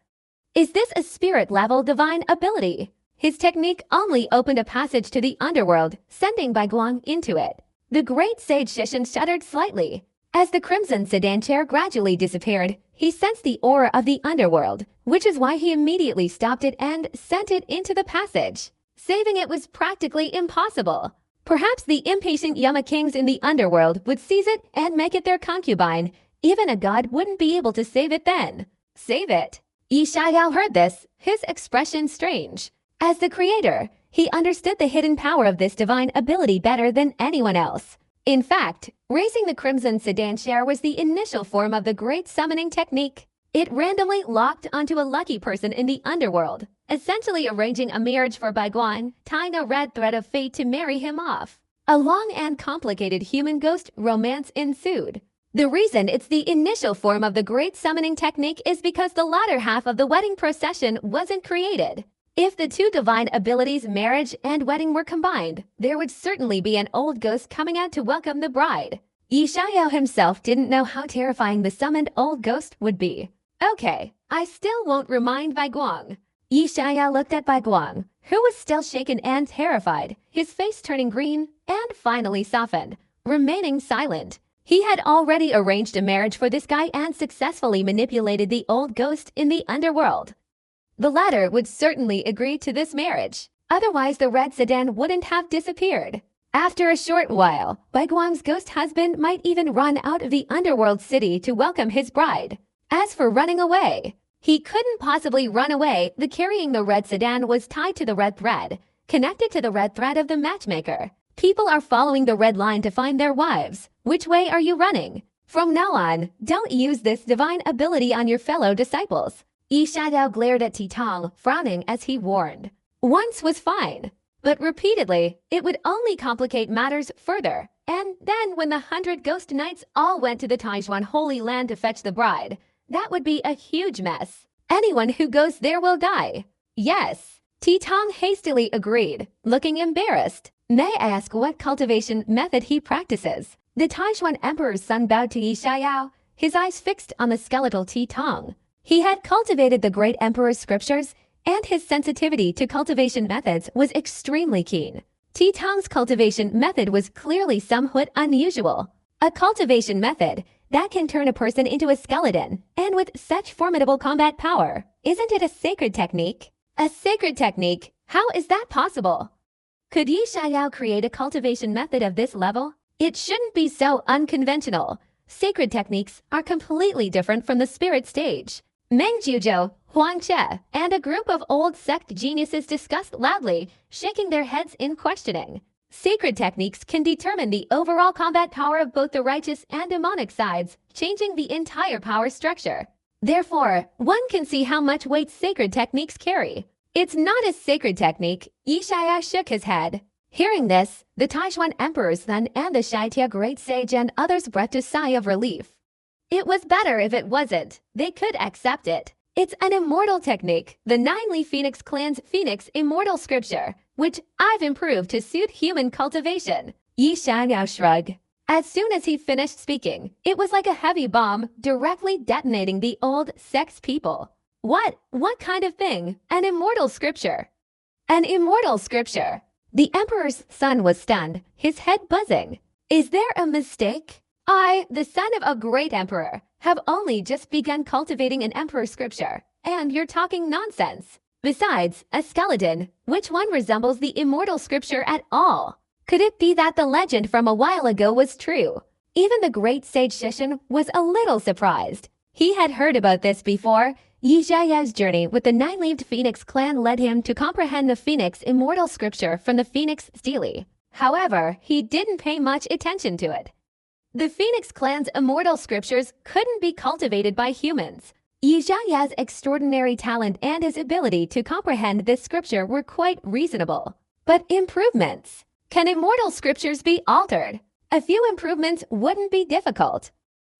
Is this a spirit-level divine ability? His technique only opened a passage to the underworld, sending Bai Guang into it. The great sage Shishin shuddered slightly. As the crimson sedan chair gradually disappeared, he sensed the aura of the underworld, which is why he immediately stopped it and sent it into the passage. Saving it was practically impossible. Perhaps the impatient Yama kings in the underworld would seize it and make it their concubine. Even a god wouldn't be able to save it then. Save it? Yi Xiaoyao heard this, his expression strange. As the creator, he understood the hidden power of this divine ability better than anyone else. In fact, raising the crimson sedan chair was the initial form of the great summoning technique. It randomly locked onto a lucky person in the underworld, essentially arranging a marriage for Bai Guang, tying a red thread of fate to marry him off. A long and complicated human-ghost romance ensued. The reason it's the initial form of the great summoning technique is because the latter half of the wedding procession wasn't created. If the two divine abilities, marriage and wedding, were combined, there would certainly be an old ghost coming out to welcome the bride. Yi Xiaoyao himself didn't know how terrifying the summoned old ghost would be. Okay, I still won't remind Bai Guang. Yi Xiaoyao looked at Bai Guang, who was still shaken and terrified, his face turning green and finally softened, remaining silent. He had already arranged a marriage for this guy and successfully manipulated the old ghost in the underworld. The latter would certainly agree to this marriage. Otherwise, the red sedan wouldn't have disappeared. After a short while, Bai Guang's ghost husband might even run out of the underworld city to welcome his bride. As for running away, he couldn't possibly run away. The carrying the red sedan was tied to the red thread, connected to the red thread of the matchmaker. People are following the red line to find their wives. Which way are you running? From now on, don't use this divine ability on your fellow disciples. Yi Xiaoyao glared at T-Tong, frowning as he warned. Once was fine, but repeatedly, it would only complicate matters further. And then when the 100 ghost knights all went to the Taishuan Holy Land to fetch the bride, that would be a huge mess. Anyone who goes there will die. Yes, T-Tong hastily agreed, looking embarrassed. May I ask what cultivation method he practices? The Taishuan Emperor's son bowed to Yi Xiaoyao, his eyes fixed on the skeletal T-Tong. He had cultivated the great emperor's scriptures, and his sensitivity to cultivation methods was extremely keen. T-Tong's cultivation method was clearly somewhat unusual. A cultivation method that can turn a person into a skeleton, and with such formidable combat power. Isn't it a sacred technique? A sacred technique? How is that possible? Could Yi Xiaoyao create a cultivation method of this level? It shouldn't be so unconventional. Sacred techniques are completely different from the spirit stage. Meng Juzhou, Huang Che, and a group of old sect geniuses discussed loudly, shaking their heads in questioning. Sacred techniques can determine the overall combat power of both the righteous and demonic sides, changing the entire power structure. Therefore, one can see how much weight sacred techniques carry. It's not a sacred technique. Yishaya shook his head. Hearing this, the Taishuan Emperor's son and the Shaitia Great Sage and others breathed a sigh of relief. It was better if it wasn't. They could accept it. It's an immortal technique, the Nine-Leaf Phoenix Clan's Phoenix Immortal Scripture, which I've improved to suit human cultivation. Yi Xiaoyao shrugged. As soon as he finished speaking, it was like a heavy bomb directly detonating the old sex people. What kind of thing? An immortal scripture. An immortal scripture. The Emperor's son was stunned, his head buzzing. Is there a mistake? I, the son of a great emperor, have only just begun cultivating an emperor scripture, and you're talking nonsense. Besides, a skeleton, which one resembles the immortal scripture at all? Could it be that the legend from a while ago was true? Even the great sage Shishin was a little surprised. He had heard about this before. Yi Xiaoyao's journey with the Nine-Leaved Phoenix clan led him to comprehend the Phoenix Immortal Scripture from the Phoenix Stele. However, he didn't pay much attention to it. The Phoenix clan's immortal scriptures couldn't be cultivated by humans. Yi Xiaoyao's extraordinary talent and his ability to comprehend this scripture were quite reasonable. But improvements. Can immortal scriptures be altered? A few improvements wouldn't be difficult.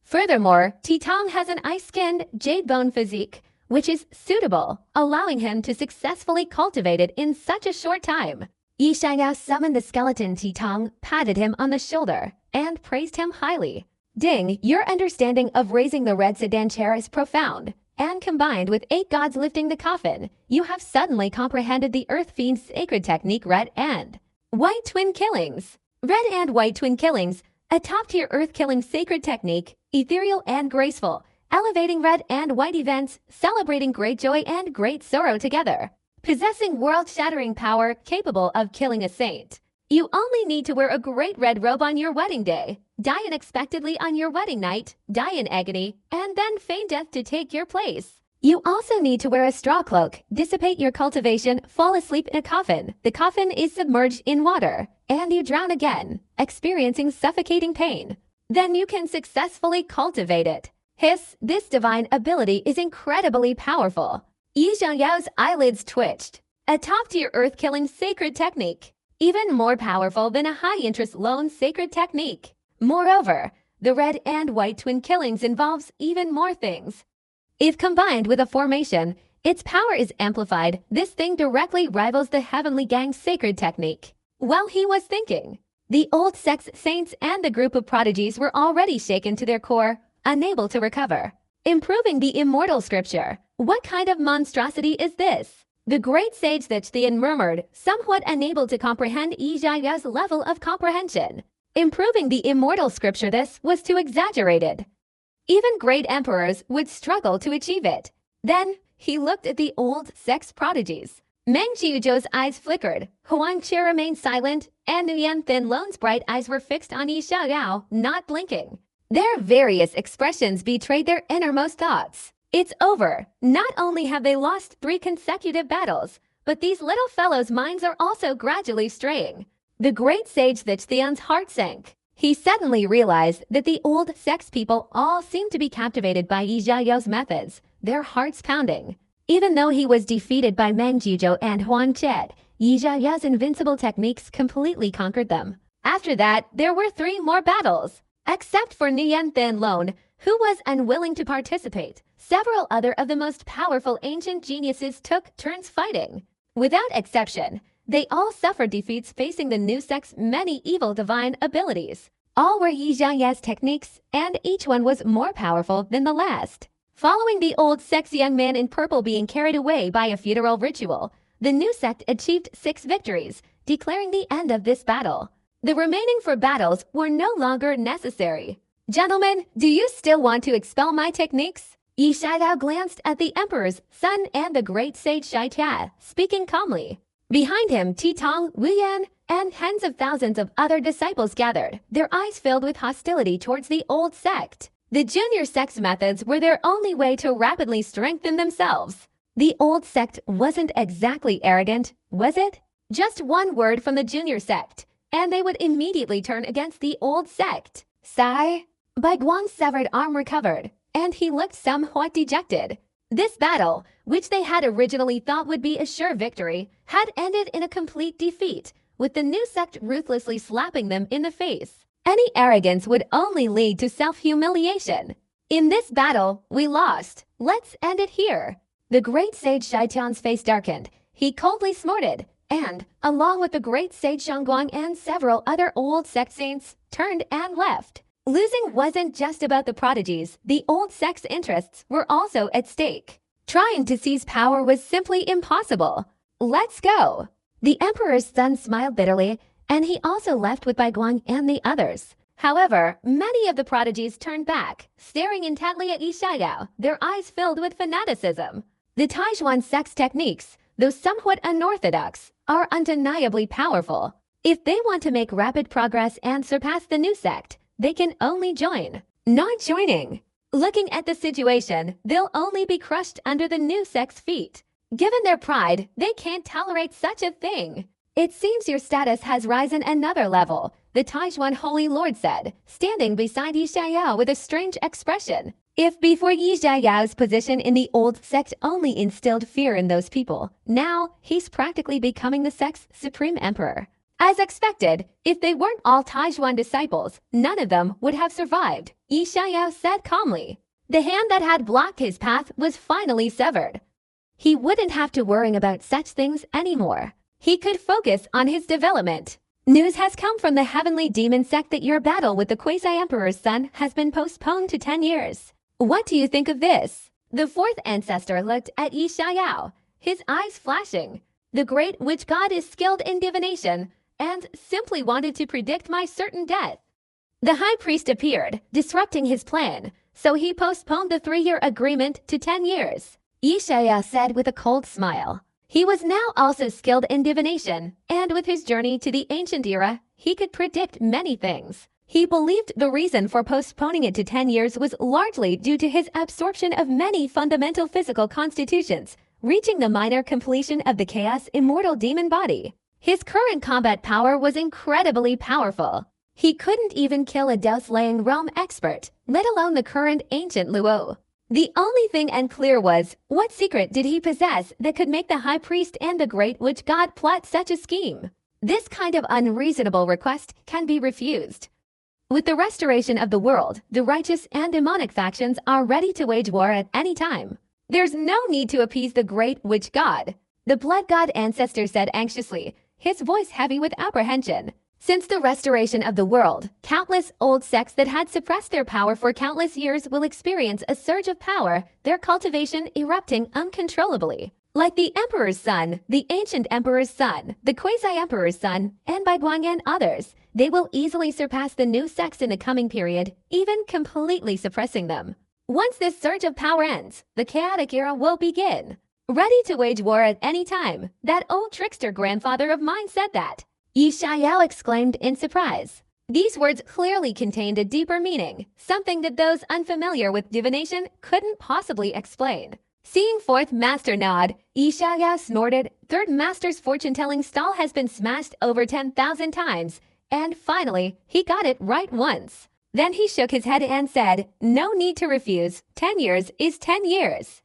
Furthermore, Titong has an ice-skinned, jade-bone physique, which is suitable, allowing him to successfully cultivate it in such a short time. Yi Xiaoyao summoned the skeleton Titong, patted him on the shoulder, and praised him highly. Ding, your understanding of raising the red sedan chair is profound, and combined with 8 gods lifting the coffin, you have suddenly comprehended the Earth Fiend's sacred technique Red and White Twin Killings. Red and White Twin Killings, a top-tier earth-killing sacred technique, ethereal and graceful, elevating red and white events, celebrating great joy and great sorrow together. Possessing world-shattering power capable of killing a saint. You only need to wear a great red robe on your wedding day, die unexpectedly on your wedding night, die in agony, and then feign death to take your place. You also need to wear a straw cloak, dissipate your cultivation, fall asleep in a coffin. The coffin is submerged in water, and you drown again, experiencing suffocating pain. Then you can successfully cultivate it. Hiss, this divine ability is incredibly powerful. Yi Xiaoyao's eyelids twitched. A top-tier earth-killing sacred technique. Even more powerful than a high-interest loan sacred technique. Moreover, the red and white twin killings involves even more things. If combined with a formation, its power is amplified. This thing directly rivals the Heavenly Gang's sacred technique. While he was thinking, the old sex saints and the group of prodigies were already shaken to their core, unable to recover. Improving the immortal scripture. What kind of monstrosity is this? The great sage Thian murmured, somewhat unable to comprehend Yi Xiaoyao's level of comprehension. Improving the immortal scripture, this was too exaggerated. Even great emperors would struggle to achieve it. Then, he looked at the old sex prodigies. Meng Jiuzhou's eyes flickered, Huang Qi remained silent, and Nguyen Thinlong's bright eyes were fixed on Yi Xiaoyao, not blinking. Their various expressions betrayed their innermost thoughts. It's over. Not only have they lost 3 consecutive battles, but these little fellows' minds are also gradually straying. The great sage Thian's heart sank. He suddenly realized that the old sex people all seemed to be captivated by Yi Xiaoyao's methods, their hearts pounding. Even though he was defeated by Meng Jizhou and Huang Qi, Yi Xiaoyao's invincible techniques completely conquered them. After that, there were 3 more battles. Except for Nguyen Thinlong, who was unwilling to participate, several other of the most powerful ancient geniuses took turns fighting. Without exception, they all suffered defeats facing the new sect's many evil divine abilities. All were Yi Xiaoyao's techniques, and each one was more powerful than the last. Following the old sect's young man in purple being carried away by a funeral ritual, the new sect achieved 6 victories, declaring the end of this battle. The remaining 4 battles were no longer necessary. Gentlemen, do you still want to expel my techniques? Yi Xiaoyao glanced at the emperor's son and the great sage Shaitia, speaking calmly. Behind him, Titong, Wuyan, and tens of thousands of other disciples gathered, their eyes filled with hostility towards the old sect. The junior sect's methods were their only way to rapidly strengthen themselves. The old sect wasn't exactly arrogant, was it? Just one word from the junior sect, and they would immediately turn against the old sect. Sigh. Bai Guang's severed arm recovered. and he looked somewhat dejected. This battle, which they had originally thought would be a sure victory, had ended in a complete defeat, with the new sect ruthlessly slapping them in the face. Any arrogance would only lead to self-humiliation. In this battle, we lost. Let's end it here. The great sage Shaitan's face darkened. He coldly snorted, and, along with the great sage Shangguang and several other old sect saints, turned and left. Losing wasn't just about the prodigies, the old sect's interests were also at stake. Trying to seize power was simply impossible. Let's go. The emperor's son smiled bitterly, and he also left with Bai Guang and the others. However, many of the prodigies turned back, staring intently at Yi Xiaoyao, their eyes filled with fanaticism. The Taizhuan sect's techniques, though somewhat unorthodox, are undeniably powerful. If they want to make rapid progress and surpass the new sect, they can only join, not joining. Looking at the situation, they'll only be crushed under the new sect's feet. Given their pride, they can't tolerate such a thing. It seems your status has risen another level, the Taizhuan Holy Lord said, standing beside Yi Xiaoyao with a strange expression. If before Yi Xiaoyao's position in the old sect only instilled fear in those people, now he's practically becoming the sect's supreme emperor. As expected, if they weren't all Taizhuan disciples, none of them would have survived, Yi Xiaoyao said calmly. The hand that had blocked his path was finally severed. He wouldn't have to worry about such things anymore. He could focus on his development. News has come from the heavenly demon sect that your battle with the quasi-emperor's son has been postponed to 10 years. What do you think of this? The fourth ancestor looked at Yi Xiaoyao, his eyes flashing. The great witch god is skilled in divination and simply wanted to predict my certain death. The high priest appeared, disrupting his plan, so he postponed the 3-year agreement to 10 years. Yi Xiaoyao said with a cold smile. He was now also skilled in divination, and with his journey to the ancient era, he could predict many things. He believed the reason for postponing it to 10 years was largely due to his absorption of many fundamental physical constitutions, reaching the minor completion of the Chaos Immortal Demon Body. His current combat power was incredibly powerful. He couldn't even kill a dao-slaying realm expert, let alone the current ancient Luo. The only thing unclear was, what secret did he possess that could make the high priest and the great witch god plot such a scheme? This kind of unreasonable request can be refused. With the restoration of the world, the righteous and demonic factions are ready to wage war at any time. There's no need to appease the great witch god, the blood god ancestor said anxiously, his voice heavy with apprehension. Since the restoration of the world, countless old sects that had suppressed their power for countless years will experience a surge of power, their cultivation erupting uncontrollably. Like the Emperor's son, the ancient Emperor's son, the quasi-Emperor's son, and Bai Guang and others, they will easily surpass the new sects in the coming period, even completely suppressing them. Once this surge of power ends, the chaotic era will begin. Ready to wage war at any time, that old trickster grandfather of mine said that. Yi Xiaoyao exclaimed in surprise. These words clearly contained a deeper meaning, something that those unfamiliar with divination couldn't possibly explain. Seeing fourth master nod, Yi Xiaoyao snorted. Third master's fortune-telling stall has been smashed over 10,000 times, and finally, he got it right once. Then he shook his head and said, no need to refuse, 10 years is 10 years.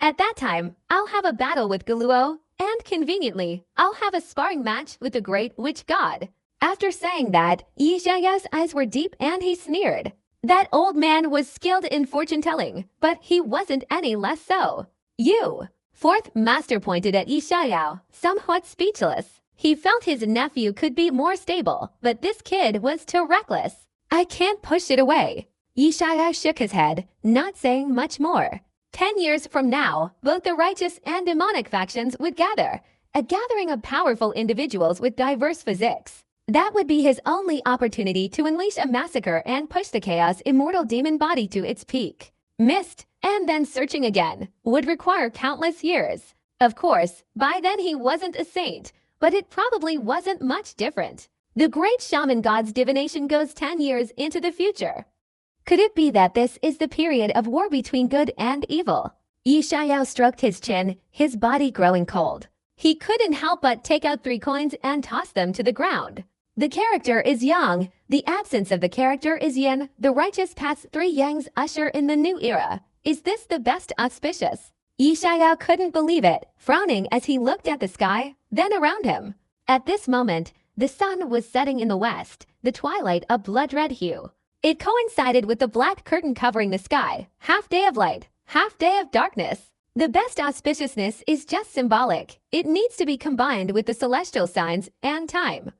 At that time, I'll have a battle with Galuo, and conveniently, I'll have a sparring match with the great witch god. After saying that, Yi Xiaoyao's eyes were deep and he sneered. That old man was skilled in fortune-telling, but he wasn't any less so. You! Fourth master pointed at Yi Xiaoyao, somewhat speechless. He felt his nephew could be more stable, but this kid was too reckless. I can't push it away. Yi Xiaoyao shook his head, not saying much more. 10 years from now, both the righteous and demonic factions would gather, a gathering of powerful individuals with diverse physiques. That would be his only opportunity to unleash a massacre and push the Chaos Immortal Demon Body to its peak. Missed, and then searching again, would require countless years. Of course, by then he wasn't a saint, but it probably wasn't much different. The great shaman god's divination goes 10 years into the future. Could it be that this is the period of war between good and evil? Yi Xiaoyao stroked his chin, his body growing cold. He couldn't help but take out 3 coins and toss them to the ground. The character is yang. The absence of the character is yin. The righteous path's three yangs usher in the new era. Is this the best auspicious? Yi Xiao couldn't believe it, frowning as he looked at the sky, then around him. At this moment, the sun was setting in the west, the twilight a blood-red hue. It coincided with the black curtain covering the sky, half day of light, half day of darkness. The best auspiciousness is just symbolic. It needs to be combined with the celestial signs and time.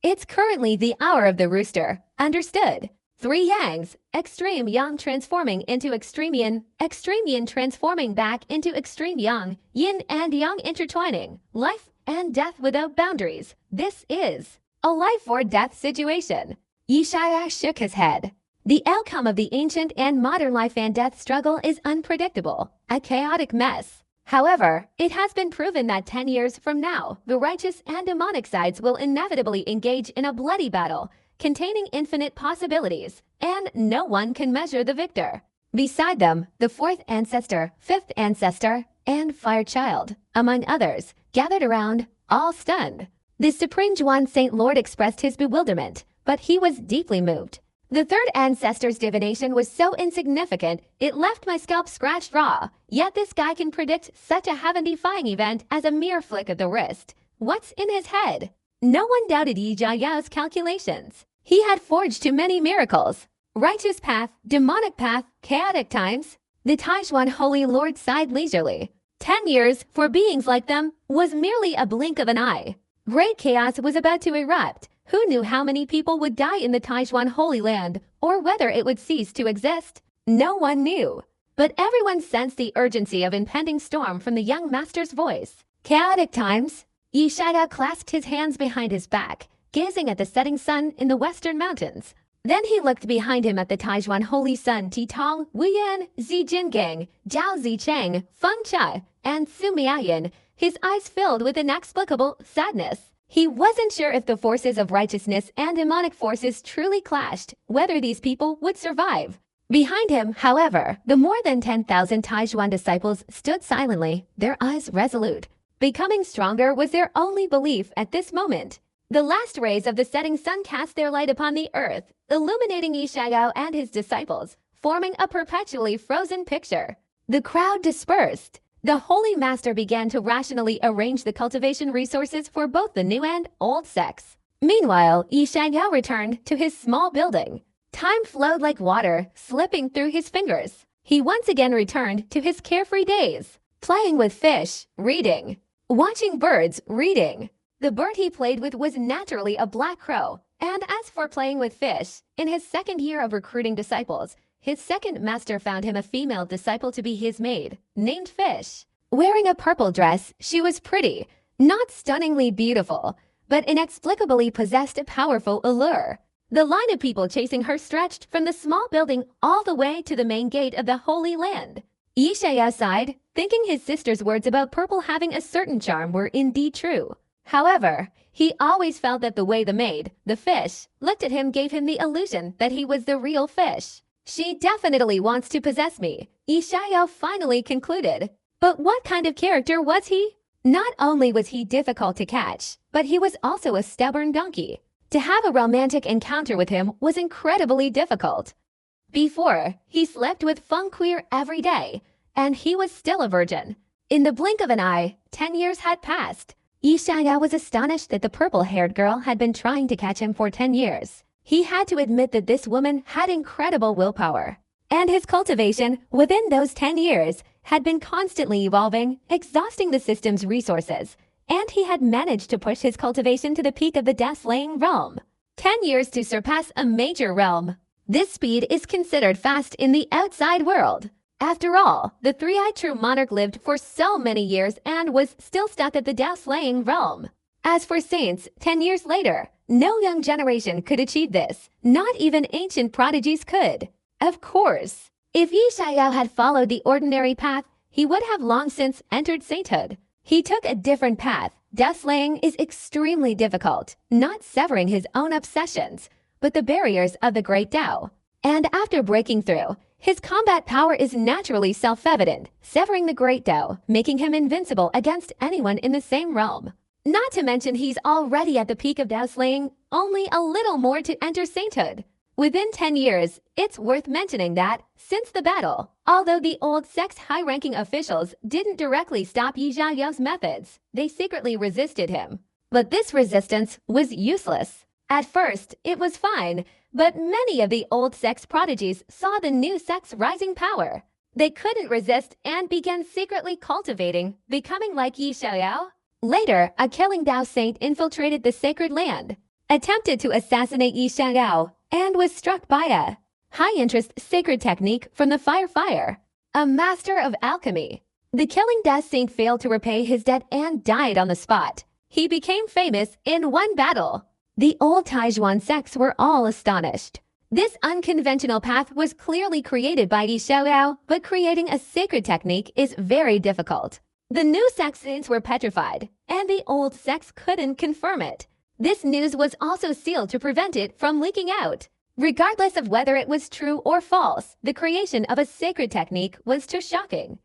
It's currently the hour of the rooster. Understood? Three yangs, extreme yang transforming into extreme yin transforming back into extreme yang, yin and yang intertwining, life and death without boundaries. This is a life or death situation. Yi Xiao shook his head. The outcome of the ancient and modern life and death struggle is unpredictable, a chaotic mess. However, it has been proven that 10 years from now, the righteous and demonic sides will inevitably engage in a bloody battle, containing infinite possibilities, and no one can measure the victor. Beside them, the fourth ancestor, fifth ancestor, and fire child, among others, gathered around, all stunned. The Supreme Zhuan Saint Lord expressed his bewilderment, but he was deeply moved. The third ancestor's divination was so insignificant, it left my scalp scratched raw. Yet this guy can predict such a heaven-defying event as a mere flick of the wrist. What's in his head? No one doubted Yi Jiao's calculations. He had forged too many miracles. Righteous path, demonic path, chaotic times. The Taishuan Holy Lord sighed leisurely. 10 years, for beings like them, was merely a blink of an eye. Great chaos was about to erupt. Who knew how many people would die in the Taishuan Holy Land, or whether it would cease to exist? No one knew. But everyone sensed the urgency of impending storm from the young master's voice. Chaotic times. Yi Xiao clasped his hands behind his back, gazing at the setting sun in the western mountains. Then he looked behind him at the Taishuan Holy Sun Titong, Wuyan, Zi Jingang, Zhao Zicheng, Feng Cha, and Su Miaoyan, his eyes filled with inexplicable sadness. He wasn't sure if the forces of righteousness and demonic forces truly clashed, whether these people would survive. Behind him, however, the more than 10,000 Taishuan disciples stood silently, their eyes resolute. Becoming stronger was their only belief at this moment. The last rays of the setting sun cast their light upon the earth, illuminating Yi Xiao and his disciples, forming a perpetually frozen picture. The crowd dispersed. The Holy Master began to rationally arrange the cultivation resources for both the new and old sects. Meanwhile, Yi Xiao returned to his small building. Time flowed like water, slipping through his fingers. He once again returned to his carefree days, playing with fish, reading, watching birds, reading. The bird he played with was naturally a black crow, and as for playing with fish, in his second year of recruiting disciples, his second master found him a female disciple to be his maid, named Fish. Wearing a purple dress, she was pretty, not stunningly beautiful, but inexplicably possessed a powerful allure. The line of people chasing her stretched from the small building all the way to the main gate of the Holy Land. Yi Xiao sighed, thinking his sister's words about purple having a certain charm were indeed true. However, he always felt that the way the maid, the fish, looked at him gave him the illusion that he was the real fish. She definitely wants to possess me, Yi Xiao finally concluded. But what kind of character was he? Not only was he difficult to catch, but he was also a stubborn donkey. To have a romantic encounter with him was incredibly difficult. Before, he slept with Feng Queer every day, and he was still a virgin. In the blink of an eye, 10 years had passed. Yi Xiao was astonished that the purple-haired girl had been trying to catch him for 10 years. He had to admit that this woman had incredible willpower. And his cultivation, within those 10 years, had been constantly evolving, exhausting the system's resources. And he had managed to push his cultivation to the peak of the death-slaying realm. 10 years to surpass a major realm. This speed is considered fast in the outside world. After all, the three-eyed true monarch lived for so many years and was still stuck at the death-slaying realm. As for saints, 10 years later, no young generation could achieve this. Not even ancient prodigies could. Of course, if Yi Xiao had followed the ordinary path, he would have long since entered sainthood. He took a different path. Death-slaying is extremely difficult, not severing his own obsessions, but the barriers of the great Tao. And after breaking through, his combat power is naturally self-evident, severing the great Tao, making him invincible against anyone in the same realm. Not to mention he's already at the peak of Dao slaying, only a little more to enter sainthood. Within 10 years, it's worth mentioning that, since the battle, although the old sect's high-ranking officials didn't directly stop Yi Xiaoyao's methods, they secretly resisted him. But this resistance was useless. At first, it was fine, but many of the old sect's prodigies saw the new sect's rising power. They couldn't resist and began secretly cultivating, becoming like Yi Xiaoyao. Later, a killing Dao saint infiltrated the sacred land, attempted to assassinate Yi Xiaoyao, and was struck by a high-interest sacred technique from the fire, a master of alchemy. The killing Dao saint failed to repay his debt and died on the spot. He became famous in one battle. The old Taijuan sects were all astonished. This unconventional path was clearly created by Yi Xiaoyao, but creating a sacred technique is very difficult. The new sect saints were petrified, and the old sects couldn't confirm it. This news was also sealed to prevent it from leaking out. Regardless of whether it was true or false, the creation of a sacred technique was too shocking.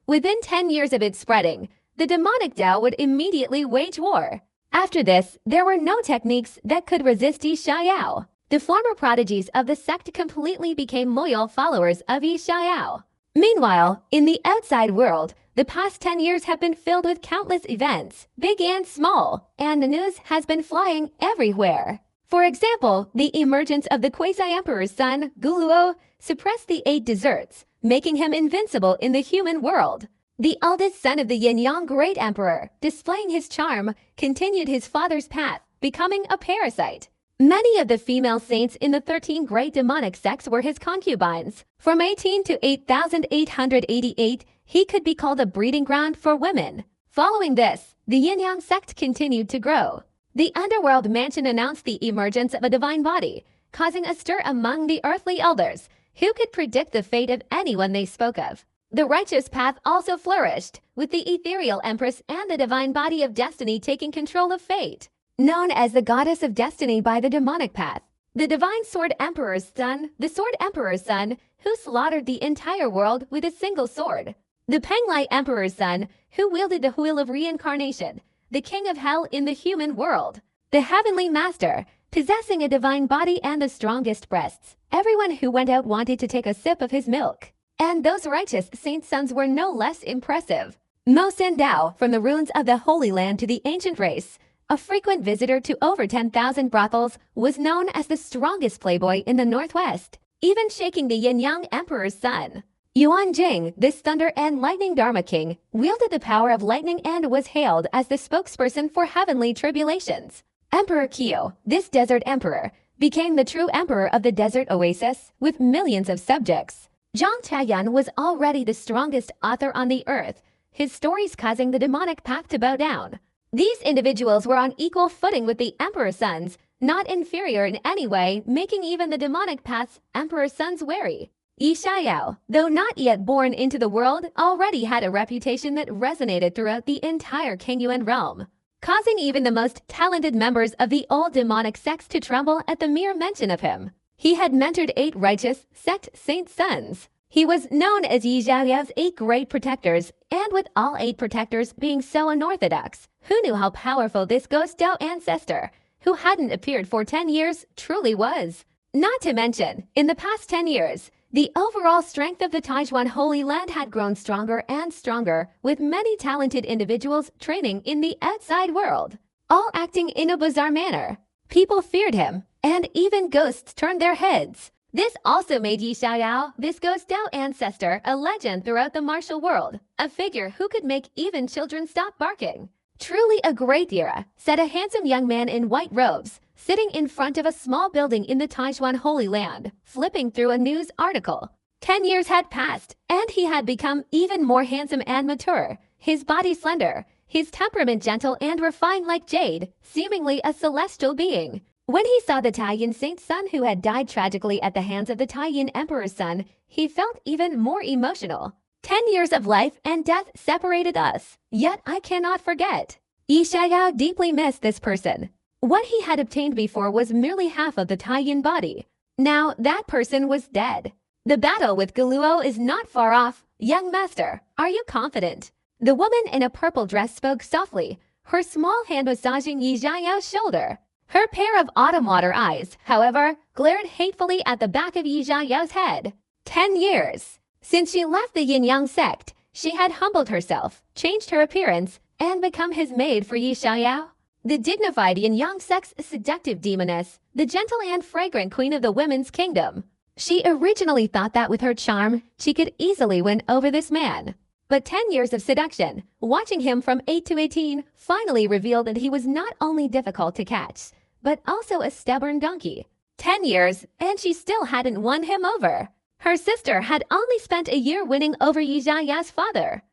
Within 10 years of its spreading, the demonic Dao would immediately wage war. After this, there were no techniques that could resist Yi Xiaoyao. The former prodigies of the sect completely became loyal followers of Yi Xiaoyao. Meanwhile, in the outside world, the past 10 years have been filled with countless events, big and small, and the news has been flying everywhere. For example, the emergence of the quasi-emperor's son, Guluo, suppressed the 8 deserts, making him invincible in the human world. The eldest son of the Yin-Yang Great Emperor, displaying his charm, continued his father's path, becoming a parasite. Many of the female saints in the 13 great demonic sects were his concubines. From 18 to 8,888, he could be called a breeding ground for women. Following this, the Yin-Yang sect continued to grow. The underworld mansion announced the emergence of a divine body, causing a stir among the earthly elders, who could predict the fate of anyone they spoke of. The righteous path also flourished, with the ethereal empress and the divine body of destiny taking control of fate. Known as the goddess of destiny by the demonic path, the divine sword emperor's son, the sword emperor's son, who slaughtered the entire world with a single sword. The Penglai emperor's son, who wielded the wheel of reincarnation, the king of hell in the human world. The heavenly master, possessing a divine body and the strongest breasts. Everyone who went out wanted to take a sip of his milk. And those righteous saints' sons were no less impressive. Mo Sin Dao, from the ruins of the Holy Land to the ancient race, a frequent visitor to over 10,000 brothels, was known as the strongest playboy in the Northwest, even shaking the Yin-Yang Emperor's son. Yuan Jing, this thunder and lightning Dharma king, wielded the power of lightning and was hailed as the spokesperson for heavenly tribulations. Emperor Qiu, this desert emperor, became the true emperor of the desert oasis, with millions of subjects. Zhang Taoyuan was already the strongest author on the earth, his stories causing the demonic path to bow down. These individuals were on equal footing with the emperor's sons, not inferior in any way, making even the demonic path's emperor's sons wary. Yi Xiaoyao, though not yet born into the world, already had a reputation that resonated throughout the entire Qingyuan realm, causing even the most talented members of the old demonic sects to tremble at the mere mention of him. He had mentored 8 righteous sect saint sons. He was known as Yi Xiaoyao's 8 great protectors, and with all 8 protectors being so unorthodox, who knew how powerful this ghost Dao ancestor, who hadn't appeared for 10 years, truly was? Not to mention, in the past 10 years, the overall strength of the Taijuan Holy Land had grown stronger and stronger, with many talented individuals training in the outside world, all acting in a bizarre manner. People feared him, and even ghosts turned their heads. This also made Yi Xiaoyao, this ghost Dao ancestor, a legend throughout the martial world, a figure who could make even children stop barking. Truly a great era, said a handsome young man in white robes, sitting in front of a small building in the Taijuan Holy Land, flipping through a news article. 10 years had passed, and he had become even more handsome and mature, his body slender, his temperament gentle and refined like jade, seemingly a celestial being. When he saw the Taiyin saint's son who had died tragically at the hands of the Taiyin emperor's son, he felt even more emotional. 10 years of life and death separated us, yet I cannot forget. Yi Xiaoyao deeply missed this person. What he had obtained before was merely half of the Taiyin body. Now that person was dead. The battle with Guluo is not far off. Young master, are you confident? The woman in a purple dress spoke softly, her small hand massaging Yi Xiao's shoulder. Her pair of autumn water eyes, however, glared hatefully at the back of Yi Xiao's head. 10 years. Since she left the Yin-Yang sect, she had humbled herself, changed her appearance, and become his maid for Yi Xiao. The dignified Yin-Yang sect's seductive demoness, the gentle and fragrant queen of the women's kingdom. She originally thought that with her charm, she could easily win over this man. But 10 years of seduction, watching him from 8 to 18, finally revealed that he was not only difficult to catch, but also a stubborn donkey. 10 years, and she still hadn't won him over. Her sister had only spent a year winning over Yi Xiao's father.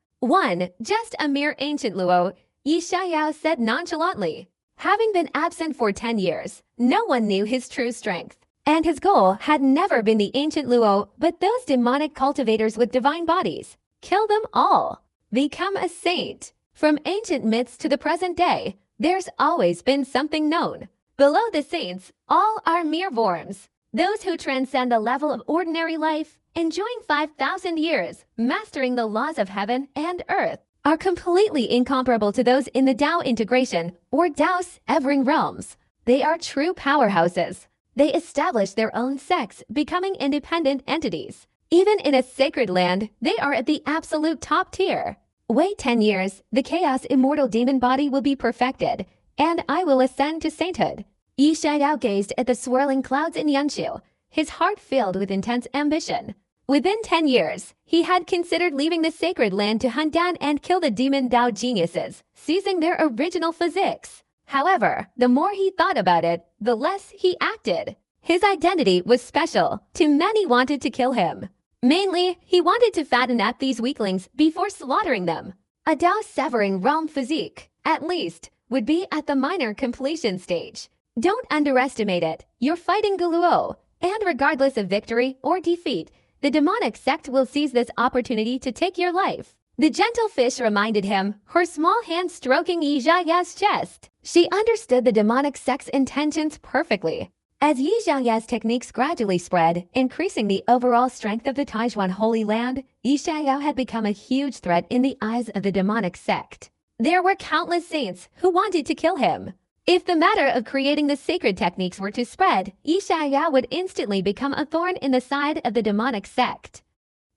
Just a mere ancient luo, Yi Xiao said nonchalantly. Having been absent for 10 years, no one knew his true strength. And his goal had never been the ancient luo, but those demonic cultivators with divine bodies. Kill them all. Become a saint. From ancient myths to the present day, there's always been something known. Below the saints, all are mere worms. Those who transcend the level of ordinary life, enjoying 5,000 years, mastering the laws of heaven and earth, are completely incomparable to those in the Tao integration or Tao severing realms. They are true powerhouses. They establish their own sects, becoming independent entities. Even in a sacred land, they are at the absolute top tier. Wait 10 years, the chaos immortal demon body will be perfected, and I will ascend to sainthood. Yi Xiao gazed at the swirling clouds in Yanshu, his heart filled with intense ambition. Within 10 years, he had considered leaving the sacred land to hunt down and kill the demon Tao geniuses, seizing their original physiques. However, the more he thought about it, the less he acted. His identity was special. Too many wanted to kill him. Mainly, he wanted to fatten up these weaklings before slaughtering them. A Tao severing realm physique, at least, would be at the minor completion stage. Don't underestimate it. You're fighting Guluo, and regardless of victory or defeat, the demonic sect will seize this opportunity to take your life. The gentle fish reminded him, her small hand stroking Yi Xiao's chest. She understood the demonic sect's intentions perfectly. As Yi Xiao's techniques gradually spread, increasing the overall strength of the Taijuan Holy Land, Yi Xiao had become a huge threat in the eyes of the demonic sect. There were countless saints who wanted to kill him. If the matter of creating the sacred techniques were to spread, Yi Xiao would instantly become a thorn in the side of the demonic sect.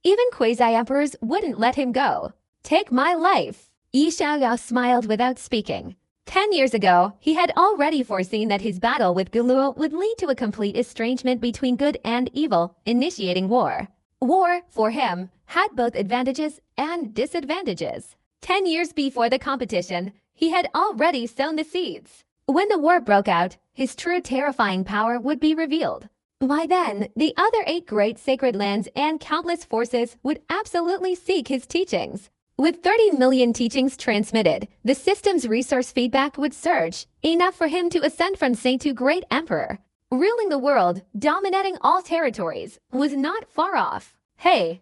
Even quasi-emperors wouldn't let him go. Take my life. Yi Xiao smiled without speaking. 10 years ago, he had already foreseen that his battle with Guluo would lead to a complete estrangement between good and evil, initiating war. War, for him, had both advantages and disadvantages. 10 years before the competition, he had already sown the seeds. When the war broke out, his true terrifying power would be revealed. By then, the other 8 great sacred lands and countless forces would absolutely seek his teachings. With 30 million teachings transmitted, the system's resource feedback would surge, enough for him to ascend from saint to great emperor. Ruling the world, dominating all territories, was not far off. Hey,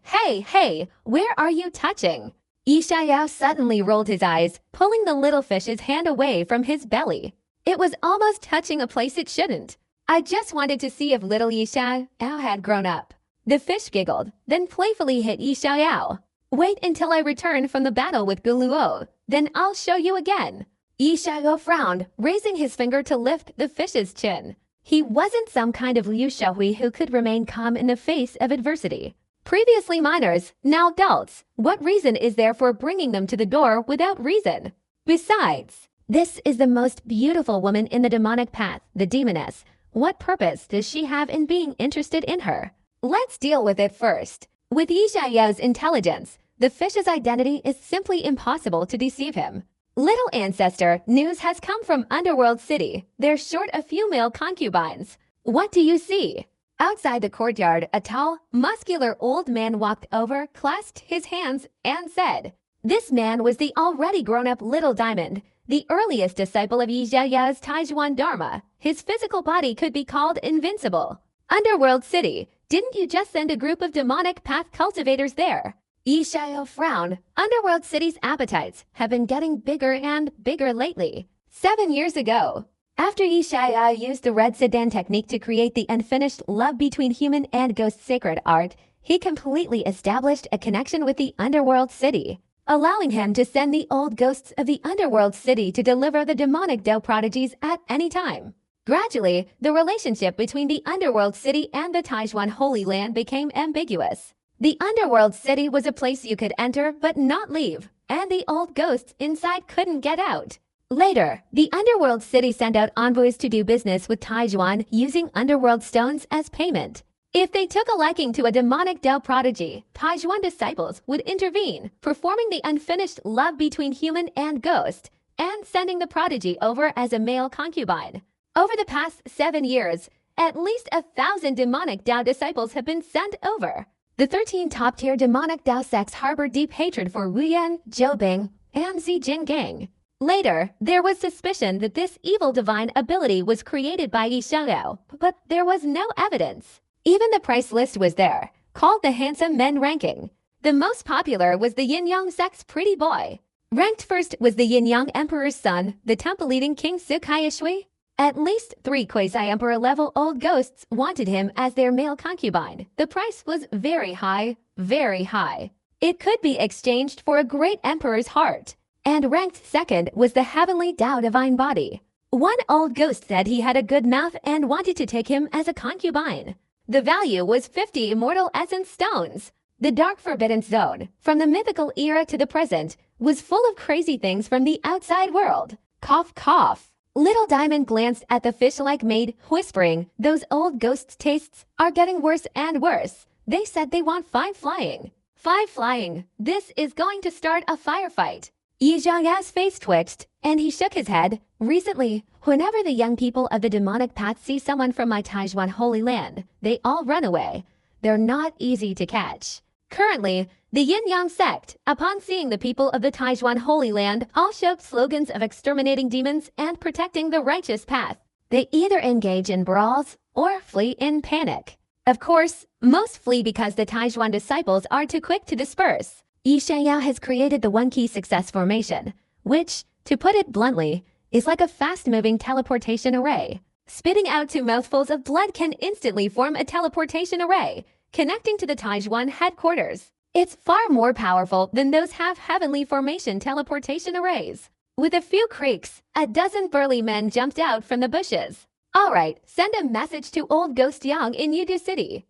where are you touching? Yi Xiao suddenly rolled his eyes, pulling the little fish's hand away from his belly. It was almost touching a place it shouldn't. I just wanted to see if little Yi Xiao had grown up. The fish giggled, then playfully hit Yi Xiao. Wait until I return from the battle with Guluo, then I'll show you again. Yi Xiao frowned, raising his finger to lift the fish's chin. He wasn't some kind of Liu Xiaohui who could remain calm in the face of adversity. Previously minors, now adults. What reason is there for bringing them to the door without reason? Besides, this is the most beautiful woman in the demonic path, the demoness. What purpose does she have in being interested in her? Let's deal with it first. With Yi Xiao's intelligence, the fish's identity is simply impossible to deceive him. Little ancestor, news has come from Underworld City. They're short a few male concubines. What do you see? Outside the courtyard, a tall, muscular old man walked over, clasped his hands, and said, "This man was the already grown-up Little Diamond, the earliest disciple of Yi Xiao's Taijuan Dharma. His physical body could be called invincible. Underworld City, didn't you just send a group of demonic path cultivators there?" Yi Xiao frowned. Underworld City's appetites have been getting bigger and bigger lately. 7 years ago, after Yi Xiao used the red sedan technique to create the unfinished love between human and ghost sacred art, he completely established a connection with the Underworld City. allowing him to send the old ghosts of the underworld city to deliver the demonic Dao prodigies at any time. Gradually, the relationship between the underworld city and the Taijuan Holy Land became ambiguous. The underworld city was a place you could enter but not leave, and the old ghosts inside couldn't get out. Later, the underworld city sent out envoys to do business with Taijuan using underworld stones as payment. If they took a liking to a demonic Dao prodigy, Taijuan disciples would intervene, performing the unfinished love between human and ghost, and sending the prodigy over as a male concubine. Over the past 7 years, at least 1,000 demonic Dao disciples have been sent over. The 13 top-tier demonic Dao sects harbor deep hatred for Wu Yan, Zhou Bing, and Zijin Gang. Later, there was suspicion that this evil divine ability was created by Yi Xiaoyao, but there was no evidence. Even the price list was there, called the Handsome Men Ranking. The most popular was the Yin-Yang sect's pretty boy. Ranked first was the Yin-Yang Emperor's son, the temple-leading King Su Kaiyashui. At least 3 quasi-emperor level old ghosts wanted him as their male concubine. The price was very high, very high. It could be exchanged for a great emperor's heart. And ranked second was the heavenly Dao divine body. One old ghost said he had a good mouth and wanted to take him as a concubine. The value was 50 immortal essence stones. The dark forbidden zone, from the mythical era to the present, was full of crazy things from the outside world. Cough, cough. Little Diamond glanced at the fish-like maid, whispering, "Those old ghosts' tastes are getting worse and worse. They said they want 5 flying. 5 flying. This is going to start a firefight." Yi Zhaoyao's face twitched, and he shook his head. Recently, whenever the young people of the demonic path see someone from my Taijuan Holy Land, they all run away. They're not easy to catch. Currently, the Yin-Yang sect, upon seeing the people of the Taijuan Holy Land, all showed slogans of exterminating demons and protecting the righteous path. They either engage in brawls or flee in panic. Of course, most flee because the Taijuan disciples are too quick to disperse. Yi Xiaoyao has created the one-key success formation, which, to put it bluntly, is like a fast-moving teleportation array. Spitting out 2 mouthfuls of blood can instantly form a teleportation array, connecting to the Taijuan headquarters. It's far more powerful than those half-heavenly formation teleportation arrays. With a few creaks, a dozen burly men jumped out from the bushes. "Alright, send a message to old Ghost Yang in Yudu City."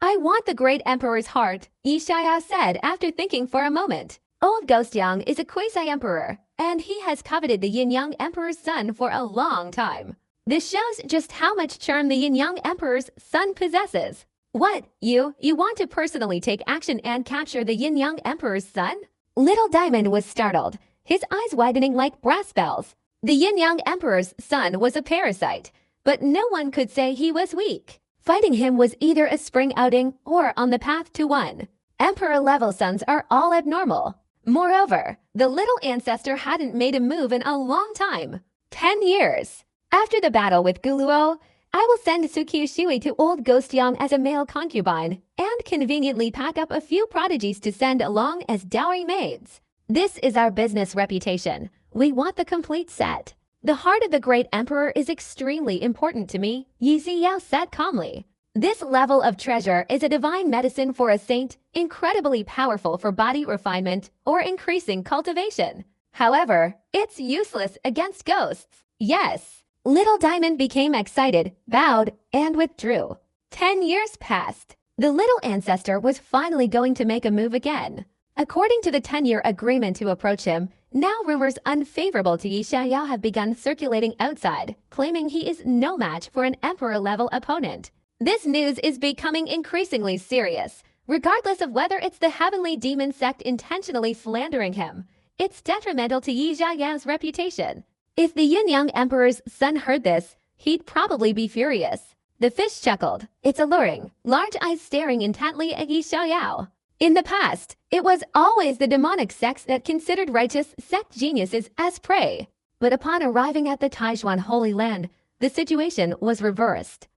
"I want the great emperor's heart," Yi Xiaoyao said after thinking for a moment. Old Ghost Yang is a quasi-emperor, and he has coveted the Yin-Yang emperor's son for a long time. This shows just how much charm the Yin-Yang emperor's son possesses. "What, you want to personally take action and capture the Yin-Yang emperor's son?" Little Diamond was startled, his eyes widening like brass bells. The Yin-Yang emperor's son was a parasite, but no one could say he was weak. Fighting him was either a spring outing or on the path to one. Emperor-level sons are all abnormal. Moreover, the little ancestor hadn't made a move in a long time. 10 years. After the battle with Guluo, I will send Sukiu Shui to old Ghost Yang as a male concubine and conveniently pack up a few prodigies to send along as dowry maids. This is our business reputation. We want the complete set. The heart of the great emperor is extremely important to me, Yi Ziyao said calmly. This level of treasure is a divine medicine for a saint, incredibly powerful for body refinement or increasing cultivation. However, it's useless against ghosts. Yes. Little Diamond became excited, bowed, and withdrew. 10 years passed. The little ancestor was finally going to make a move again. According to the 10-year agreement to approach him, now rumors unfavorable to Yi Xiaoyao have begun circulating outside, claiming he is no match for an emperor-level opponent. This news is becoming increasingly serious. Regardless of whether it's the heavenly demon sect intentionally slandering him, it's detrimental to Yi Xiaoyao's reputation. If the Yin-Yang emperor's son heard this, he'd probably be furious. The fish chuckled, its alluring, large eyes staring intently at Yi Xiaoyao. In the past, it was always the demonic sects that considered righteous sect geniuses as prey. But upon arriving at the Taijuan Holy Land, the situation was reversed.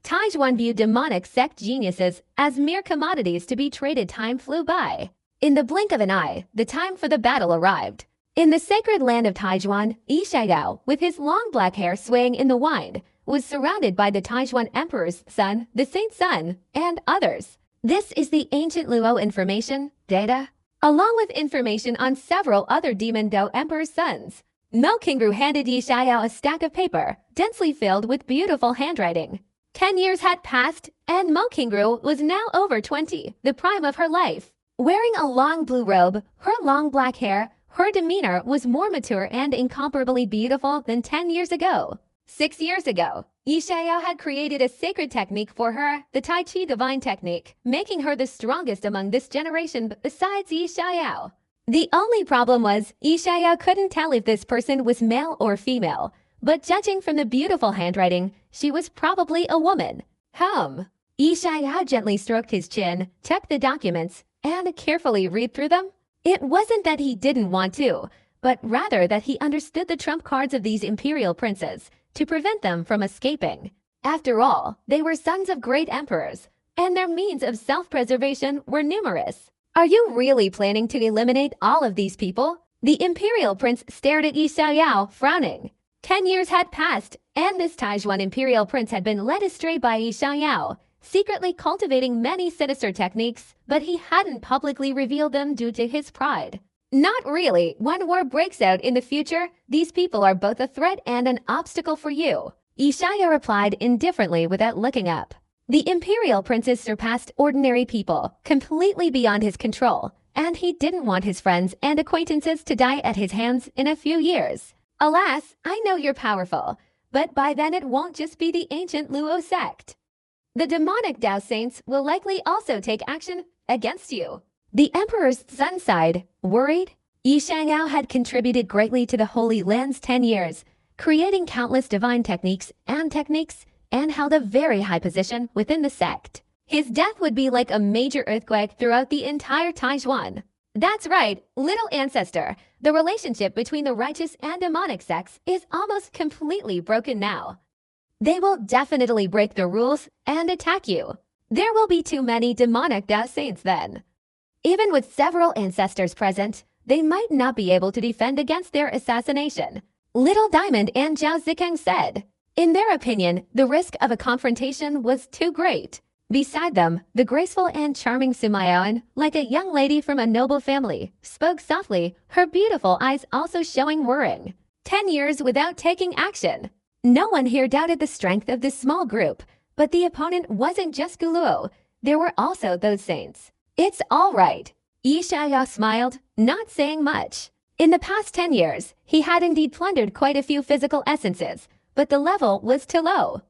Taijuan viewed demonic sect geniuses as mere commodities to be traded. Time flew by. In the blink of an eye, the time for the battle arrived. In the sacred land of Taijuan, Yi Xiaoyao, with his long black hair swaying in the wind, was surrounded by the Taijuan emperor's son, the Saint Sun, and others. This is the ancient Luo information, data. along with information on several other Demon Do Emperor's sons. Mo Qingru handed Yi Xiao a stack of paper, densely filled with beautiful handwriting. 10 years had passed, and Mo Qingru was now over 20, the prime of her life. Wearing a long blue robe, her long black hair, her demeanor was more mature and incomparably beautiful than 10 years ago. 6 years ago, Yi Xiao had created a sacred technique for her, the Tai Chi Divine Technique, making her the strongest among this generation besides Yi Xiao. The only problem was, Yi Xiao couldn't tell if this person was male or female, but judging from the beautiful handwriting, she was probably a woman. Yi Xiao gently stroked his chin, checked the documents, and carefully read through them. It wasn't that he didn't want to, but rather that he understood the trump cards of these imperial princes to prevent them from escaping. After all, they were sons of great emperors, and their means of self-preservation were numerous. Are you really planning to eliminate all of these people? The imperial prince stared at Yi Xiao, frowning. 10 years had passed, and this Taijuan imperial prince had been led astray by Yi Xiao, secretly cultivating many sinister techniques, but he hadn't publicly revealed them due to his pride. Not really. When war breaks out in the future, these people are both a threat and an obstacle for you. Yi Xiao replied indifferently without looking up. The imperial princes surpassed ordinary people, completely beyond his control, and he didn't want his friends and acquaintances to die at his hands in a few years. Alas, I know you're powerful, but by then it won't just be the ancient Luo sect. The demonic Dao saints will likely also take action against you. The emperor's son sighed, worried. Yi Xiao had contributed greatly to the Holy Land's 10 years, creating countless divine techniques, and held a very high position within the sect. His death would be like a major earthquake throughout the entire Taijuan. That's right, little ancestor. The relationship between the righteous and demonic sects is almost completely broken now. They will definitely break the rules and attack you. There will be too many demonic Dao saints then. Even with several ancestors present, they might not be able to defend against their assassination. Little Diamond and Zhao Zikeng said. In their opinion, the risk of a confrontation was too great. Beside them, the graceful and charming Sumayan, like a young lady from a noble family, spoke softly, her beautiful eyes also showing worrying. 10 years without taking action. No one here doubted the strength of this small group, but the opponent wasn't just Guluo, there were also those saints. It's all right. Yi Xiao smiled, not saying much. In the past 10 years, he had indeed plundered quite a few physical essences, but the level was too low.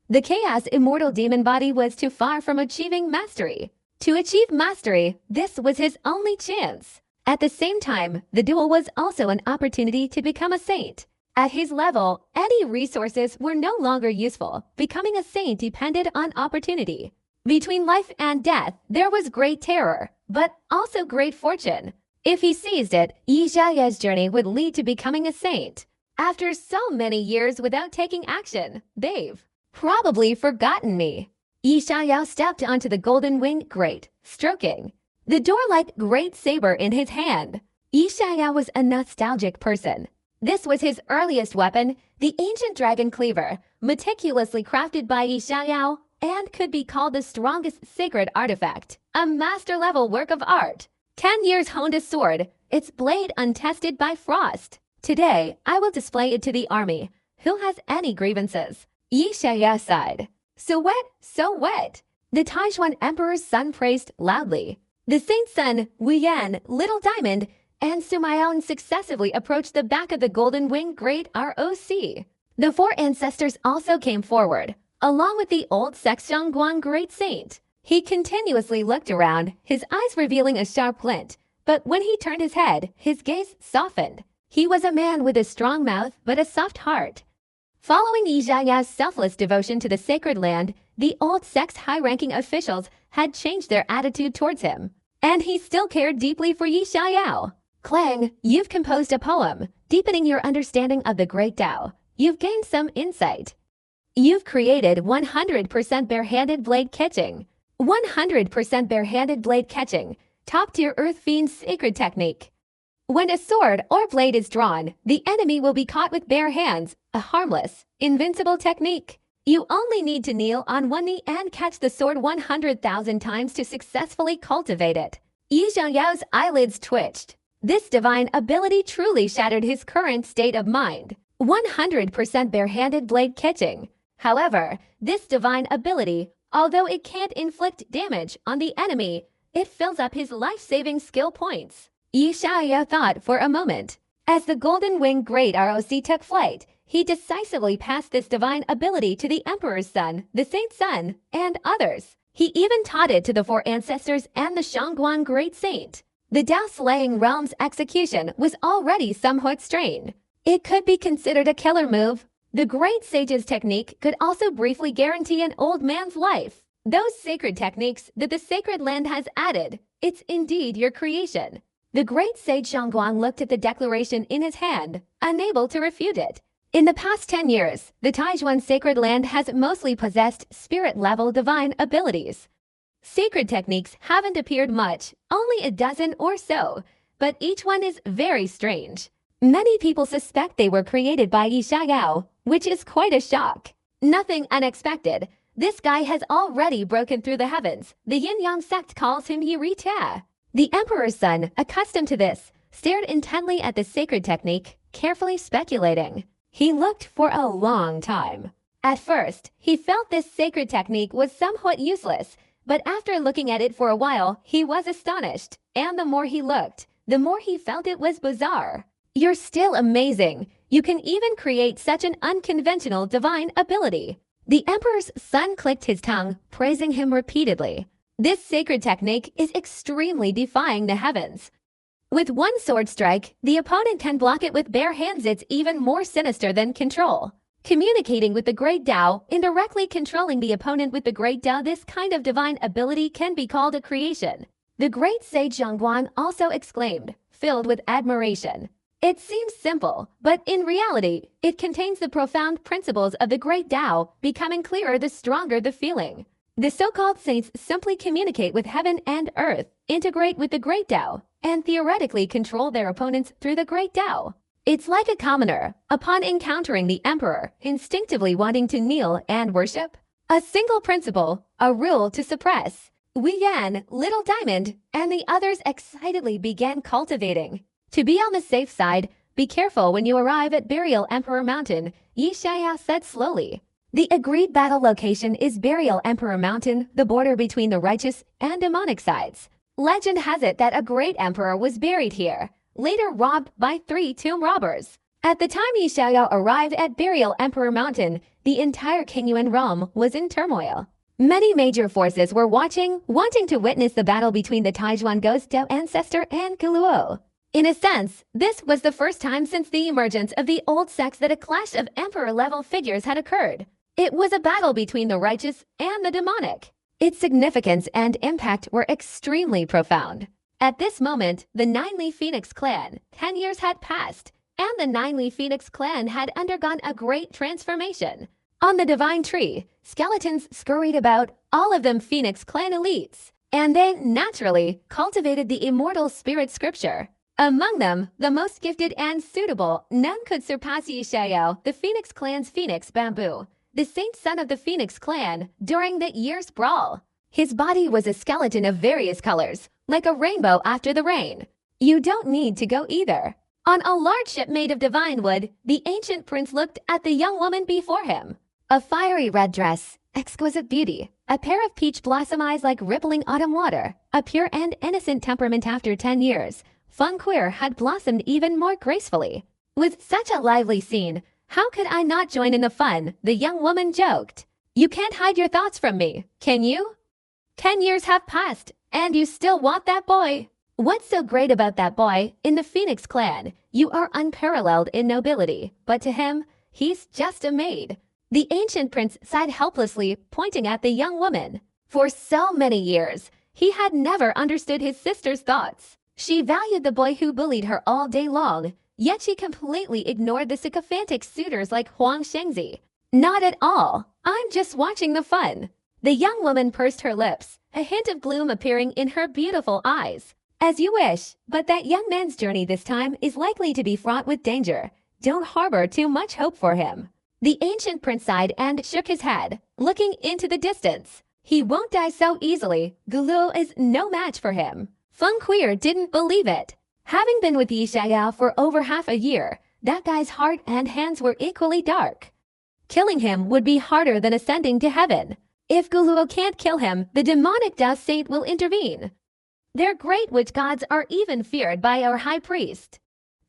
The chaos immortal demon body was too far from achieving mastery. To achieve mastery, this was his only chance. At the same time, the duel was also an opportunity to become a saint. At his level, any resources were no longer useful. Becoming a saint depended on opportunity. Between life and death, there was great terror, but also great fortune. If he seized it, Yi Xiao's journey would lead to becoming a saint. After so many years without taking action, they've probably forgotten me. Yi Xiao stepped onto the golden winged grate, stroking the door-like great saber in his hand. Yi Xiao was a nostalgic person. This was his earliest weapon, the ancient dragon cleaver, meticulously crafted by Yi Xiao, and could be called the strongest sacred artifact, a master-level work of art. 10 years honed a sword, its blade untested by frost. Today, I will display it to the army. Who has any grievances? Yi Xiao sighed. So wet. The Taijuan Emperor's son praised loudly. The saint's son, Wu Yan, Little Diamond, and Sumayan successively approached the back of the Golden Winged Great ROC. The 4 ancestors also came forward, along with the old Sexzhongguan Great Saint. He continuously looked around, his eyes revealing a sharp glint, but when he turned his head, his gaze softened. He was a man with a strong mouth but a soft heart. Following Yi Xiao's selfless devotion to the sacred land, the old sect's high-ranking officials had changed their attitude towards him. And he still cared deeply for Yi Xiao. Clang, you've composed a poem, deepening your understanding of the Great Tao. You've gained some insight. You've created 100% barehanded blade catching. 100% barehanded blade catching, top-tier Earth Fiend's sacred technique. When a sword or blade is drawn, the enemy will be caught with bare hands, a harmless, invincible technique. You only need to kneel on one knee and catch the sword 100,000 times to successfully cultivate it. Yi Xiaoyao's eyelids twitched. This divine ability truly shattered his current state of mind. 100% bare-handed blade catching. However, this divine ability, although it can't inflict damage on the enemy, it fills up his life-saving skill points. Yi Xiaoyao thought for a moment. As the Golden Wing Great ROC took flight, he decisively passed this divine ability to the Emperor's son, the Saint's son, and others. He even taught it to the four ancestors and the Shangguan Great Saint. The Dao-slaying realm's execution was already somewhat strained. It could be considered a killer move. The Great Sage's technique could also briefly guarantee an old man's life. Those sacred techniques that the sacred land has added, it's indeed your creation. The Great Sage Shangguan looked at the declaration in his hand, unable to refute it. In the past 10 years, the Taijuan sacred land has mostly possessed spirit-level divine abilities. Sacred techniques haven't appeared much, only a dozen or so, but each one is very strange. Many people suspect they were created by Yi Xiaoyao, which is quite a shock. Nothing unexpected. This guy has already broken through the heavens. The Yin-Yang sect calls him Yi Rita. The Emperor's son, accustomed to this, stared intently at the sacred technique, carefully speculating. He looked for a long time. At first, he felt this sacred technique was somewhat useless, but after looking at it for a while, he was astonished. And the more he looked, the more he felt it was bizarre. You're still amazing. You can even create such an unconventional divine ability. The Emperor's son clicked his tongue, praising him repeatedly. This sacred technique is extremely defying the heavens. With one sword strike, the opponent can block it with bare hands. It's even more sinister than control. Communicating with the Great Tao, indirectly controlling the opponent with the Great Tao, this kind of divine ability can be called a creation. The Great Sage Zhongguan also exclaimed, filled with admiration. It seems simple, but in reality, it contains the profound principles of the Great Tao, becoming clearer the stronger the feeling. The so-called saints simply communicate with heaven and earth, integrate with the Great Tao, and theoretically control their opponents through the Great Tao. It's like a commoner, upon encountering the Emperor, instinctively wanting to kneel and worship. A single principle, a rule to suppress. Wei Yan, Little Diamond, and the others excitedly began cultivating. To be on the safe side, be careful when you arrive at Burial Emperor Mountain, Yi Xiaoyao said slowly. The agreed battle location is Burial Emperor Mountain, the border between the righteous and demonic sides. Legend has it that a great emperor was buried here, later robbed by 3 tomb robbers. At the time Yi Xiaoyao arrived at Burial Emperor Mountain, the entire Qingyuan realm was in turmoil. Many major forces were watching, wanting to witness the battle between the Taijuan Ghost Dao ancestor and Guluo. In a sense, this was the first time since the emergence of the old sects that a clash of emperor-level figures had occurred. It was a battle between the righteous and the demonic. Its significance and impact were extremely profound. At this moment, the Ninely Phoenix clan, 10 years had passed, and the Ninely Phoenix clan had undergone a great transformation. On the divine tree, skeletons scurried about, all of them Phoenix clan elites, and they, naturally, cultivated the immortal spirit scripture. Among them, the most gifted and suitable, none could surpass Yi Xiaoyao, the Phoenix clan's Phoenix Bamboo, the saint son of the Phoenix clan, during the year's brawl. His body was a skeleton of various colors, like a rainbow after the rain. You don't need to go either. On a large ship made of divine wood, the ancient prince looked at the young woman before him. A fiery red dress, exquisite beauty, a pair of peach blossom eyes like rippling autumn water, a pure and innocent temperament after 10 years. Feng Queer had blossomed even more gracefully. With such a lively scene, how could I not join in the fun? The young woman joked. You can't hide your thoughts from me, can you? 10 years have passed, and you still want that boy. What's so great about that boy? In the Phoenix clan, you are unparalleled in nobility, but to him, he's just a maid. The ancient prince sighed helplessly, pointing at the young woman. For so many years, he had never understood his sister's thoughts. She valued the boy who bullied her all day long, yet she completely ignored the sycophantic suitors like Huang Shengzi. Not at all. I'm just watching the fun. The young woman pursed her lips, a hint of gloom appearing in her beautiful eyes. As you wish, but that young man's journey this time is likely to be fraught with danger. Don't harbor too much hope for him. The ancient prince sighed and shook his head, looking into the distance. He won't die so easily. Gulu is no match for him. Feng Queer didn't believe it. Having been with Yi Xiao for over half a year, that guy's heart and hands were equally dark. Killing him would be harder than ascending to heaven. If Guluo can't kill him, the demonic Dao Saint will intervene. Their great witch gods are even feared by our high priest.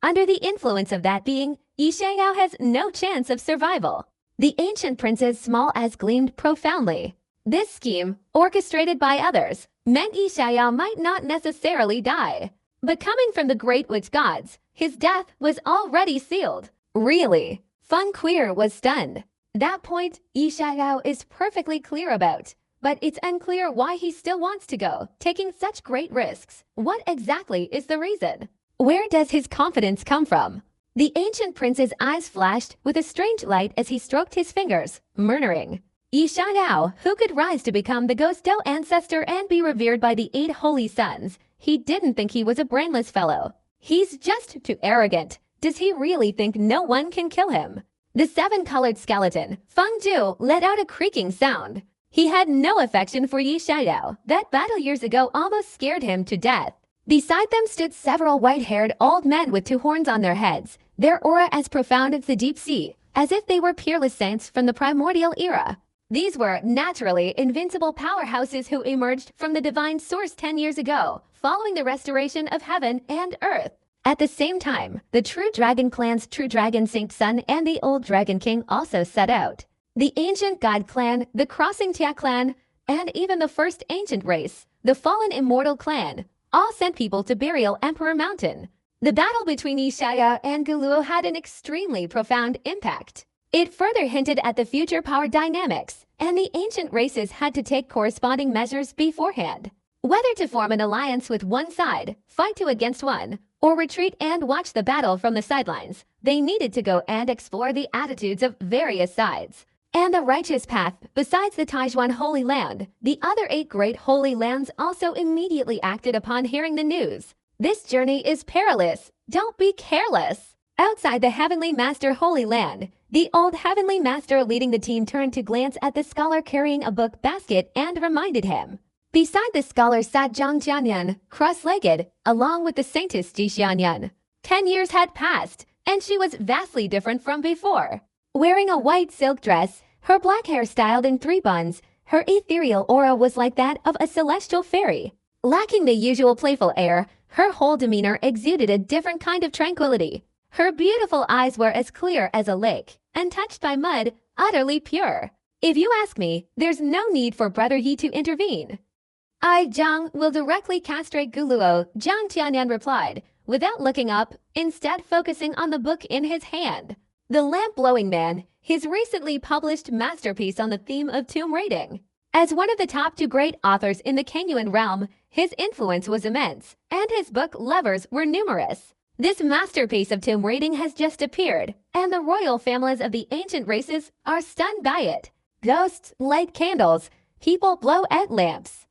Under the influence of that being, Yi Xiao has no chance of survival. The ancient prince's small eyes gleamed profoundly. This scheme, orchestrated by others, meant Yi Xiao might not necessarily die. But coming from the great witch gods, his death was already sealed. Really? Feng Queer was stunned. That point, Yi Xiao is perfectly clear about. But it's unclear why he still wants to go, taking such great risks. What exactly is the reason? Where does his confidence come from? The ancient prince's eyes flashed with a strange light as he stroked his fingers, murmuring, Yi Xiao, who could rise to become the Ghost Dao ancestor and be revered by the 8 holy sons. He didn't think he was a brainless fellow. He's just too arrogant. Does he really think no one can kill him? The 7-colored skeleton, Feng Zhu, let out a creaking sound. He had no affection for Yi Xiao. That battle years ago almost scared him to death. Beside them stood several white-haired old men with 2 horns on their heads, their aura as profound as the deep sea, as if they were peerless saints from the primordial era. These were, naturally, invincible powerhouses who emerged from the divine source 10 years ago, following the restoration of heaven and earth. At the same time, the True Dragon clan's True Dragon Saint Sun and the Old Dragon King also set out. The Ancient God clan, the Crossing Tia clan, and even the First Ancient Race, the Fallen Immortal clan, all sent people to Burial Emperor Mountain. The battle between Yi Xiao and Guluo had an extremely profound impact. It further hinted at the future power dynamics, and the ancient races had to take corresponding measures beforehand. Whether to form an alliance with one side, fight 2 against 1, or retreat and watch the battle from the sidelines, they needed to go and explore the attitudes of various sides. And the righteous path, besides the Taijuan Holy Land, the other 8 great holy lands also immediately acted upon hearing the news. This journey is perilous. Don't be careless. Outside the Heavenly Master Holy Land, the old Heavenly Master leading the team turned to glance at the scholar carrying a book basket and reminded him. Beside the scholar sat Zhang Jianyan, cross-legged, along with the saintess Ji Xianyan. 10 years had passed, and she was vastly different from before. Wearing a white silk dress, her black hair styled in 3 buns, her ethereal aura was like that of a celestial fairy. Lacking the usual playful air, her whole demeanor exuded a different kind of tranquility. Her beautiful eyes were as clear as a lake, untouched by mud, utterly pure. If you ask me, there's no need for Brother Yi to intervene. I, Zhang, will directly castrate Guluo, Zhang Tianyan replied, without looking up, instead focusing on the book in his hand. The Lamp-Blowing Man, his recently published masterpiece on the theme of tomb raiding. As one of the top 2 great authors in the Kengyuan realm, his influence was immense, and his book lovers were numerous. This masterpiece of tomb raiding has just appeared, and the royal families of the ancient races are stunned by it. Ghosts light candles, people blow at lamps.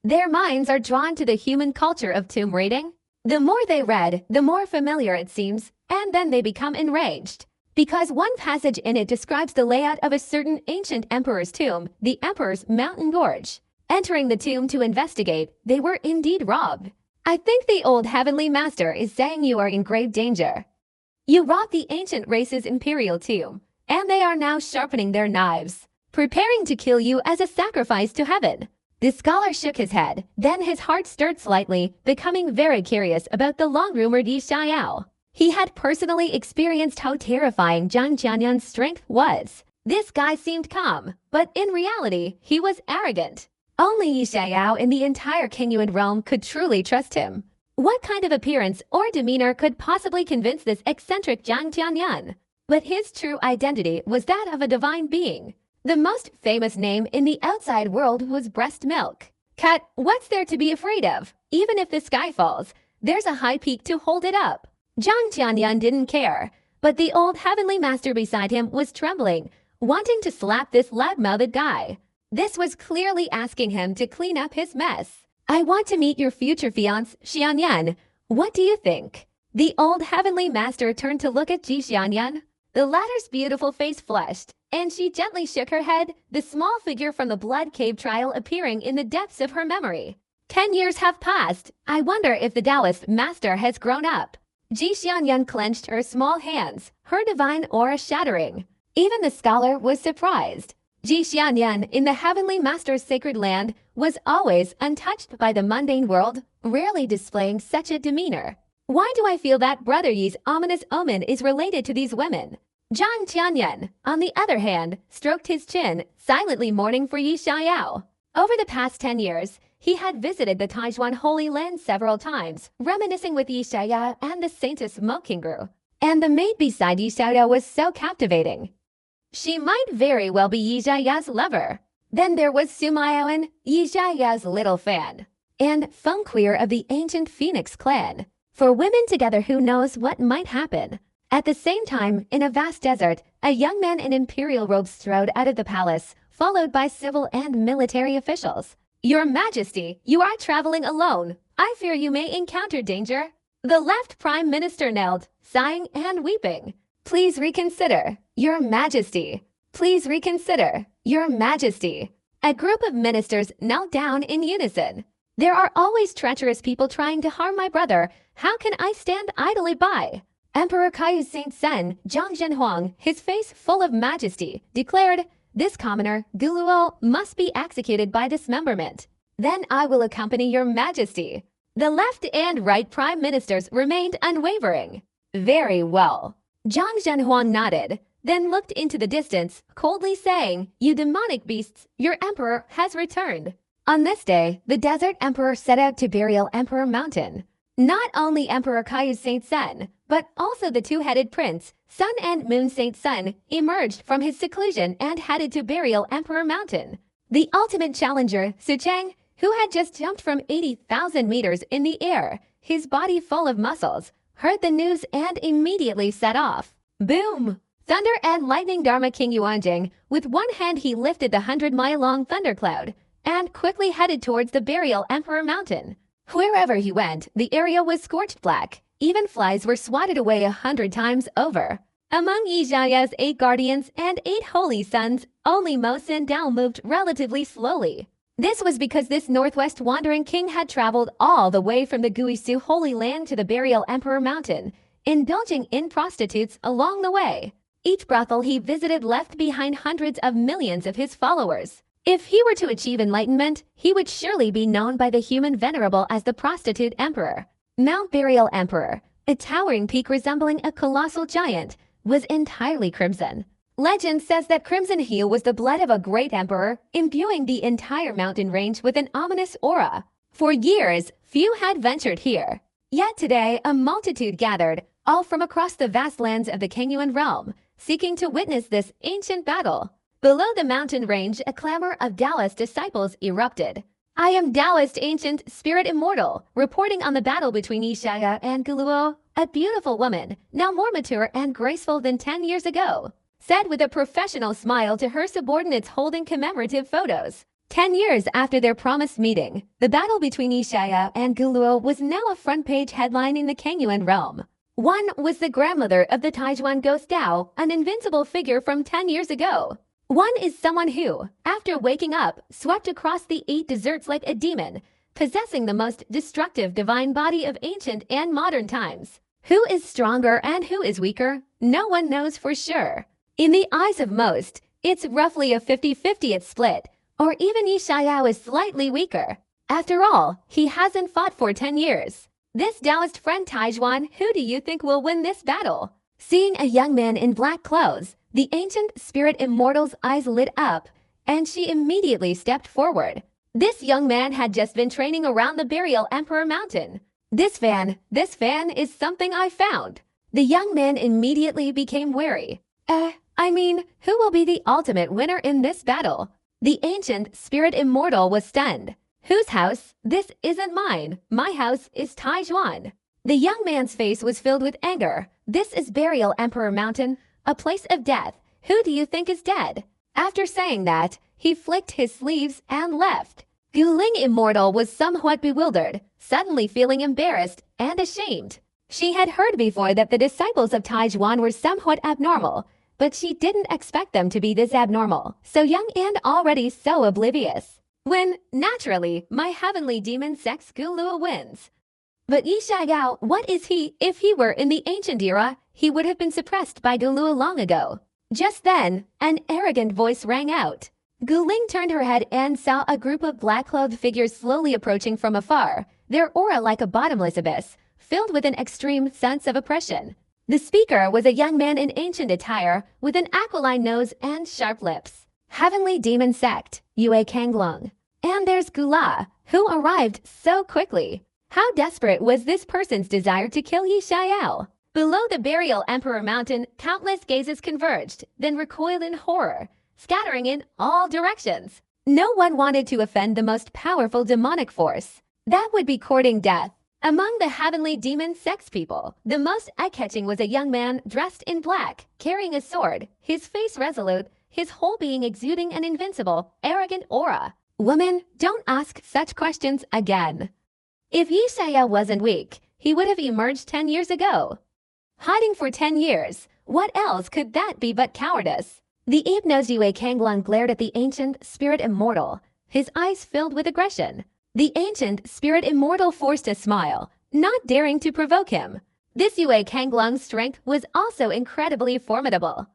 Their minds are drawn to the human culture of tomb raiding. The more they read, the more familiar it seems, and then they become enraged. Because one passage in it describes the layout of a certain ancient emperor's tomb, the Emperor's Mountain Gorge. Entering the tomb to investigate, they were indeed robbed. I think the old Heavenly Master is saying you are in grave danger. You robbed the ancient race's imperial tomb, and they are now sharpening their knives, preparing to kill you as a sacrifice to heaven. The scholar shook his head, then his heart stirred slightly, becoming very curious about the long-rumored Yi Xiao. He had personally experienced how terrifying Zhang Jianyan's strength was. This guy seemed calm, but in reality, he was arrogant. Only Yi Xiao in the entire Kengyuan realm could truly trust him. What kind of appearance or demeanor could possibly convince this eccentric Zhang Jianyan? But his true identity was that of a divine being. The most famous name in the outside world was breast milk. Cut, what's there to be afraid of? Even if the sky falls, there's a high peak to hold it up. Zhang Jianyan didn't care, but the old Heavenly Master beside him was trembling, wanting to slap this loud-mouthed guy. This was clearly asking him to clean up his mess. I want to meet your future fiancé, Xianyan. What do you think? The old Heavenly Master turned to look at Ji Xianyan. The latter's beautiful face flushed, and she gently shook her head, the small figure from the Blood Cave trial appearing in the depths of her memory. 10 years have passed. I wonder if the Taoist master has grown up. Ji Xianyan clenched her small hands, her divine aura shattering. Even the scholar was surprised. Ji Xianyan, in the heavenly master's sacred land, was always untouched by the mundane world, rarely displaying such a demeanor. Why do I feel that Brother Yi's ominous omen is related to these women? Zhang Tianyan, on the other hand, stroked his chin, silently mourning for Yi Xiao. Over the past 10 years, he had visited the Taijuan Holy Land several times, reminiscing with Yi Xiao and the Saintess Mokingru. And the maid beside Yi Xiao was so captivating. She might very well be Yi Xiao's lover. Then there was Su Maoan, Yi Xiao's little fan, and Feng Queer of the ancient Phoenix clan. For women together, who knows what might happen. At the same time, in a vast desert, a young man in imperial robes strode out of the palace, followed by civil and military officials. Your Majesty, you are traveling alone. I fear you may encounter danger. The left Prime Minister knelt, sighing and weeping. Please reconsider, Your Majesty. Please reconsider, Your Majesty. A group of ministers knelt down in unison. There are always treacherous people trying to harm my brother. How can I stand idly by? Emperor Kai's Saint son, Zhang Zhenhuang, his face full of majesty, declared, "This commoner, Guluo, must be executed by dismemberment. Then I will accompany Your Majesty." The left and right prime ministers remained unwavering. Very well. Zhang Zhenhuang nodded, then looked into the distance, coldly saying, "You demonic beasts, your emperor has returned." On this day, the desert emperor set out to burial Emperor Mountain. Not only Emperor Kai's Saint Son, but also the two-headed prince, Sun and Moon Saint Sun, emerged from his seclusion and headed to burial Emperor Mountain. The ultimate challenger, Su Cheng, who had just jumped from 80,000 meters in the air, his body full of muscles, heard the news and immediately set off. Boom! Thunder and lightning. Dharma King Yuanjing, with one hand he lifted the 100-mile-long thundercloud and quickly headed towards the burial Emperor Mountain. Wherever he went, the area was scorched black. Even flies were swatted away 100 times over. Among Yi Xiao's 8 guardians and 8 holy sons, only Mo Sin Dao moved relatively slowly. This was because this northwest wandering king had traveled all the way from the Guisu Holy Land to the burial Emperor Mountain, indulging in prostitutes along the way. Each brothel he visited left behind hundreds of millions of his followers. If he were to achieve enlightenment, he would surely be known by the human venerable as the Prostitute Emperor. Mount Burial Emperor, a towering peak resembling a colossal giant, was entirely crimson. Legend says that crimson hue was the blood of a great emperor, imbuing the entire mountain range with an ominous aura. For years, few had ventured here. Yet today, a multitude gathered, all from across the vast lands of the Kengyuan realm, seeking to witness this ancient battle. Below the mountain range, a clamor of Taoist disciples erupted. "I am Taoist ancient spirit immortal, reporting on the battle between Yi Xiao and Guluo, a beautiful woman, now more mature and graceful than 10 years ago," said with a professional smile to her subordinates holding commemorative photos. 10 years after their promised meeting, the battle between Yi Xiao and Guluo was now a front-page headline in the Kengyuan realm. One was the grandmother of the Taijuan ghost Dao, an invincible figure from 10 years ago. One is someone who, after waking up, swept across the 8 deserts like a demon, possessing the most destructive divine body of ancient and modern times. Who is stronger and who is weaker? No one knows for sure. In the eyes of most, it's roughly a 50-50 split, or even Yi Xiao is slightly weaker. After all, he hasn't fought for 10 years. This Taoist friend Taijuan, who do you think will win this battle? Seeing a young man in black clothes, the ancient spirit immortal's eyes lit up, and she immediately stepped forward. This young man had just been training around the burial Emperor Mountain. This fan is something I found." The young man immediately became wary. Who will be the ultimate winner in this battle?" The ancient spirit immortal was stunned. "Whose house? This isn't mine. My house is Taijuan." The young man's face was filled with anger. "This is burial Emperor Mountain, a place of death. Who do you think is dead?" After saying that, he flicked his sleeves and left. Guling Immortal was somewhat bewildered, suddenly feeling embarrassed and ashamed. She had heard before that the disciples of Taijuan were somewhat abnormal, but she didn't expect them to be this abnormal, so young and already so oblivious. when, naturally, my heavenly demon sex Gulua wins. But Yi Xiao, what is he? If he were in the ancient era, he would have been suppressed by Gulua long ago. Just then, an arrogant voice rang out. Guling turned her head and saw a group of black-clothed figures slowly approaching from afar, their aura like a bottomless abyss, filled with an extreme sense of oppression. The speaker was a young man in ancient attire, with an aquiline nose and sharp lips. Heavenly Demon Sect, Yue Kanglong. And there's Gula, who arrived so quickly. How desperate was this person's desire to kill Yi Xiao? Below the burial Emperor Mountain, countless gazes converged, then recoiled in horror, scattering in all directions. No one wanted to offend the most powerful demonic force. That would be courting death. Among the heavenly demon sex people, the most eye-catching was a young man dressed in black, carrying a sword, his face resolute, his whole being exuding an invincible, arrogant aura. Woman, don't ask such questions again. If Yi Xiao wasn't weak, he would have emerged 10 years ago. Hiding for 10 years, what else could that be but cowardice? The ape-nosed Yue Kanglong glared at the ancient spirit immortal, his eyes filled with aggression. The ancient spirit immortal forced a smile, not daring to provoke him. This Yue Kanglong's strength was also incredibly formidable.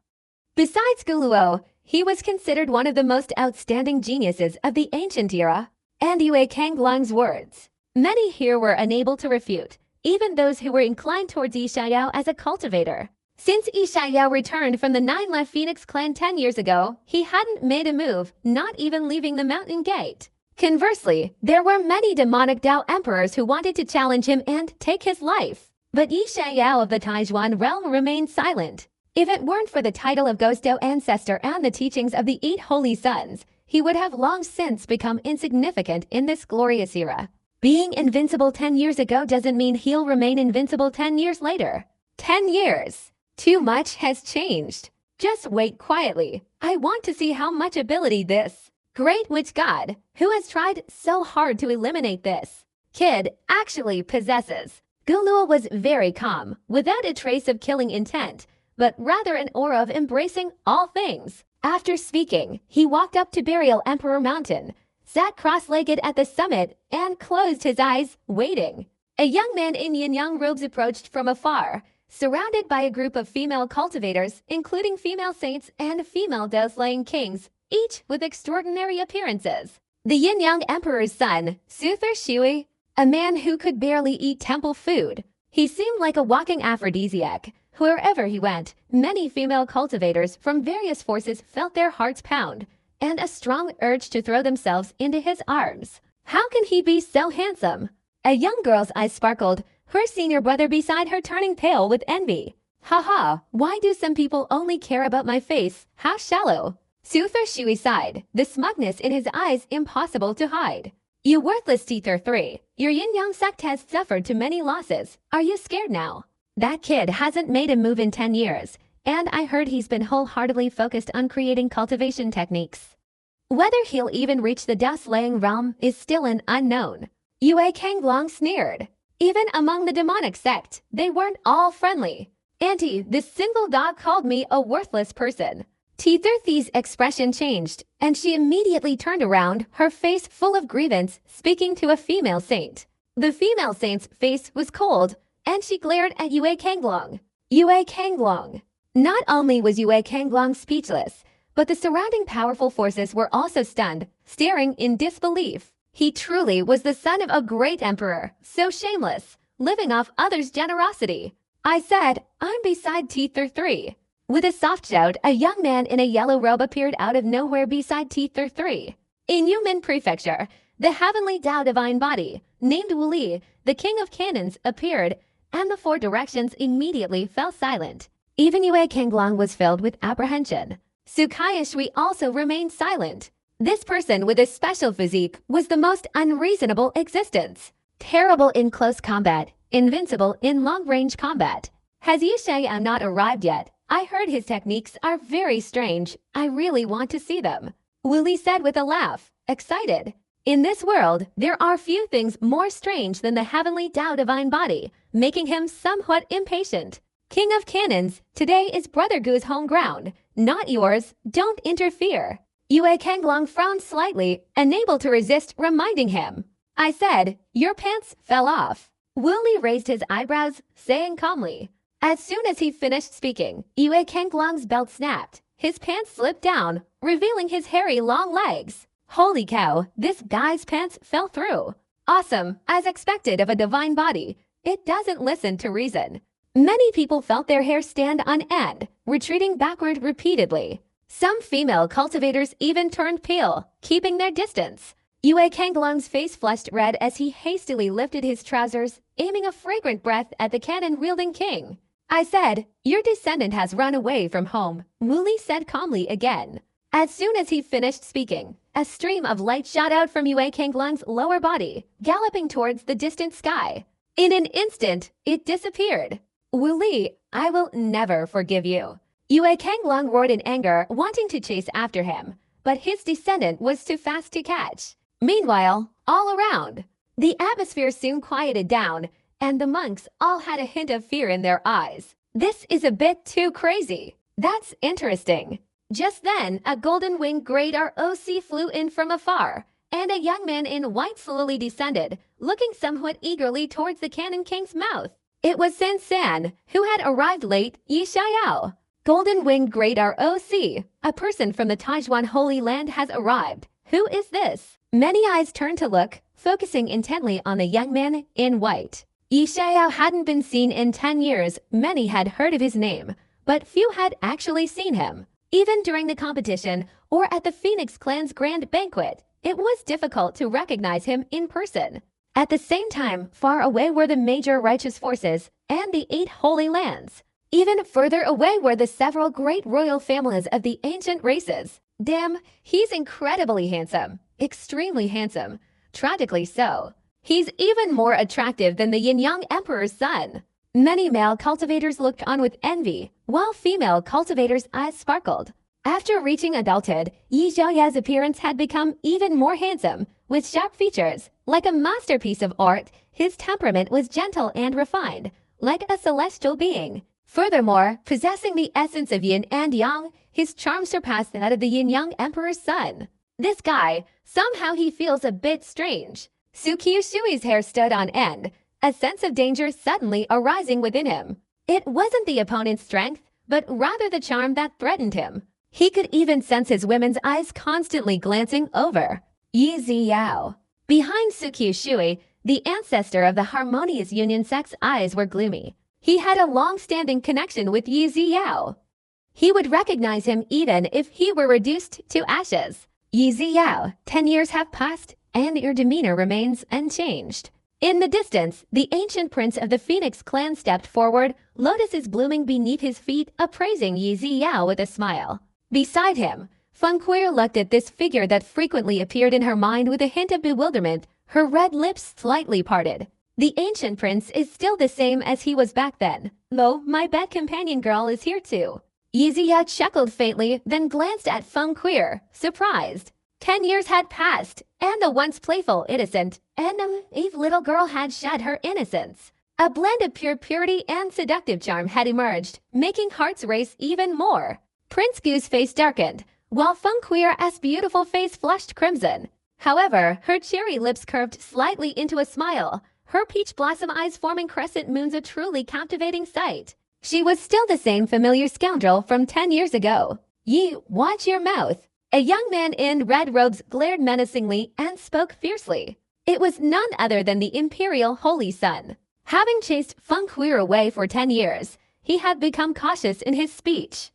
Besides Guluo, he was considered one of the most outstanding geniuses of the ancient era. And Yue Kanglong's words, many here were unable to refute, even those who were inclined towards Yi Xiao as a cultivator. Since Yi Xiao returned from the Nine-Life Phoenix clan 10 years ago, he hadn't made a move, not even leaving the mountain gate. Conversely, there were many demonic Dao emperors who wanted to challenge him and take his life. But Yi Xiao of the Taijuan realm remained silent. If it weren't for the title of Ghost Dao Ancestor and the teachings of the 8 Holy Sons, he would have long since become insignificant in this glorious era. Being invincible 10 years ago doesn't mean he'll remain invincible 10 years later. 10 years! Too much has changed. Just wait quietly. I want to see how much ability this great witch god, who has tried so hard to eliminate this kid, actually possesses. Gulua was very calm, without a trace of killing intent, but rather an aura of embracing all things. After speaking, he walked up to Burial Emperor Mountain, sat cross-legged at the summit, and closed his eyes, waiting. A young man in yin-yang robes approached from afar, surrounded by a group of female cultivators, including female saints and female Dao-slaying kings, each with extraordinary appearances. The yin-yang emperor's son, Suther Shui, a man who could barely eat temple food. He seemed like a walking aphrodisiac. Wherever he went, many female cultivators from various forces felt their hearts pound, and a strong urge to throw themselves into his arms. How can he be so handsome? A young girl's eyes sparkled, her senior brother beside her turning pale with envy. Haha, why do some people only care about my face? How shallow. Suther Shui sighed, the smugness in his eyes impossible to hide. You worthless Tether 3, your yin-yang sect has suffered too many losses. Are you scared now? That kid hasn't made a move in 10 years, and I heard he's been wholeheartedly focused on creating cultivation techniques. Whether he'll even reach the Dao-slaying realm is still an unknown. Yue Kanglong sneered. Even among the demonic sect, they weren't all friendly. Auntie, this single dog called me a worthless person. Tetherthy's expression changed, and she immediately turned around, her face full of grievance, speaking to a female saint. The female saint's face was cold, and she glared at Yue Kanglong. Yue Kanglong. Not only was Yue Kanglong speechless, but the surrounding powerful forces were also stunned, staring in disbelief. He truly was the son of a great emperor, so shameless, living off others' generosity. I said, I'm beside Tether 3. With a soft shout, a young man in a yellow robe appeared out of nowhere beside Tether 3. In Yumen Prefecture, the heavenly Dao divine body, named Wuli, the king of cannons, appeared, and the 4 directions immediately fell silent. Even Yue Kanglong was filled with apprehension. Sukaya Shui also remained silent. This person with a special physique was the most unreasonable existence. Terrible in close combat, invincible in long-range combat. Has Yi Xiao not arrived yet? I heard his techniques are very strange. I really want to see them. Wuli said with a laugh, excited. In this world, there are few things more strange than the heavenly Dao divine body, making him somewhat impatient. King of Cannons, today is Brother Gu's home ground, not yours. Don't interfere. Yue Kanglong frowned slightly, unable to resist reminding him. I said, your pants fell off. Wu Li raised his eyebrows, saying calmly. As soon as he finished speaking, Yue Kanglong's belt snapped. His pants slipped down, revealing his hairy long legs. Holy cow, this guy's pants fell through. Awesome, as expected of a divine body. It doesn't listen to reason. Many people felt their hair stand on end, retreating backward repeatedly. Some female cultivators even turned pale, keeping their distance. Yue Kanglong's face flushed red as he hastily lifted his trousers, aiming a fragrant breath at the cannon-wielding king. I said, your descendant has run away from home, Wu Li said calmly again. As soon as he finished speaking, a stream of light shot out from Yue Kanglong's lower body, galloping towards the distant sky. In an instant, it disappeared. Wu Li, I will never forgive you. Yue Kanglong roared in anger, wanting to chase after him, but his descendant was too fast to catch. Meanwhile, all around, the atmosphere soon quieted down, and the monks all had a hint of fear in their eyes. This is a bit too crazy. That's interesting. Just then, a golden-winged great ROC flew in from afar, and a young man in white slowly descended, looking somewhat eagerly towards the Cannon King's mouth. It was Sin San, who had arrived late, Yi Xiao. Golden-winged great ROC, a person from the Taijuan Holy Land has arrived. Who is this? Many eyes turned to look, focusing intently on the young man in white. Yi Xiao hadn't been seen in 10 years. Many had heard of his name, but few had actually seen him. Even during the competition or at the Phoenix Clan's grand banquet, it was difficult to recognize him in person. At the same time, far away were the major righteous forces and the 8 holy lands. Even further away were the several great royal families of the ancient races. Damn, he's incredibly handsome. Extremely handsome. Tragically so. He's even more attractive than the Yin-Yang Emperor's son. Many male cultivators looked on with envy, while female cultivators' eyes sparkled. After reaching adulthood, Yi Xiaoya's appearance had become even more handsome, with sharp features. Like a masterpiece of art, his temperament was gentle and refined, like a celestial being. Furthermore, possessing the essence of yin and yang, his charm surpassed that of the Yin-Yang Emperor's son. This guy, somehow he feels a bit strange. Su Qiushui's hair stood on end, a sense of danger suddenly arising within him. It wasn't the opponent's strength, but rather the charm that threatened him. He could even sense his women's eyes constantly glancing over. Yi Ziyao. Behind Su Qiushui, the ancestor of the harmonious union sect's eyes were gloomy. He had a long-standing connection with Yi Ziyao. He would recognize him even if he were reduced to ashes. Yi Ziyao, 10 years have passed, and your demeanor remains unchanged. In the distance, the ancient prince of the Phoenix clan stepped forward, lotuses blooming beneath his feet, appraising Yi Ziyao with a smile. Beside him, Feng Queer looked at this figure that frequently appeared in her mind with a hint of bewilderment, her red lips slightly parted. The ancient prince is still the same as he was back then. Lo, my bed companion girl is here too. Yi Ziyao chuckled faintly, then glanced at Feng Queer, surprised. 10 years had passed, and the once playful, innocent, and naive little girl had shed her innocence. A blend of pure purity and seductive charm had emerged, making hearts race even more. Prince Gu's face darkened, while Feng Queer's beautiful face flushed crimson. However, her cherry lips curved slightly into a smile, her peach blossom eyes forming crescent moons, a truly captivating sight. She was still the same familiar scoundrel from 10 years ago. Yi, watch your mouth. A young man in red robes glared menacingly and spoke fiercely. It was none other than the Imperial Holy Son. Having chased Feng Queer away for 10 years, he had become cautious in his speech.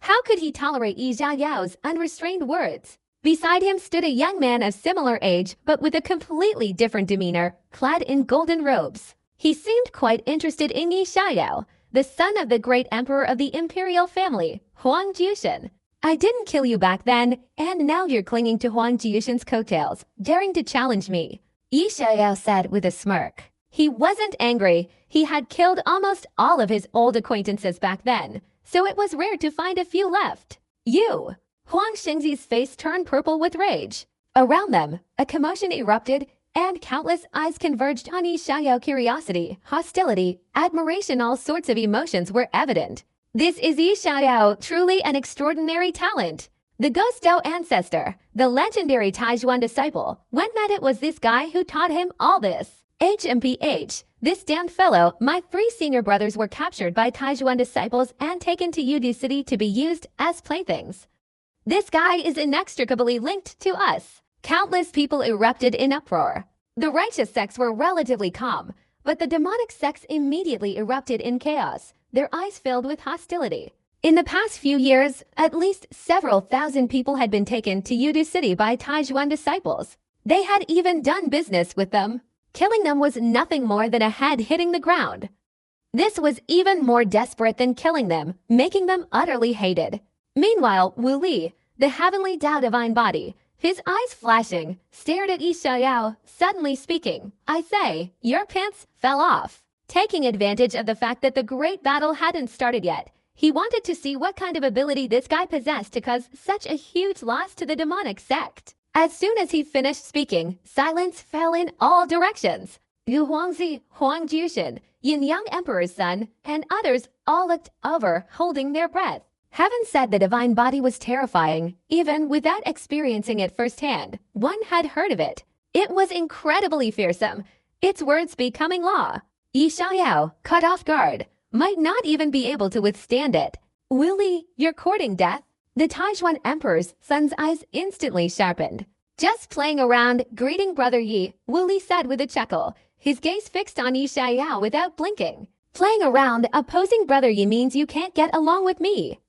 How could he tolerate Yi Xiaoyao's unrestrained words? Beside him stood a young man of similar age but with a completely different demeanor, clad in golden robes. He seemed quite interested in Yi Xiaoyao, the son of the great emperor of the imperial family, Huang Jiushan. I didn't kill you back then, and now you're clinging to Huang Jiushan's coattails, daring to challenge me, Yi Xiaoyao said with a smirk. He wasn't angry. He had killed almost all of his old acquaintances back then, so it was rare to find a few left. You! Huang Xingzi's face turned purple with rage. Around them, a commotion erupted, and countless eyes converged on Yi Xiaoyao. Curiosity, hostility, admiration, all sorts of emotions were evident. This is Yi Xiaoyao, truly an extraordinary talent. The Ghost Dao ancestor, the legendary Taijuan disciple, when met it was this guy who taught him all this. HMPH, this damned fellow, my 3 senior brothers were captured by Taijuan disciples and taken to Yudu City to be used as playthings. This guy is inextricably linked to us. Countless people erupted in uproar. The righteous sects were relatively calm, but the demonic sects immediately erupted in chaos, their eyes filled with hostility. In the past few years, at least several thousand people had been taken to Yudu City by Taijuan disciples. They had even done business with them. Killing them was nothing more than a head hitting the ground. This was even more desperate than killing them, making them utterly hated. Meanwhile, Wu Li, the heavenly Tao divine body, his eyes flashing, stared at Yi Xiaoyao, suddenly speaking, "I say, your pants fell off." Taking advantage of the fact that the great battle hadn't started yet, he wanted to see what kind of ability this guy possessed to cause such a huge loss to the demonic sect. As soon as he finished speaking, silence fell in all directions. Yu Huangzi, Huang Jushin, Yin Yang Emperor's son, and others all looked over, holding their breath. Heaven said the divine body was terrifying, even without experiencing it firsthand. One had heard of it. It was incredibly fearsome, its words becoming law. Yi Xiaoyao, caught off guard, might not even be able to withstand it. Wu Li, you're courting death? The Taijuan Emperor's son's eyes instantly sharpened. Just playing around, greeting Brother Yi, Wu Li said with a chuckle, his gaze fixed on Yi Xiaoyao without blinking. Playing around, opposing Brother Yi means you can't get along with me.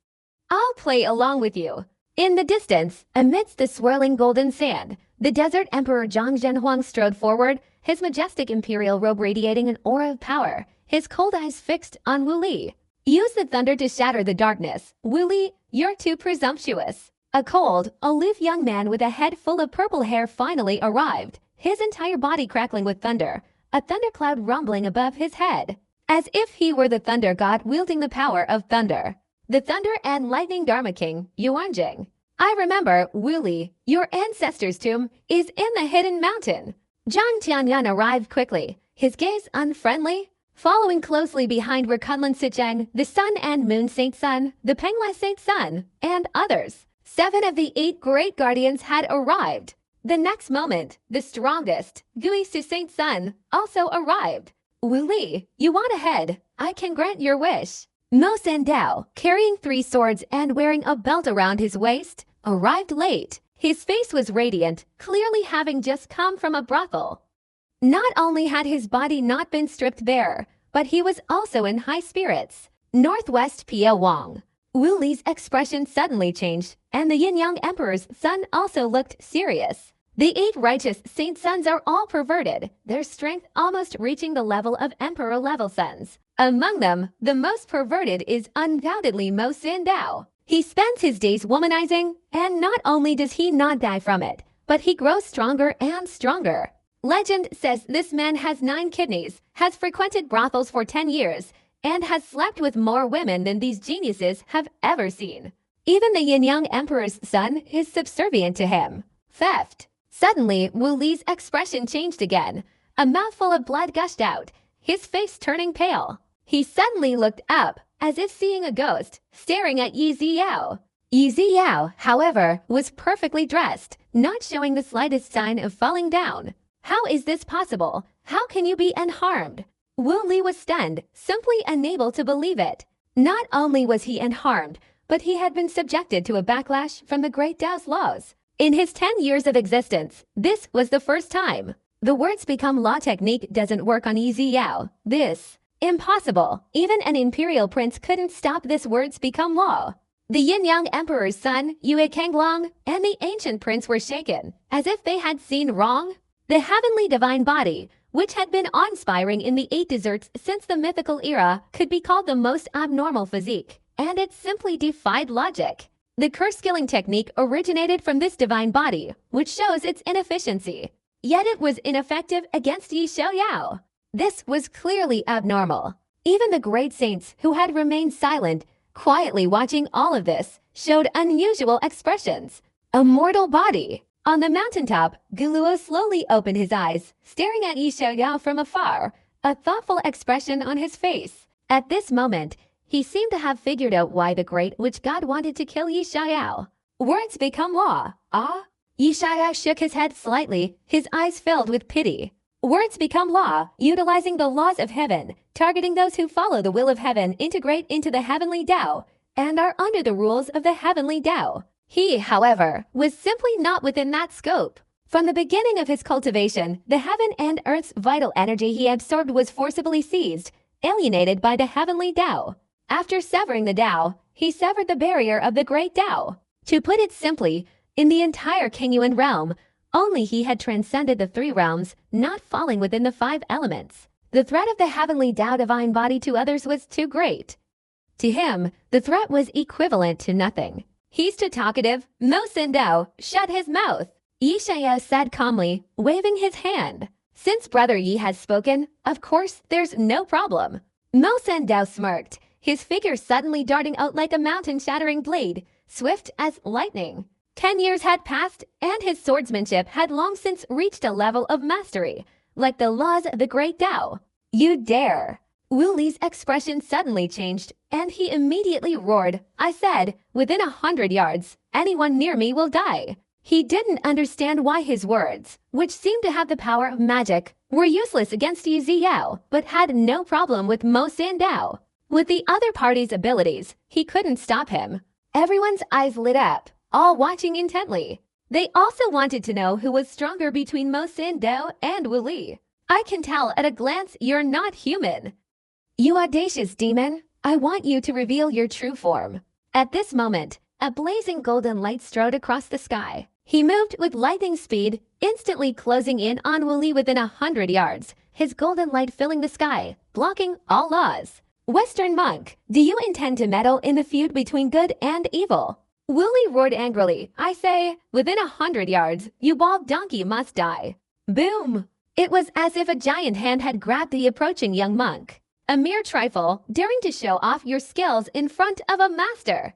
I'll play along with you. In the distance, amidst the swirling golden sand, the desert emperor Zhang Zhenhuang strode forward, his majestic imperial robe radiating an aura of power, his cold eyes fixed on Wu Li. Use the thunder to shatter the darkness. Wu Li, you're too presumptuous. A cold, aloof young man with a head full of purple hair finally arrived, his entire body crackling with thunder, a thundercloud rumbling above his head, as if he were the thunder god wielding the power of thunder. The Thunder and Lightning Dharma King, Yuanjing. I remember, Wu Li, your ancestor's tomb is in the hidden mountain. Zhang Tianyuan arrived quickly, his gaze unfriendly. Following closely behind were Kunlun Sicheng, the Sun and Moon Saint Sun, the Penglai Saint Sun, and others. 7 of the 8 great guardians had arrived. The next moment, the strongest, Gui Su Saint Sun, also arrived. Wu Li, you want a head? I can grant your wish. Mo Sandao, carrying 3 swords and wearing a belt around his waist, arrived late. His face was radiant, clearly having just come from a brothel. Not only had his body not been stripped bare, but he was also in high spirits. Northwest Pia Wang. Wu Li's expression suddenly changed, and the Yin-Yang Emperor's son also looked serious. The 8 righteous saint sons are all perverted, their strength almost reaching the level of emperor-level sons. Among them, the most perverted is undoubtedly Mo Sandao. He spends his days womanizing, and not only does he not die from it, but he grows stronger and stronger. Legend says this man has 9 kidneys, has frequented brothels for 10 years, and has slept with more women than these geniuses have ever seen. Even the Yin-Yang Emperor's son is subservient to him. Theft. Suddenly, Wu Li's expression changed again. A mouthful of blood gushed out, his face turning pale. He suddenly looked up, as if seeing a ghost, staring at Yi Ziyao. Yi Ziyao, however, was perfectly dressed, not showing the slightest sign of falling down. How is this possible? How can you be unharmed? Wu Li was stunned, simply unable to believe it. Not only was he unharmed, but he had been subjected to a backlash from the Great Tao's laws. In his 10 years of existence, this was the first time. The words become law technique doesn't work on Yi Ziyao. This. Impossible. Even an imperial prince couldn't stop this words become law. The Yin-Yang Emperor's son, Yue Kanglong, and the ancient prince were shaken, as if they had seen wrong. The heavenly divine body, which had been awe-inspiring in the 8 deserts since the mythical era, could be called the most abnormal physique, and it simply defied logic. The curse-killing technique originated from this divine body, which shows its inefficiency. Yet it was ineffective against Yi Xiaoyao. This was clearly abnormal. Even the great saints who had remained silent, quietly watching all of this, showed unusual expressions. A mortal body. On the mountaintop, Guluo slowly opened his eyes, staring at Yi Xiaoyao from afar, a thoughtful expression on his face. At this moment, he seemed to have figured out why the Great Witch God wanted to kill Yi Xiaoyao. Words become law. Ah? Yeshaya shook his head slightly, his eyes filled with pity. Words become law, utilizing the laws of heaven, targeting those who follow the will of heaven, integrate into the heavenly Tao, and are under the rules of the heavenly Tao. He, however, was simply not within that scope. From the beginning of his cultivation, the heaven and earth's vital energy he absorbed was forcibly seized, alienated by the heavenly Tao. After severing the Tao, he severed the barrier of the great Tao. To put it simply, in the entire Kingyuan realm, only he had transcended the 3 realms, not falling within the 5 elements. The threat of the heavenly Tao divine body to others was too great. To him, the threat was equivalent to nothing. He's too talkative. Mo Sindao, shut his mouth. Yi Xiao said calmly, waving his hand. Since Brother Yi has spoken, of course, there's no problem. Mo Sindao smirked, his figure suddenly darting out like a mountain-shattering blade, swift as lightning. 10 years had passed, and his swordsmanship had long since reached a level of mastery, like the laws of the great Tao. You dare! Wu Li's expression suddenly changed, and he immediately roared. I said, within 100 yards, anyone near me will die. He didn't understand why his words, which seemed to have the power of magic, were useless against Yu Ziyao, but had no problem with Mo Sindao. With the other party's abilities, he couldn't stop him. Everyone's eyes lit up, all watching intently. They also wanted to know who was stronger between Mo Sindao and Wu Li. I can tell at a glance you're not human. You audacious demon, I want you to reveal your true form. At this moment, a blazing golden light strode across the sky. He moved with lightning speed, instantly closing in on Wu Li within 100 yards, his golden light filling the sky, blocking all laws. Western monk, do you intend to meddle in the feud between good and evil? Wu Li roared angrily. I say, within 100 yards, you bald donkey must die. Boom! It was as if a giant hand had grabbed the approaching young monk. A mere trifle, daring to show off your skills in front of a master.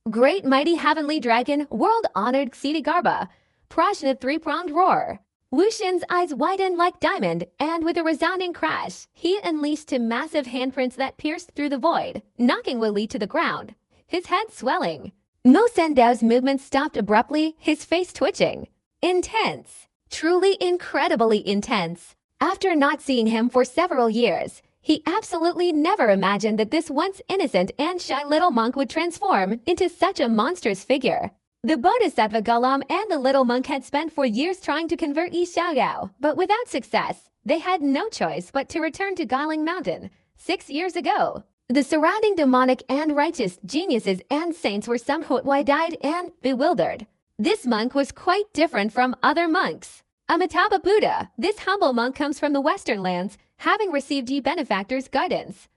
Great mighty heavenly dragon, world-honored Xidigarba, Prajna three-pronged roar. Wu Xin's eyes widened like diamond, and with a resounding crash, he unleashed two massive handprints that pierced through the void, knocking Wu Li to the ground, his head swelling. Mo Sendao's movement stopped abruptly, his face twitching. Intense. Truly incredibly intense. After not seeing him for several years, he absolutely never imagined that this once innocent and shy little monk would transform into such a monstrous figure. The Bodhisattva Galam and the little monk had spent for years trying to convert Yi Xiaoyao, but without success. They had no choice but to return to Galing Mountain 6 years ago. The surrounding demonic and righteous geniuses and saints were somewhat wide-eyed and bewildered. This monk was quite different from other monks. Amitabha Buddha, this humble monk comes from the Western lands, having received Yi Benefactor's guidance.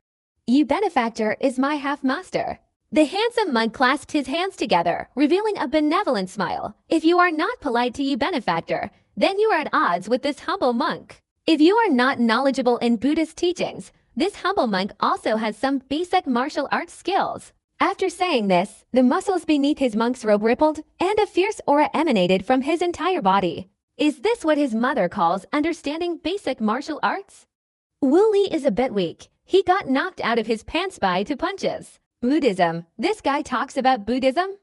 Yi Benefactor is my half-master. The handsome monk clasped his hands together, revealing a benevolent smile. If you are not polite to Yi Benefactor, then you are at odds with this humble monk. If you are not knowledgeable in Buddhist teachings, this humble monk also has some basic martial arts skills. After saying this, the muscles beneath his monk's robe rippled, and a fierce aura emanated from his entire body. Is this what his mother calls understanding basic martial arts? Wu Li is a bit weak. He got knocked out of his pants by 2 punches. Buddhism. This guy talks about Buddhism?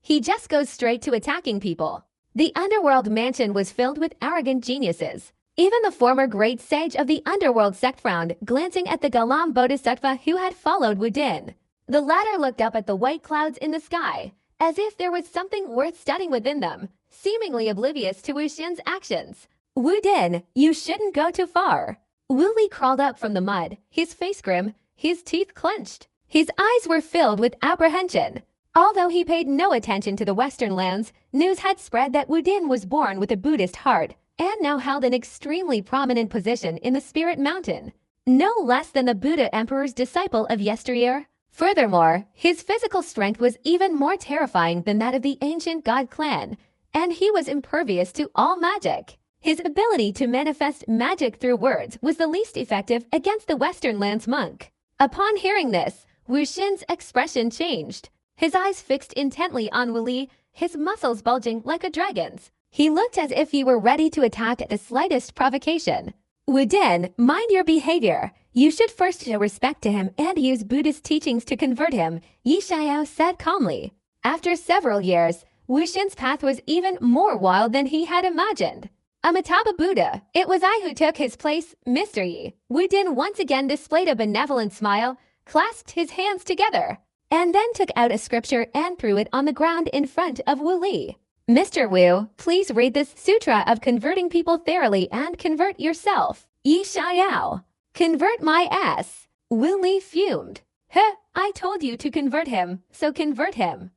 He just goes straight to attacking people. The underworld mansion was filled with arrogant geniuses. Even the former great sage of the underworld sect frowned, glancing at the Galam Bodhisattva who had followed Wu Din. The latter looked up at the white clouds in the sky, as if there was something worth studying within them, seemingly oblivious to Wu Xin's actions. Wu Din, you shouldn't go too far. Wu Li crawled up from the mud, his face grim, his teeth clenched. His eyes were filled with apprehension. Although he paid no attention to the Western lands, news had spread that Wu Din was born with a Buddhist heart and now held an extremely prominent position in the Spirit Mountain, no less than the Buddha Emperor's disciple of yesteryear. Furthermore, his physical strength was even more terrifying than that of the ancient God clan, and he was impervious to all magic. His ability to manifest magic through words was the least effective against the Western lands monk. Upon hearing this, Wu Xin's expression changed. His eyes fixed intently on Wu Li, his muscles bulging like a dragon's. He looked as if he were ready to attack at the slightest provocation. Wu Din, mind your behavior. You should first show respect to him and use Buddhist teachings to convert him, Yi Xiao said calmly. After several years, Wushin's path was even more wild than he had imagined. Amitabha Buddha, it was I who took his place, Mr. Yi. Wu Din once again displayed a benevolent smile, clasped his hands together, and then took out a scripture and threw it on the ground in front of Wu Li. Mr. Wu, please read this sutra of converting people thoroughly and convert yourself. Yi Xiao. Convert my ass. Wu Li fumed. Huh, I told you to convert him, so convert him.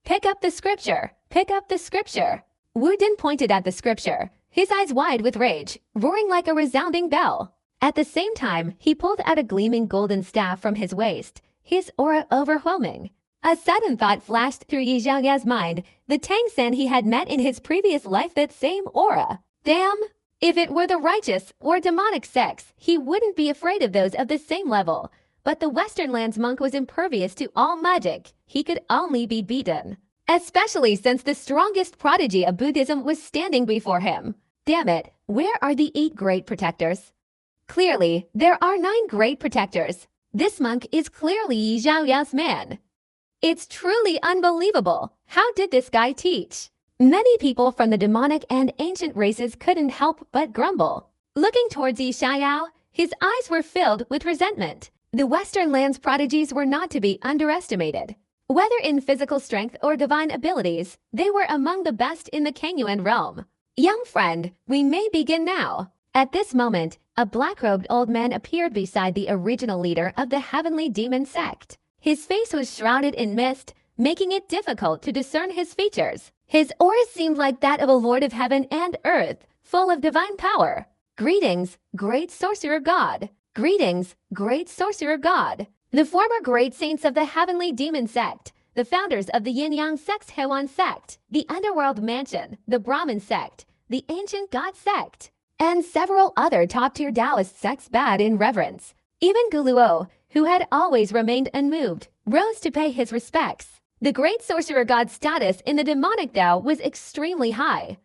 Pick up the scripture. Pick up the scripture. Wu Din pointed at the scripture, his eyes wide with rage, roaring like a resounding bell. At the same time, he pulled out a gleaming golden staff from his waist, his aura overwhelming. A sudden thought flashed through Yi Xiaoya's mind, the Tang San he had met in his previous life, that same aura. Damn! If it were the righteous or demonic sects, he wouldn't be afraid of those of the same level. But the Western Lands monk was impervious to all magic. He could only be beaten. Especially since the strongest prodigy of Buddhism was standing before him. Damn it, where are the 8 great protectors? Clearly, there are 9 great protectors. This monk is clearly Yi Xiaoya's man. It's truly unbelievable. How did this guy teach? Many people from the demonic and ancient races couldn't help but grumble. Looking towards Yi Xiao, his eyes were filled with resentment. The Western Lands prodigies were not to be underestimated. Whether in physical strength or divine abilities, they were among the best in the Kangyuan realm. Young friend, we may begin now. At this moment, a black-robed old man appeared beside the original leader of the Heavenly Demon sect. His face was shrouded in mist, making it difficult to discern his features. His aura seemed like that of a lord of heaven and earth, full of divine power. Greetings, great sorcerer god. Greetings, great sorcerer god. The former great saints of the Heavenly Demon sect, the founders of the Yin-Yang sect's Hewan sect, the Underworld Mansion, the Brahmin sect, the Ancient God sect, and several other top-tier Taoist sects bowed in reverence. Even Guluo, who had always remained unmoved, rose to pay his respects. The great sorcerer god's status in the demonic Tao was extremely high.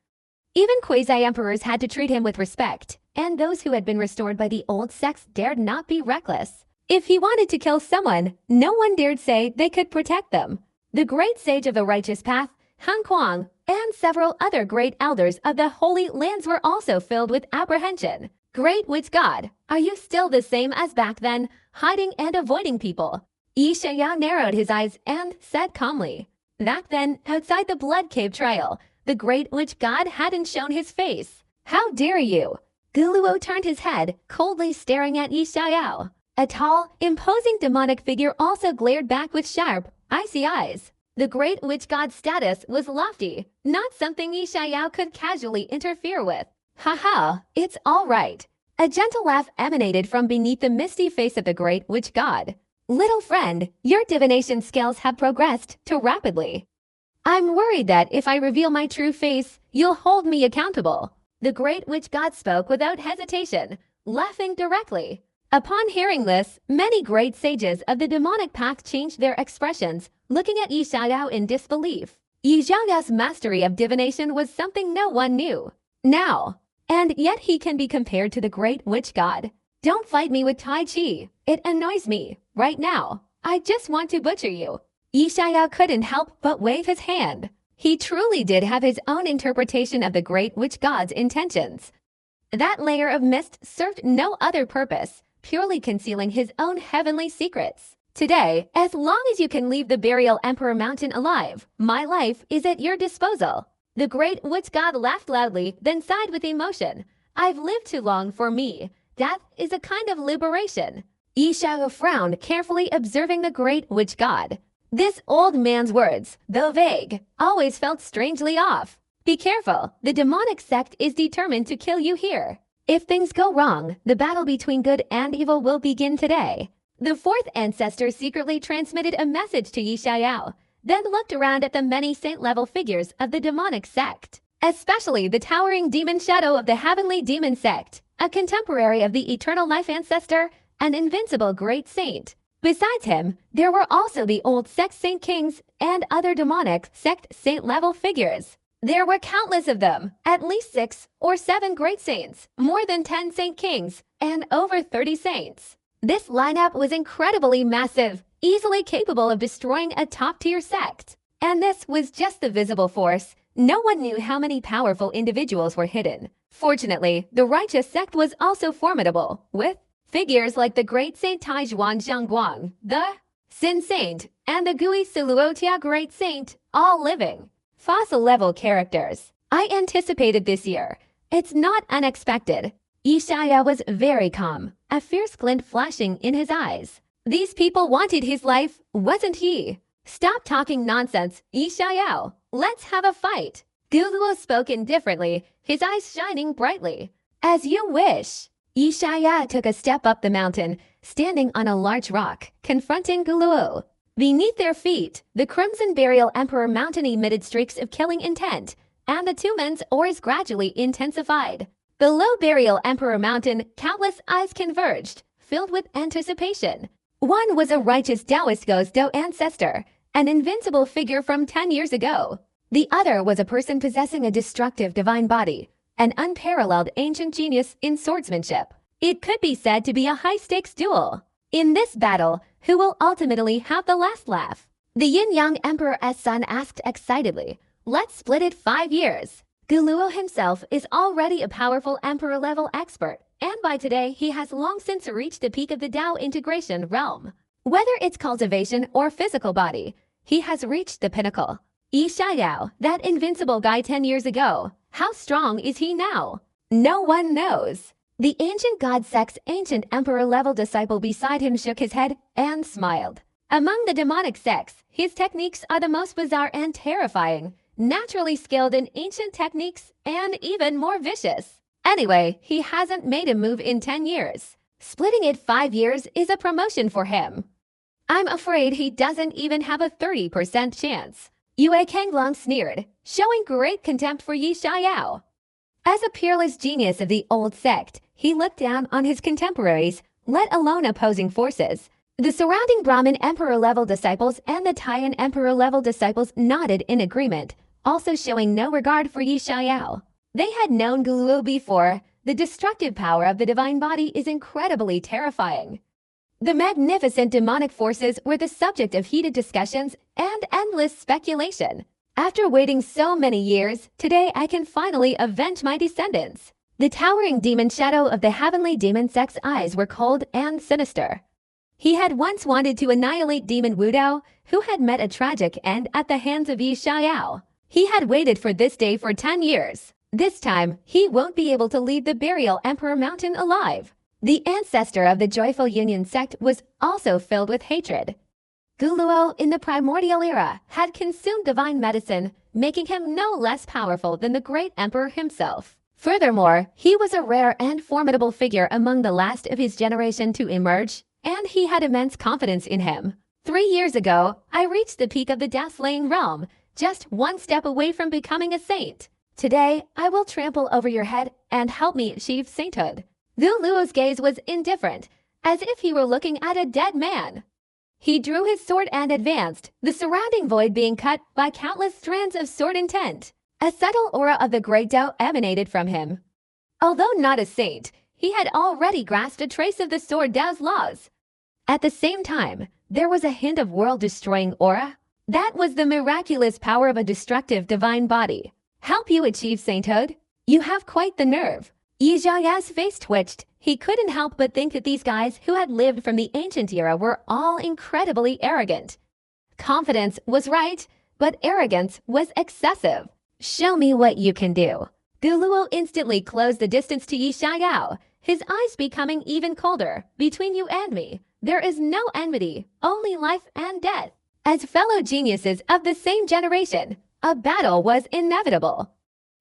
Even quasi-emperors had to treat him with respect, and those who had been restored by the old sects dared not be reckless. If he wanted to kill someone, no one dared say they could protect them. The great sage of the righteous path, Han Kuang, and several other great elders of the Holy Lands were also filled with apprehension. Great witch god, are you still the same as back then, hiding and avoiding people? Yi Xiao narrowed his eyes and said calmly. Back then, outside the Blood Cave trial, the great witch god hadn't shown his face. How dare you? Guluo turned his head, coldly staring at Yi Xiao. A tall, imposing demonic figure also glared back with sharp, icy eyes. The great witch god's status was lofty, not something Yi Xiao could casually interfere with. Haha, it's all right. A gentle laugh emanated from beneath the misty face of the great witch god. Little friend, your divination skills have progressed too rapidly. I'm worried that if I reveal my true face, you'll hold me accountable. The great witch god spoke without hesitation, laughing directly. Upon hearing this, many great sages of the demonic path changed their expressions, looking at Yi Xiao in disbelief. Yi Xiaoya's mastery of divination was something no one knew. Now, and yet he can be compared to the great witch god. Don't fight me with Tai Chi. It annoys me. Right now, I just want to butcher you. Yi Xiao couldn't help but wave his hand. He truly did have his own interpretation of the great witch god's intentions. That layer of mist served no other purpose, purely concealing his own heavenly secrets. Today, as long as you can leave the burial Emperor Mountain alive, my life is at your disposal. The great witch god laughed loudly, then sighed with emotion. I've lived too long for me. Death is a kind of liberation. Yi Xiao frowned, carefully observing the great witch god. This old man's words, though vague, always felt strangely off. Be careful, the demonic sect is determined to kill you here. If things go wrong, the battle between good and evil will begin today. The fourth ancestor secretly transmitted a message to Yi Xiao, then looked around at the many saint-level figures of the demonic sect, especially the towering demon shadow of the Heavenly Demon sect, a contemporary of the Eternal Life ancestor, an invincible great saint. Besides him, there were also the old sect saint kings and other demonic sect saint-level figures. There were countless of them, at least 6 or 7 great saints, more than 10 saint kings, and over 30 saints. This lineup was incredibly massive, easily capable of destroying a top-tier sect. And this was just the visible force. No one knew how many powerful individuals were hidden. Fortunately, the righteous sect was also formidable, with figures like the great Saint Taizhuan Zhangguang, the Sin Saint, and the Gui Siluotia Great Saint, all living fossil-level characters. I anticipated this year. It's not unexpected. Yishaya was very calm, a fierce glint flashing in his eyes. These people wanted his life, wasn't he? Stop talking nonsense, Yishaya. Let's have a fight. Guluo spoke indifferently, his eyes shining brightly. As you wish. Yishaya took a step up the mountain, standing on a large rock, confronting Guluo. Beneath their feet, the Crimson Burial Emperor Mountain emitted streaks of killing intent, and the two men's oars gradually intensified. Below Burial Emperor Mountain, countless eyes converged, filled with anticipation. One was a righteous Taoist ghost ancestor, an invincible figure from 10 years ago. The other was a person possessing a destructive divine body, an unparalleled ancient genius in swordsmanship. It could be said to be a high-stakes duel. In this battle, who will ultimately have the last laugh? The Yin-Yang Emperor's son asked excitedly. Let's split it 5 years. Guluo himself is already a powerful emperor-level expert, and by today he has long since reached the peak of the Tao integration realm. Whether it's cultivation or physical body, he has reached the pinnacle. Yi Xiao, that invincible guy 10 years ago, how strong is he now? No one knows. The ancient god sect's ancient emperor-level disciple beside him shook his head and smiled. Among the demonic sects, his techniques are the most bizarre and terrifying, naturally skilled in ancient techniques and even more vicious. Anyway, he hasn't made a move in 10 years. Splitting it 5 years is a promotion for him. I'm afraid he doesn't even have a 30% chance. Yue Kanglong sneered, showing great contempt for Yi Xiao. As a peerless genius of the old sect, he looked down on his contemporaries, let alone opposing forces. The surrounding Brahmin Emperor-level disciples and the Taiyan Emperor-level disciples nodded in agreement, also showing no regard for Yi Xiao. They had known Guluo before. The destructive power of the divine body is incredibly terrifying. The magnificent demonic forces were the subject of heated discussions and endless speculation. After waiting so many years, today I can finally avenge my descendants. The towering demon shadow of the heavenly demon sect's eyes were cold and sinister. He had once wanted to annihilate Demon Wudao, who had met a tragic end at the hands of Yi Xiao. He had waited for this day for 10 years. This time, he won't be able to leave the Burial Emperor Mountain alive. The ancestor of the Joyful Union sect was also filled with hatred. Guluo, in the primordial era, had consumed divine medicine, making him no less powerful than the great emperor himself. Furthermore, he was a rare and formidable figure among the last of his generation to emerge, and he had immense confidence in him. 3 years ago, I reached the peak of the Death-slaying realm, just one step away from becoming a saint. Today, I will trample over your head and help me achieve sainthood. Guluo's gaze was indifferent, as if he were looking at a dead man. He drew his sword and advanced, the surrounding void being cut by countless strands of sword intent. A subtle aura of the great Tao emanated from him. Although not a saint, he had already grasped a trace of the sword Tao's laws. At the same time, there was a hint of world-destroying aura. That was the miraculous power of a destructive divine body. Help you achieve sainthood? You have quite the nerve. Yi Xiao's face twitched. He couldn't help but think that these guys who had lived from the ancient era were all incredibly arrogant. Confidence was right, but arrogance was excessive. Show me what you can do. Guluo instantly closed the distance to Yi Xiao, his eyes becoming even colder. Between you and me, there is no enmity, only life and death. As fellow geniuses of the same generation, a battle was inevitable.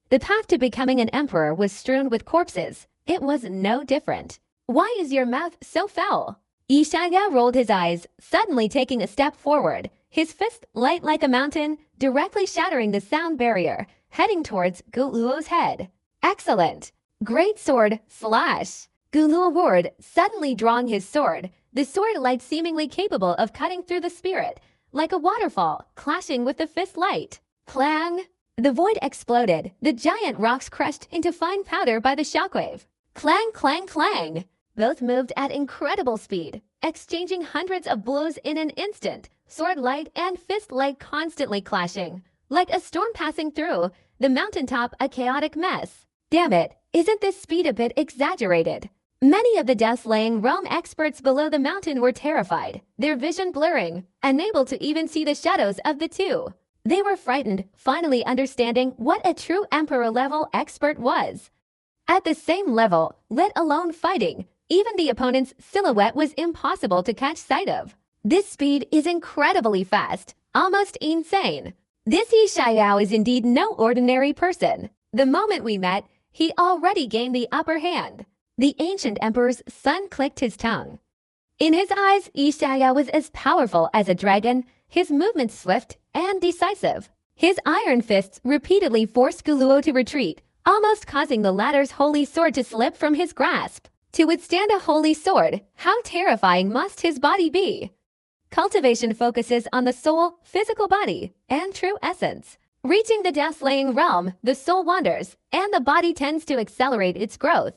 The path to becoming an emperor was strewn with corpses. It was no different. Why is your mouth so foul? Yi Xiao rolled his eyes, suddenly taking a step forward, his fist light like a mountain, directly shattering the sound barrier, heading towards Guluo's head. Excellent! Great sword, slash! Guluo roared, suddenly drawing his sword, the sword light seemingly capable of cutting through the spirit, like a waterfall, clashing with the fist light. Clang! The void exploded, the giant rocks crushed into fine powder by the shockwave. Clang, clang, clang! Both moved at incredible speed, exchanging hundreds of blows in an instant, sword light and fist light constantly clashing. Like a storm passing through the mountaintop, a chaotic mess. Damn it, isn't this speed a bit exaggerated? Many of the death-slaying realm experts below the mountain were terrified, their vision blurring, unable to even see the shadows of the two. They were frightened, finally understanding what a true emperor-level expert was. At the same level, let alone fighting, even the opponent's silhouette was impossible to catch sight of. This speed is incredibly fast, almost insane. This Yi Xiao is indeed no ordinary person. The moment we met, he already gained the upper hand. The ancient emperor's son clicked his tongue. In his eyes, Yi Xiao was as powerful as a dragon, his movements swift and decisive. His iron fists repeatedly forced Guluo to retreat, almost causing the latter's holy sword to slip from his grasp. To withstand a holy sword, how terrifying must his body be? Cultivation focuses on the soul, physical body, and true essence. Reaching the death-slaying realm, the soul wanders, and the body tends to accelerate its growth.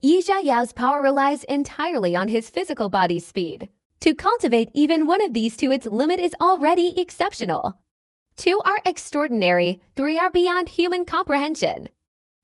Yi Xiao's power relies entirely on his physical body's speed. To cultivate even one of these to its limit is already exceptional. 2 are extraordinary, 3 are beyond human comprehension.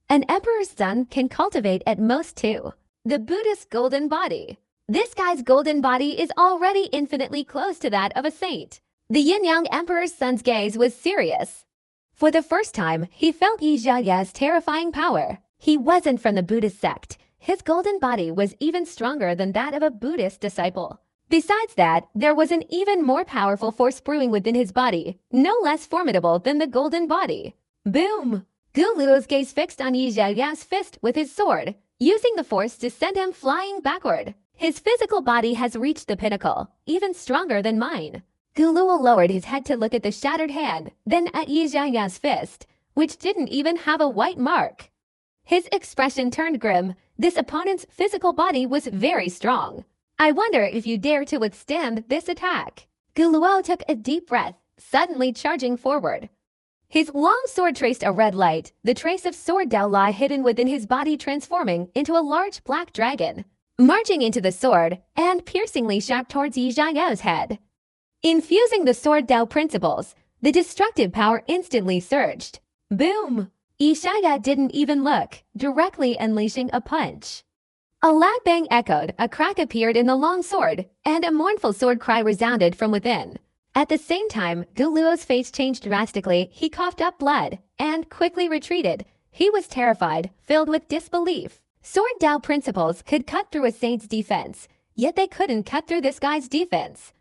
An emperor's son can cultivate at most 2. The Buddhist golden body. This guy's golden body is already infinitely close to that of a saint. The yin-yang emperor's son's gaze was serious. For the first time, he felt Yi Xiao's terrifying power. He wasn't from the Buddhist sect. His golden body was even stronger than that of a Buddhist disciple. Besides that, there was an even more powerful force brewing within his body, no less formidable than the golden body. Boom! Guluo's gaze fixed on Yi Xiao's fist with his sword, using the force to send him flying backward. His physical body has reached the pinnacle, even stronger than mine. Guluo lowered his head to look at the shattered hand, then at Yi Xiao's fist, which didn't even have a white mark. His expression turned grim. This opponent's physical body was very strong. I wonder if you dare to withstand this attack. Guluo took a deep breath, suddenly charging forward. His long sword traced a red light, the trace of sword Dao lie hidden within his body transforming into a large black dragon, marching into the sword and piercingly sharp towards Yi Xiao's head. Infusing the sword Dao principles, the destructive power instantly surged. Boom! Yi Xiao didn't even look, directly unleashing a punch. A loud bang echoed, a crack appeared in the long sword, and a mournful sword cry resounded from within. At the same time, Guluo's face changed drastically. He coughed up blood and quickly retreated. He was terrified, filled with disbelief. Sword Dao principles could cut through a saint's defense, yet they couldn't cut through this guy's defense.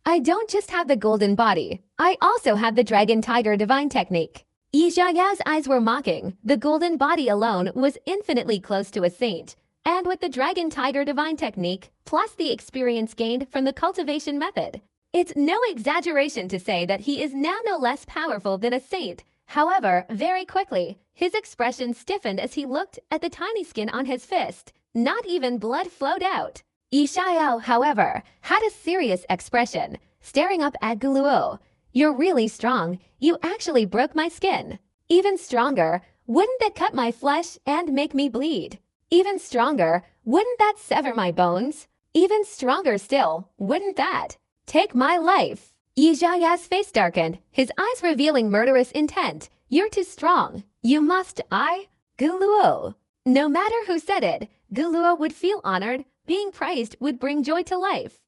I don't just have the golden body, I also have the dragon tiger divine technique. Yi Xiao's eyes were mocking. The golden body alone was infinitely close to a saint, and with the dragon tiger divine technique, plus the experience gained from the cultivation method, it's no exaggeration to say that he is now no less powerful than a saint. However, very quickly, his expression stiffened as he looked at the tiny skin on his fist. Not even blood flowed out. Yi Xiao, however, had a serious expression, staring up at Guluo. You're really strong. You actually broke my skin. Even stronger, wouldn't that cut my flesh and make me bleed? Even stronger, wouldn't that sever my bones? Even stronger still, wouldn't that take my life? Yi Xiao's face darkened, his eyes revealing murderous intent. You're too strong. You must Guluo. No matter who said it, Guluo would feel honored. Being praised would bring joy to life.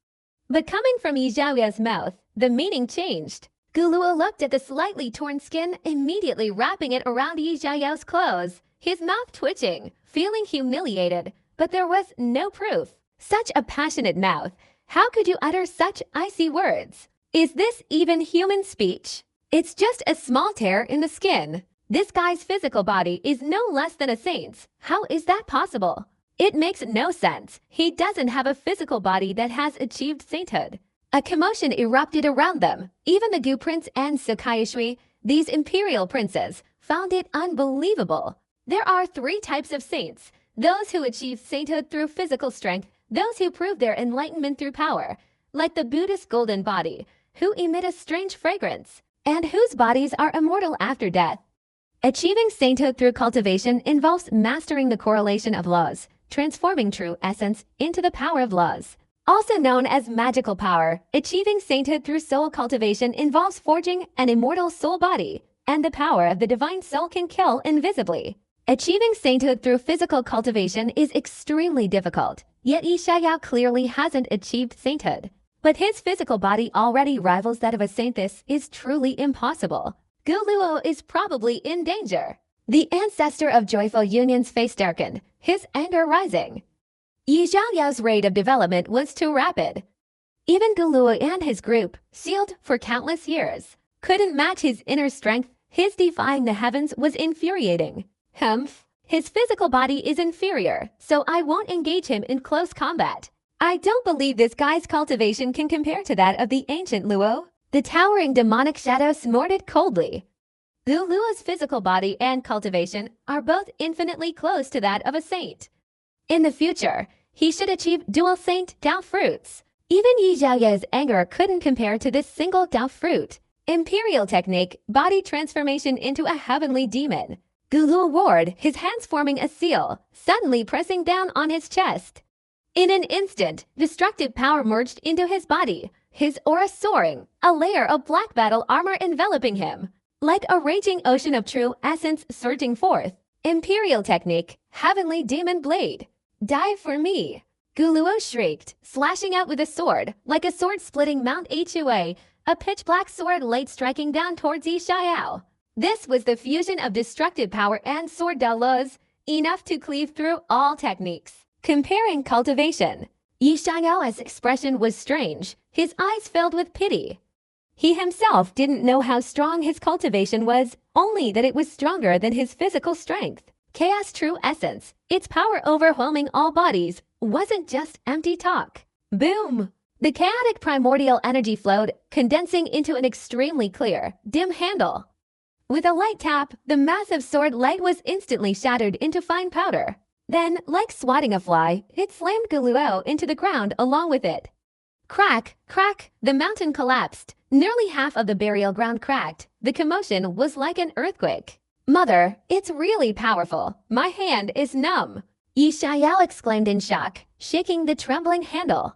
But coming from Yi Xiao's mouth, the meaning changed. Guluo looked at the slightly torn skin, immediately wrapping it around Yi Xiao's clothes, his mouth twitching, feeling humiliated, but there was no proof. Such a passionate mouth. How could you utter such icy words? Is this even human speech? It's just a small tear in the skin. This guy's physical body is no less than a saint's. How is that possible? It makes no sense. He doesn't have a physical body that has achieved sainthood. A commotion erupted around them. Even the Gu Prince and Sakai Shui, these imperial princes, found it unbelievable. There are 3 types of saints: those who achieve sainthood through physical strength, those who prove their enlightenment through power, like the Buddhist golden body, who emit a strange fragrance, and whose bodies are immortal after death. Achieving sainthood through cultivation involves mastering the correlation of laws, transforming true essence into the power of laws. Also known as magical power, achieving sainthood through soul cultivation involves forging an immortal soul body, and the power of the divine soul can kill invisibly. Achieving sainthood through physical cultivation is extremely difficult, yet Yi Xiaoyao clearly hasn't achieved sainthood. But his physical body already rivals that of a saint. This is truly impossible. Gu Luo is probably in danger. The ancestor of joyful union's face darkened, his anger rising. Yi Xiaoyao's rate of development was too rapid. Even Gu Luo and his group, sealed for countless years, couldn't match his inner strength. His defying the heavens was infuriating. Humph. His physical body is inferior, so I won't engage him in close combat. I don't believe this guy's cultivation can compare to that of the ancient Luo. The towering demonic shadow snorted coldly. Gu Luo's physical body and cultivation are both infinitely close to that of a saint. In the future, he should achieve dual saint Dao fruits. Even Yi Xiaoyao's anger couldn't compare to this single Dao fruit. Imperial technique, body transformation into a heavenly demon. Gu Luo roared, his hands forming a seal, suddenly pressing down on his chest. In an instant, destructive power merged into his body, his aura soaring, a layer of black battle armor enveloping him. Like a raging ocean of true essence surging forth. Imperial technique, heavenly demon blade. Die for me. Gu Luo shrieked, slashing out with a sword, like a sword-splitting Mount Hua, a pitch-black sword light striking down towards Yi Xiaoyao. This was the fusion of destructive power and sword Dao's, enough to cleave through all techniques. Comparing cultivation, Yi Xiaoyao's expression was strange, his eyes filled with pity. He himself didn't know how strong his cultivation was, only that it was stronger than his physical strength. Chaos' true essence, its power overwhelming all bodies, wasn't just empty talk. Boom! The chaotic primordial energy flowed, condensing into an extremely clear, dim handle. With a light tap, the massive sword light was instantly shattered into fine powder. Then, like swatting a fly, it slammed Gu Luo into the ground along with it. Crack, crack, the mountain collapsed. Nearly half of the burial ground cracked. The commotion was like an earthquake. Mother, it's really powerful. My hand is numb. Yi Xiaoyao exclaimed in shock, shaking the trembling handle.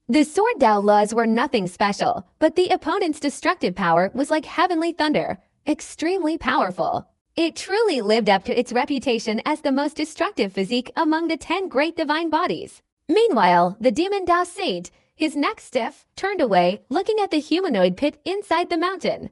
The sword Dao laws were nothing special, but the opponent's destructive power was like heavenly thunder, extremely powerful. It truly lived up to its reputation as the most destructive physique among the 10 great divine bodies. Meanwhile, the demon Dao saint, his neck stiff, turned away, looking at the humanoid pit inside the mountain.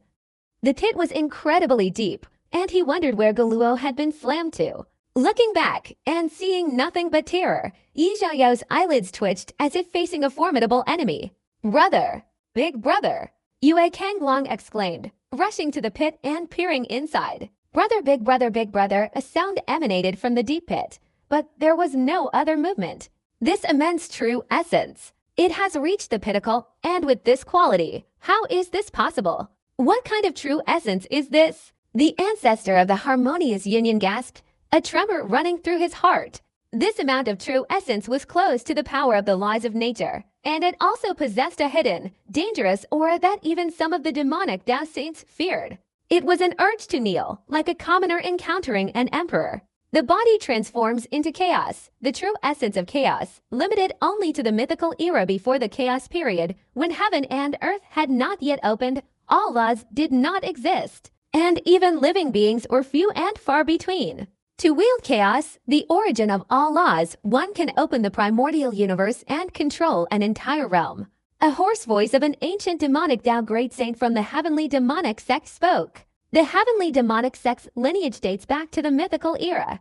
The pit was incredibly deep, and he wondered where Gu Luo had been slammed to. Looking back, and seeing nothing but terror, Yi Xiaoyao's eyelids twitched as if facing a formidable enemy. Brother! Big brother! Yue Kanglong exclaimed, rushing to the pit and peering inside. Brother, big brother, a sound emanated from the deep pit, but there was no other movement. This immense true essence. It has reached the pinnacle, and with this quality, how is this possible? What kind of true essence is this? The ancestor of the harmonious union gasped, a tremor running through his heart. This amount of true essence was close to the power of the laws of nature, and it also possessed a hidden, dangerous aura that even some of the demonic Dao saints feared. It was an urge to kneel, like a commoner encountering an emperor. The body transforms into chaos, the true essence of chaos, limited only to the mythical era before the chaos period, when heaven and earth had not yet opened, all laws did not exist, and even living beings were few and far between. To wield chaos, the origin of all laws, one can open the primordial universe and control an entire realm. A hoarse voice of an ancient demonic Dao great saint from the heavenly demonic sect spoke. The heavenly demonic sect's lineage dates back to the mythical era.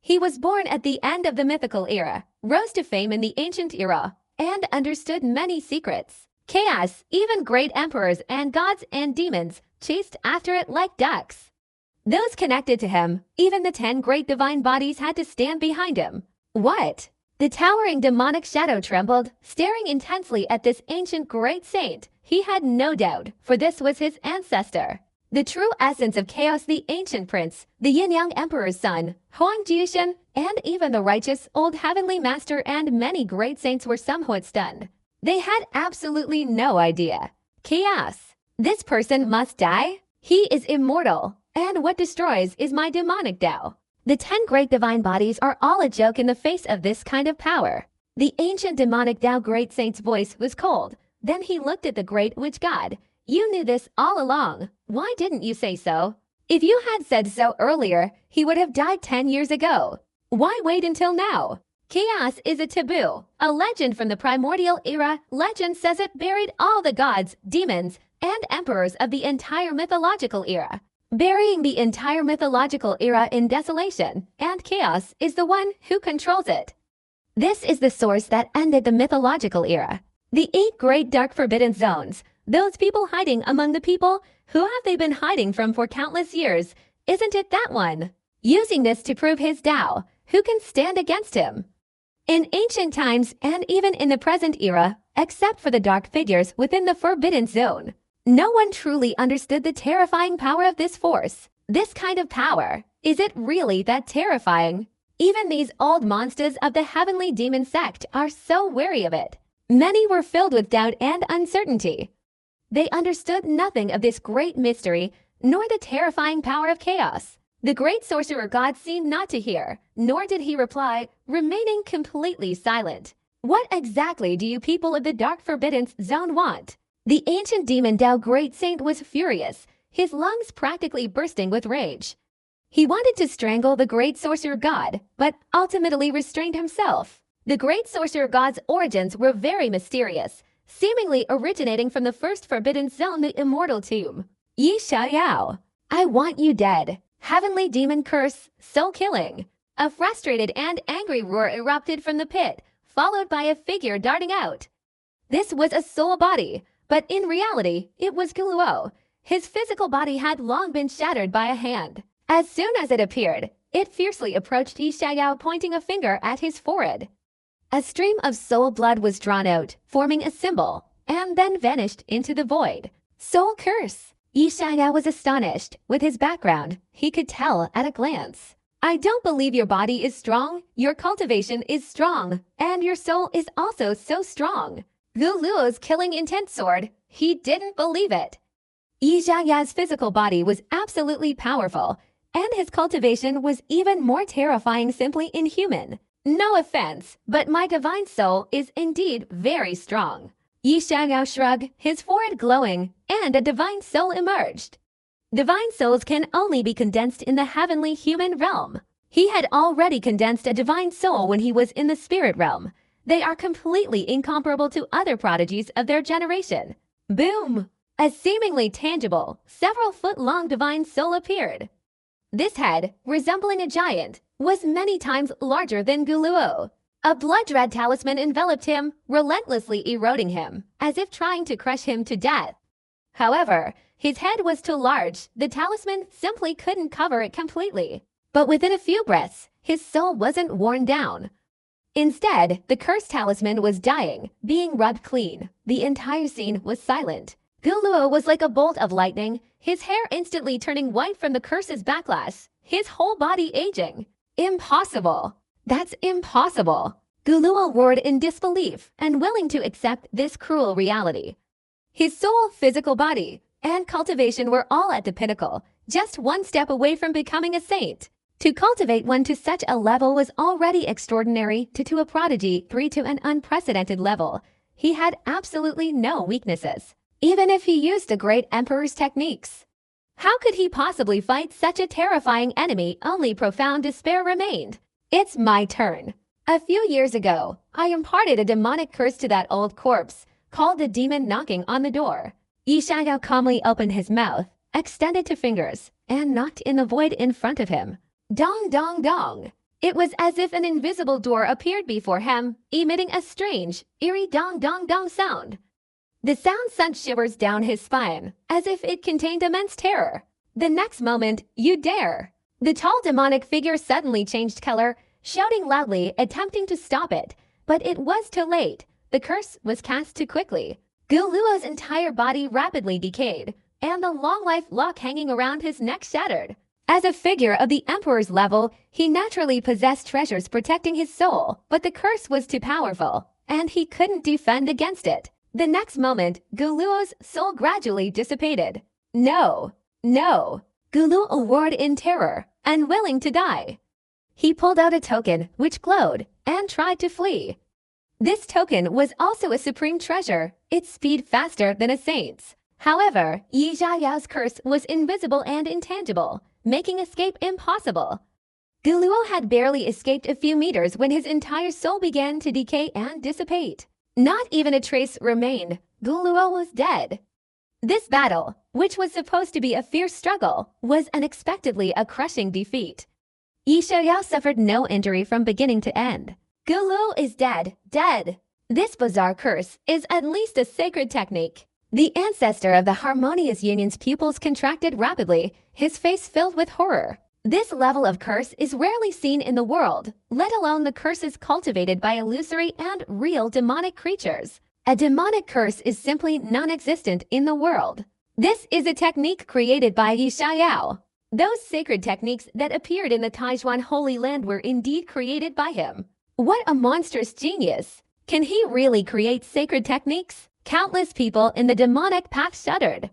He was born at the end of the mythical era, rose to fame in the ancient era, and understood many secrets. Chaos, even great emperors and gods and demons, chased after it like ducks. Those connected to him, even the 10 great divine bodies had to stand behind him. What? The towering demonic shadow trembled, staring intensely at this ancient great saint. He had no doubt, for this was his ancestor. The true essence of chaos, the ancient prince, the yin-yang emperor's son, Huang Jiushan, and even the righteous old heavenly master and many great saints were somewhat stunned. They had absolutely no idea. Chaos. This person must die? He is immortal, and what destroys is my demonic Dao. The 10 great divine bodies are all a joke in the face of this kind of power. The ancient demonic Tao Great Saint's voice was cold. Then he looked at the Great Witch God. You knew this all along. Why didn't you say so? If you had said so earlier, he would have died 10 years ago. Why wait until now? Chaos is a taboo. A legend from the primordial era. Legend says it buried all the gods, demons, and emperors of the entire mythological era. Burying the entire mythological era in desolation and chaos is the one who controls it. This is the source that ended the mythological era. The 8 great dark forbidden zones. Those people hiding among the people. Who have they been hiding from for countless years? Isn't it that one? Using this to prove his Tao. Who can stand against him? In ancient times and even in the present era, except for the dark figures within the Forbidden Zone, no one truly understood the terrifying power of this force. This kind of power. Is it really that terrifying? Even these old monsters of the heavenly demon sect are so wary of it. Many were filled with doubt and uncertainty. They understood nothing of this great mystery, nor the terrifying power of chaos. The great sorcerer god seemed not to hear, nor did he reply, remaining completely silent. What exactly do you people of the Dark Forbidden Zone want? The ancient demon Tao Great Saint was furious, his lungs practically bursting with rage. He wanted to strangle the great sorcerer god, but ultimately restrained himself. The great sorcerer god's origins were very mysterious, seemingly originating from the first Forbidden Zone, the immortal tomb. Yi Xiao, I want you dead. Heavenly demon curse, soul killing. A frustrated and angry roar erupted from the pit, followed by a figure darting out. This was a soul body, but in reality, it was Guluo. His physical body had long been shattered by a hand. As soon as it appeared, it fiercely approached Yi Xiao, pointing a finger at his forehead. A stream of soul blood was drawn out, forming a symbol, and then vanished into the void. Soul curse. Yi Xiao was astonished. With his background, he could tell at a glance. I don't believe your body is strong, your cultivation is strong, and your soul is also so strong. Guluo's killing intent sword, he didn't believe it. Yi Xiao's physical body was absolutely powerful, and his cultivation was even more terrifying, simply inhuman. No offense, but my divine soul is indeed very strong. Yi Xiao shrugged, his forehead glowing, and a divine soul emerged. Divine souls can only be condensed in the heavenly human realm. He had already condensed a divine soul when he was in the spirit realm. They are completely incomparable to other prodigies of their generation. Boom! A seemingly tangible, several-foot-long divine soul appeared. This head, resembling a giant, was many times larger than Guluo. A blood-red talisman enveloped him, relentlessly eroding him, as if trying to crush him to death. However, his head was too large, the talisman simply couldn't cover it completely. But within a few breaths, his soul wasn't worn down. Instead, the cursed talisman was dying, being rubbed clean. The entire scene was silent. Guluo was like a bolt of lightning, his hair instantly turning white from the curse's backlash, his whole body aging. Impossible! That's impossible! Guluo roared in disbelief and willing to accept this cruel reality. His soul, physical body, and cultivation were all at the pinnacle, just one step away from becoming a saint. To cultivate one to such a level was already extraordinary, to a prodigy 3 to an unprecedented level. He had absolutely no weaknesses, even if he used the great emperor's techniques. How could he possibly fight such a terrifying enemy? Only profound despair remained. It's my turn. A few years ago, I imparted a demonic curse to that old corpse, called the demon knocking on the door. Yi Xiao calmly opened his mouth, extended two fingers, and knocked in the void in front of him. Dong dong dong. It was as if an invisible door appeared before him, emitting a strange, eerie dong dong dong sound. The sound sent shivers down his spine, as if it contained immense terror. The next moment, you dare! The tall demonic figure suddenly changed color, shouting loudly, attempting to stop it. But it was too late. The curse was cast too quickly. Guluo's entire body rapidly decayed, and the long-life lock hanging around his neck shattered. As a figure of the Emperor's level, he naturally possessed treasures protecting his soul, but the curse was too powerful, and he couldn't defend against it. The next moment, Guluo's soul gradually dissipated. No! No! Guluo roared in terror, unwilling to die. He pulled out a token, which glowed, and tried to flee. This token was also a supreme treasure, its speed faster than a saint's. However, Yi Xiaoyao's curse was invisible and intangible, making escape impossible. Guluo had barely escaped a few meters when his entire soul began to decay and dissipate. Not even a trace remained. Guluo was dead. This battle, which was supposed to be a fierce struggle, was unexpectedly a crushing defeat. Yi Xiaoyao suffered no injury from beginning to end. Guluo is dead, dead. This bizarre curse is at least a sacred technique. The ancestor of the harmonious union's pupils contracted rapidly, his face filled with horror. This level of curse is rarely seen in the world, let alone the curses cultivated by illusory and real demonic creatures. A demonic curse is simply non-existent in the world. This is a technique created by Yi Xiaoyao. Those sacred techniques that appeared in the Taijuan Holy Land were indeed created by him. What a monstrous genius! Can he really create sacred techniques? Countless people in the demonic path shuddered.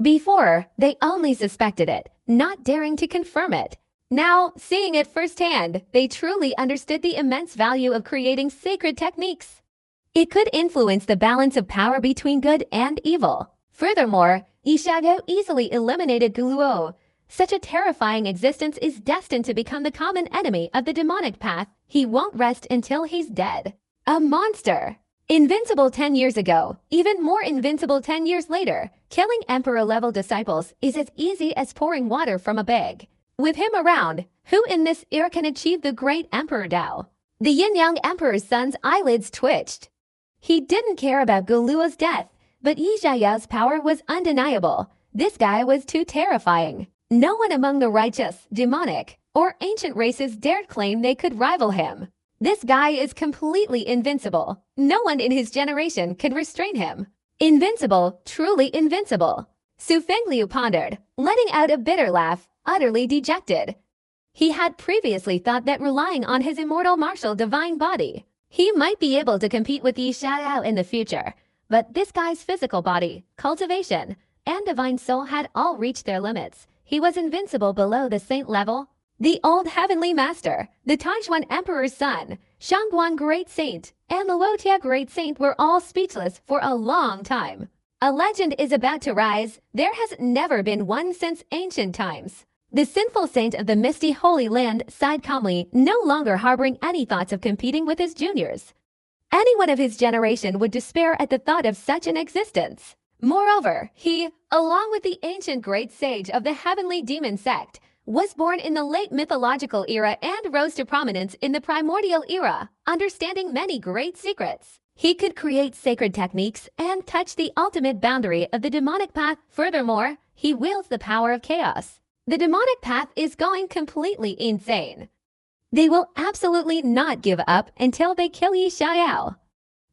Before, they only suspected it, not daring to confirm it. Now, seeing it firsthand, they truly understood the immense value of creating sacred techniques. It could influence the balance of power between good and evil. Furthermore, Yi Xiaoyao easily eliminated Guluo. Such a terrifying existence is destined to become the common enemy of the demonic path. He won't rest until he's dead. A monster! Invincible 10 years ago, even more invincible 10 years later, killing Emperor-level disciples is as easy as pouring water from a bag. With him around, who in this era can achieve the great Emperor Dao? The Yin-Yang Emperor's son's eyelids twitched. He didn't care about Guluo's death, but Yi Xiaoyao's power was undeniable. This guy was too terrifying. No one among the righteous, demonic, or ancient races dared claim they could rival him. This guy is completely invincible. No one in his generation could restrain him. Invincible, truly invincible. Su Fengliu pondered, letting out a bitter laugh, utterly dejected. He had previously thought that relying on his immortal martial divine body, he might be able to compete with Yi Xiaoyao in the future. But this guy's physical body, cultivation, and divine soul had all reached their limits. He was invincible below the saint level. The old heavenly master, the Taijuan Emperor's son, Shangguan Great Saint, and the Luotia Great Saint were all speechless for a long time. A legend is about to rise. There has never been one since ancient times. The sinful saint of the misty Holy Land sighed calmly, no longer harboring any thoughts of competing with his juniors. Anyone of his generation would despair at the thought of such an existence. Moreover, he, along with the ancient great sage of the heavenly demon sect, was born in the late mythological era and rose to prominence in the primordial era, understanding many great secrets. He could create sacred techniques and touch the ultimate boundary of the demonic path. Furthermore, he wields the power of chaos. The demonic path is going completely insane. They will absolutely not give up until they kill Yi Xiaoyao.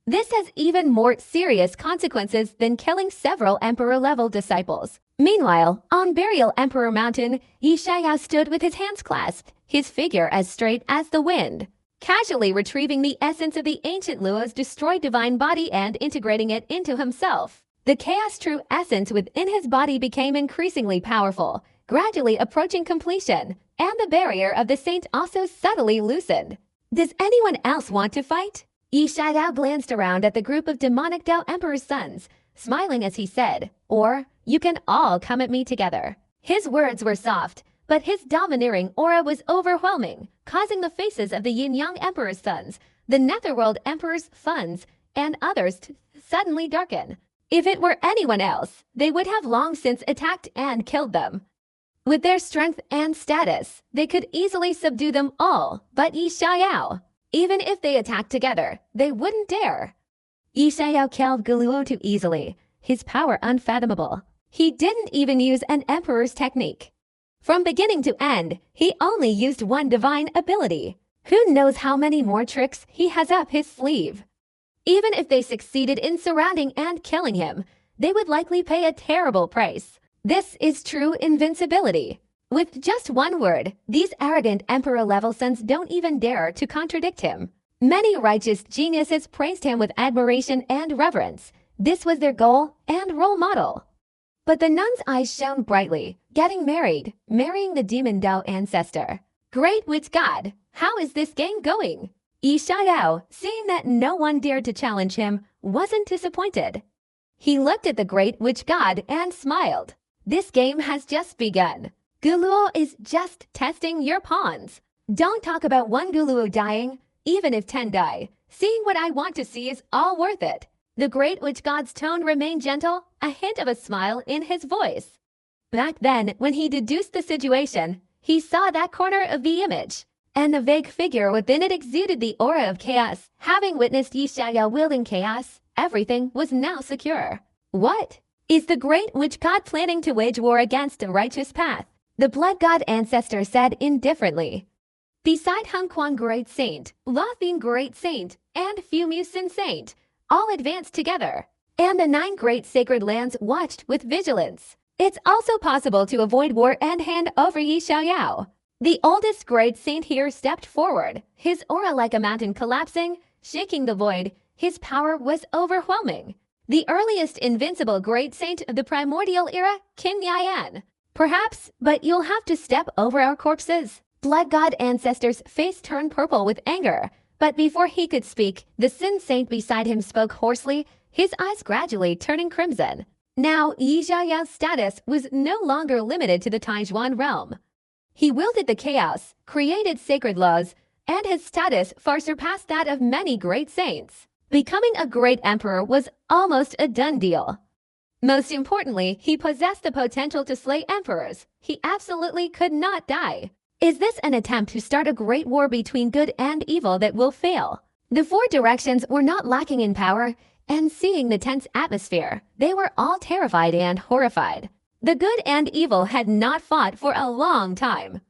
This has even more serious consequences than killing several Emperor-level disciples. Meanwhile, on Burial Emperor Mountain, Yi Xiaoyao stood with his hands clasped, his figure as straight as the wind, casually retrieving the essence of the ancient Luo's destroyed divine body and integrating it into himself. The chaos true essence within his body became increasingly powerful, gradually approaching completion, and the barrier of the saint also subtly loosened. Does anyone else want to fight? Yi Xiaoyao glanced around at the group of demonic Dao Emperor's sons, smiling as he said, "Or, you can all come at me together." His words were soft, but his domineering aura was overwhelming, causing the faces of the Yin-Yang Emperor's sons, the Netherworld Emperor's sons, and others to suddenly darken. If it were anyone else, they would have long since attacked and killed them. With their strength and status, they could easily subdue them all, but Yi Xiaoyao, even if they attacked together, they wouldn't dare. Yi Xiaoyao killed Guluo too easily, his power unfathomable. He didn't even use an emperor's technique. From beginning to end, he only used one divine ability. Who knows how many more tricks he has up his sleeve? Even if they succeeded in surrounding and killing him, they would likely pay a terrible price. This is true invincibility. With just one word, these arrogant emperor-level sons don't even dare to contradict him. Many righteous geniuses praised him with admiration and reverence. This was their goal and role model. But the nun's eyes shone brightly. Getting married, marrying the demon Dao ancestor. Great wits God, how is this game going? Yishao, seeing that no one dared to challenge him, wasn't disappointed. He looked at the great witch god and smiled. This game has just begun. Guluo is just testing your pawns. Don't talk about one Guluo dying, even if 10 die. Seeing what I want to see is all worth it. The great witch god's tone remained gentle, a hint of a smile in his voice. Back then, when he deduced the situation, he saw that corner of the image, and the vague figure within it exuded the aura of chaos. Having witnessed Yishaya wielding chaos, everything was now secure. What? Is the great witch god planning to wage war against a righteous path? The blood god ancestor said indifferently. Beside Hunquan Great Saint, Lothian Great Saint, and Fumusin Saint, all advanced together, and the 9 great sacred lands watched with vigilance. It's also possible to avoid war and hand over Yi Xiaoyao. The oldest great saint here stepped forward, his aura like a mountain collapsing, shaking the void. His power was overwhelming. The earliest invincible great saint of the primordial era, King Yayan. Perhaps, but you'll have to step over our corpses. Blood god ancestor's face turned purple with anger, but before he could speak, the Sin Saint beside him spoke hoarsely, his eyes gradually turning crimson. Now, Yi Xiaoyao's status was no longer limited to the Taijuan realm. He wielded the chaos, created sacred laws, and his status far surpassed that of many great saints. Becoming a great emperor was almost a done deal. Most importantly, he possessed the potential to slay emperors. He absolutely could not die. Is this an attempt to start a great war between good and evil that will fail? The 4 directions were not lacking in power, and seeing the tense atmosphere, they were all terrified and horrified. The good and evil had not fought for a long time.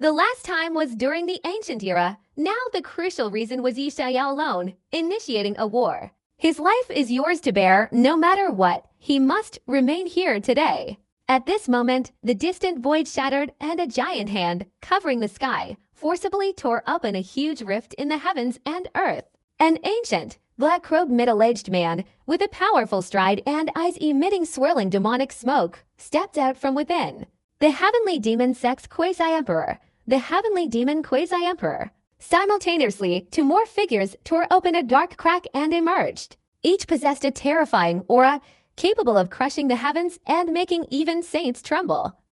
The last time was during the ancient era. Now the crucial reason was Yi Xiaoyao alone, initiating a war. His life is yours to bear, no matter what. He must remain here today. At this moment, the distant void shattered and a giant hand, covering the sky, forcibly tore open a huge rift in the heavens and earth. An ancient, black-robed middle-aged man, with a powerful stride and eyes emitting swirling demonic smoke, stepped out from within. The heavenly demon sex quasi-emperor. The heavenly demon quasi-emperor. Simultaneously, 2 more figures tore open a dark crack and emerged. Each possessed a terrifying aura, capable of crushing the heavens and making even saints tremble.